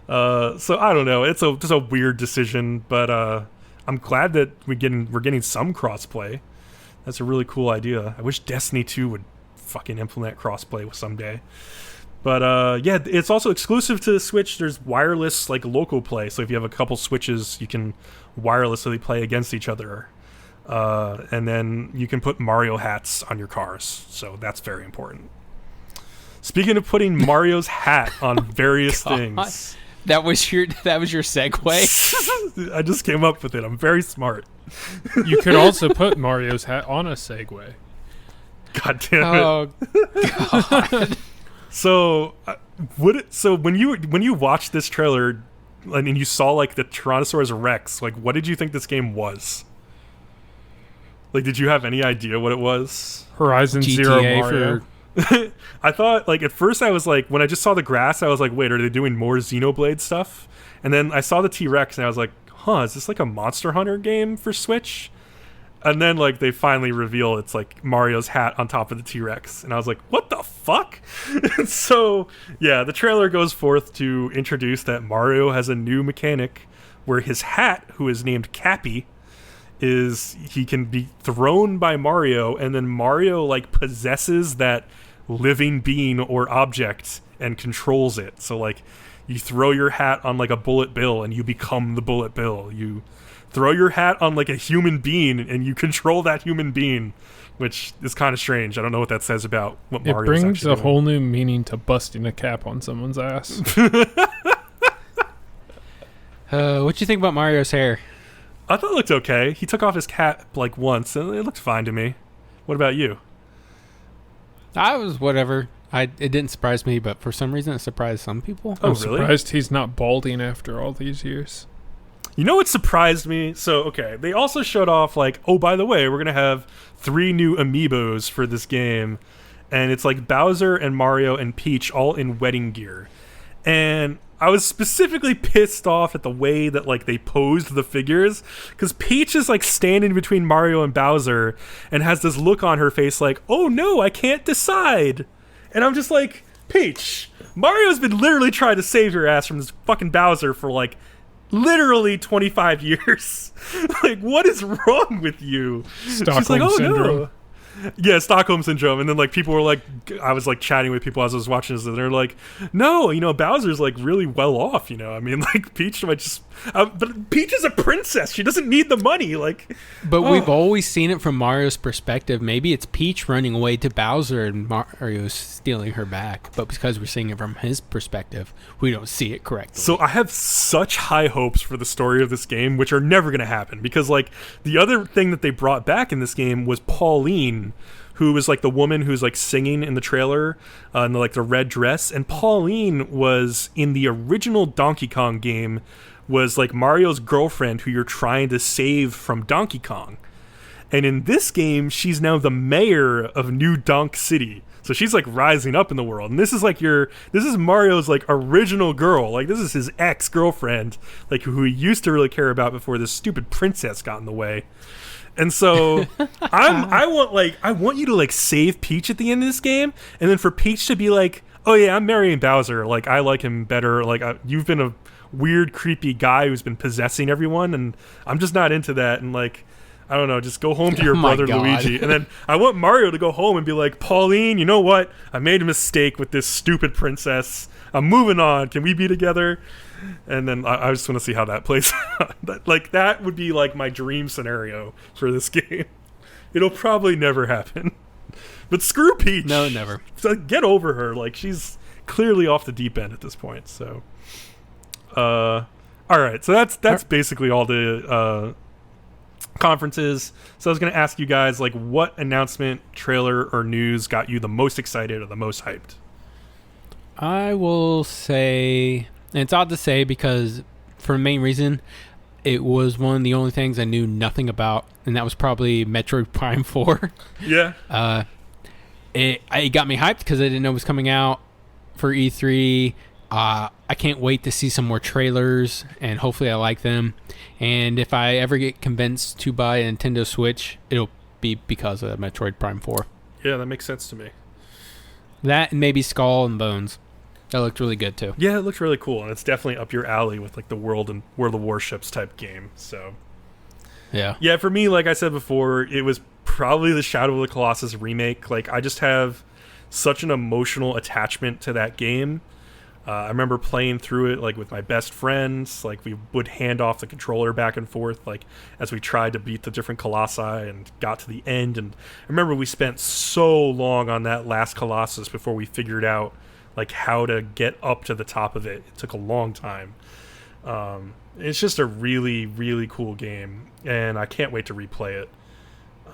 So I don't know. It's just a weird decision, but I'm glad that we're getting some crossplay. That's a really cool idea. I wish Destiny 2 would fucking implement crossplay someday. But yeah, it's also exclusive to the Switch. There's wireless local play. So if you have a couple Switches, you can wirelessly play against each other. And then you can put Mario hats on your cars, so that's very important. Speaking of putting Mario's hat on various things, that was your segue. I just came up with it. I'm very smart. You could also put Mario's hat on a Segway. God damn it! Oh God! So when you watched this trailer and you saw the Tyrannosaurus Rex, what did you think this game was? Did you have any idea what it was? Horizon GTA Zero Mario. I thought, at first I was when I just saw the grass, I was wait, are they doing more Xenoblade stuff? And then I saw the T-Rex and I was is this a Monster Hunter game for Switch? And then, they finally reveal it's, Mario's hat on top of the T-Rex. And I was what the fuck? And so, yeah, the trailer goes forth to introduce that Mario has a new mechanic where his hat, who is named Cappy, he can be thrown by Mario, and then Mario possesses that living being or object and controls it. So you throw your hat on a bullet bill and you become the bullet bill. You throw your hat on a human being and you control that human being, which is kind of strange. I don't know what that says about what Mario's actually doing. It brings a doing. whole new meaning to busting a cap on someone's ass. What you think about Mario's hair? I thought it looked okay. He took off his cap once, and it looked fine to me. What about you? I was whatever. It didn't surprise me, but for some reason it surprised some people. Oh, I'm really? surprised he's not balding after all these years. You know what surprised me? So, okay, they also showed off oh, by the way, we're going to have 3 new amiibos for this game. And it's Bowser and Mario and Peach all in wedding gear. And I was specifically pissed off at the way that they posed the figures, because Peach is standing between Mario and Bowser and has this look on her face oh no, I can't decide. And I'm just Peach, Mario's been literally trying to save your ass from this fucking Bowser for literally 25 years. What is wrong with you? Stockholm Syndrome. No. Yeah, Stockholm Syndrome. And then people were I was chatting with people as I was watching this, and they're no, Bowser's really well off, I mean, Peach might just but Peach is a princess. She doesn't need the money. But we've always seen it from Mario's perspective. Maybe it's Peach running away to Bowser and Mario stealing her back. But because we're seeing it from his perspective, we don't see it correctly. So I have such high hopes for the story of this game, which are never going to happen, because the other thing that they brought back in this game was Pauline, who was the woman who's singing in the trailer in the red dress. And Pauline was in the original Donkey Kong game, was Mario's girlfriend who you're trying to save from Donkey Kong. And in this game, she's now the mayor of New Donk City. So she's rising up in the world. And this is this is Mario's original girl. This is his ex-girlfriend, who he used to really care about before this stupid princess got in the way. And so I want you to save Peach at the end of this game, and then for Peach to be oh yeah, I'm marrying Bowser. I like him better. You've been a weird, creepy guy who's been possessing everyone, and I'm just not into that. And I don't know, just go home to your Oh my brother God. Luigi. And then I want Mario to go home and be like, Pauline, you know what? I made a mistake with this stupid princess. I'm moving on. Can we be together? And then I just want to see how that plays out. That would be like my dream scenario for this game. It'll probably never happen. But screw Peach. No, never. So get over her. Like, she's clearly off the deep end at this point. So, all right. So that's basically all the conferences. So I was going to ask you guys, like, what announcement, trailer, or news got you the most excited or the most hyped? I will say, and it's odd to say because for a main reason, it was one of the only things I knew nothing about, and that was probably Metroid Prime 4. Yeah. It got me hyped because I didn't know it was coming out for E3. I can't wait to see some more trailers, and hopefully I like them. And if I ever get convinced to buy a Nintendo Switch, it'll be because of Metroid Prime 4. Yeah, that makes sense to me. That and maybe Skull and Bones. That looked really good too. Yeah, it looks really cool, and it's definitely up your alley with like the World of Warships type game. So yeah, for me, like I said before, it was probably the Shadow of the Colossus remake. Like, I just have such an emotional attachment to that game. I remember playing through it like with my best friends. Like, we would hand off the controller back and forth, like as we tried to beat the different Colossi and got to the end. And I remember we spent so long on that last Colossus before we figured out like how to get up to the top of it. It took a long time. It's just a really, really cool game, and I can't wait to replay it.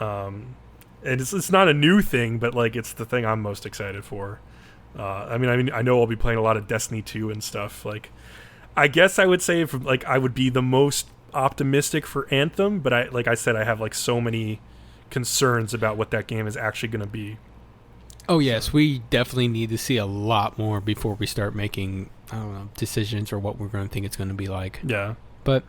And it's not a new thing, but like it's the thing I'm most excited for. I mean, I know I'll be playing a lot of Destiny 2 and stuff. Like, I guess I would say I would be the most optimistic for Anthem, but like I said, I have like so many concerns about what that game is actually going to be. Oh yes, we definitely need to see a lot more before we start making, I don't know, decisions or what we're going to think it's going to be like. Yeah, but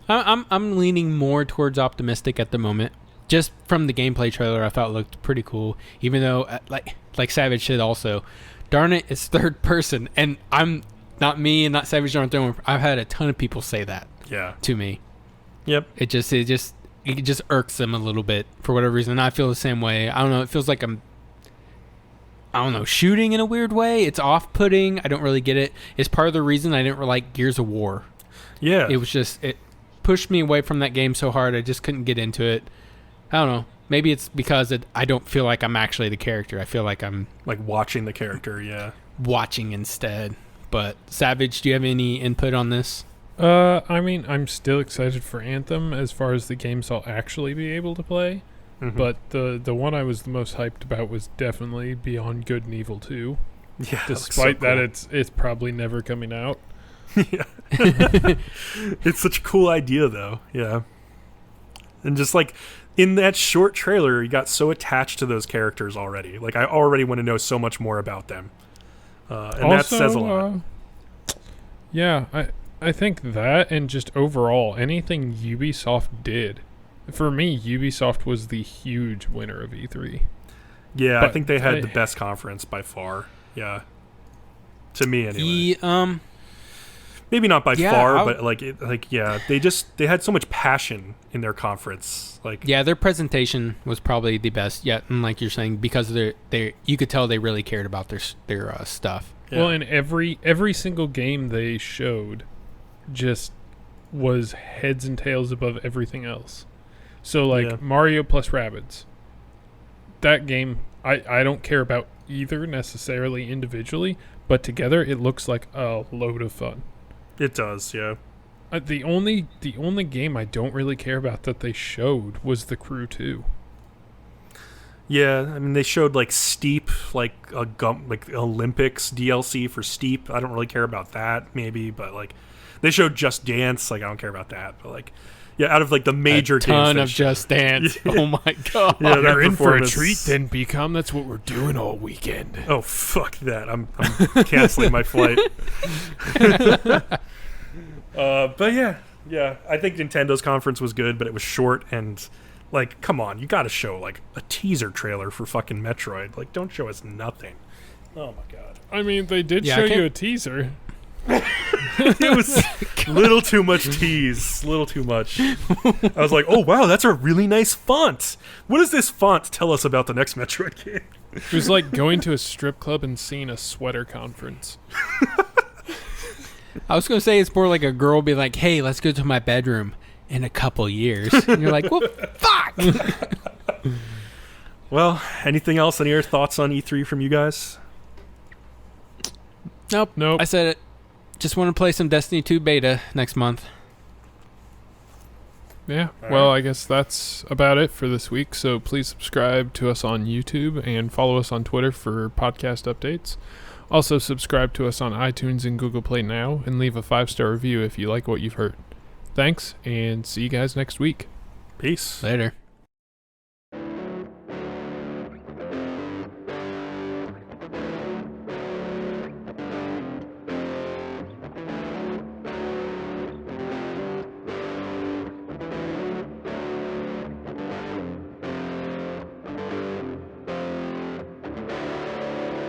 I'm leaning more towards optimistic at the moment. Just from the gameplay trailer, I thought it looked pretty cool. Even though, like Savage said, also, darn it, it's third person, and I'm not me and not Savage aren't throwing. I've had a ton of people say that. Yeah. To me. Yep. It just irks them a little bit for whatever reason. And I feel the same way. I don't know. It feels like I don't know, shooting in a weird way. It's off-putting. I don't really get it. It's part of the reason I didn't really like Gears of War. Yeah. It was just, it pushed me away from that game so hard I just couldn't get into it. I don't know. Maybe it's because I don't feel like I'm actually the character. I feel like I'm... like watching the character, yeah. Watching instead. But, Savage, do you have any input on this? I mean, I'm still excited for Anthem as far as the games I'll actually be able to play. Mm-hmm. But the one I was the most hyped about was definitely Beyond Good and Evil 2. Yeah, despite so cool. that it's probably never coming out. Yeah. It's such a cool idea though. Yeah. And just like in that short trailer, you got so attached to those characters already. Like, I already want to know so much more about them. And also, that says a lot. Yeah, I think that, and just overall anything Ubisoft did. For me, Ubisoft was the huge winner of E3. Yeah, but I think they had the best conference by far. Yeah. To me, anyway. Maybe not by far, but they had so much passion in their conference. Like, yeah, their presentation was probably the best yet, and like you're saying, because they you could tell they really cared about their stuff. Yeah. Well, and every single game they showed just was heads and tails above everything else. So, like, Mario plus Rabbids. That game, I don't care about either necessarily individually, but together it looks like a load of fun. It does, yeah. The only game I don't really care about that they showed was The Crew 2. Yeah, I mean, they showed, like, Steep, like Olympics DLC for Steep. I don't really care about that, maybe, but, like, they showed Just Dance. Like, I don't care about that, but, like... Yeah, out of like the major games. A ton of Just Dance. Yeah. Oh my god. Yeah, they're in for a treat then, Bcom. That's what we're doing all weekend. Oh, fuck that. I'm canceling my flight. But yeah. I think Nintendo's conference was good, but it was short and like, come on, you gotta show like a teaser trailer for fucking Metroid. Like, don't show us nothing. Oh my god. I mean, they did show you a teaser. It was a little too much tease. A little too much. I was like, oh, wow, that's a really nice font. What does this font tell us about the next Metroid game? It was like going to a strip club and seeing a sweater conference. I was going to say it's more like a girl be like, hey, let's go to my bedroom in a couple years. And you're like, well, fuck! Well, anything else? Any other thoughts on E3 from you guys? Nope. I said it. Just want to play some Destiny 2 beta next month. Yeah, well, I guess that's about it for this week. So please subscribe to us on YouTube and follow us on Twitter for podcast updates. Also, subscribe to us on iTunes and Google Play now, and leave a 5-star review if you like what you've heard. Thanks, and see you guys next week. Peace. Later.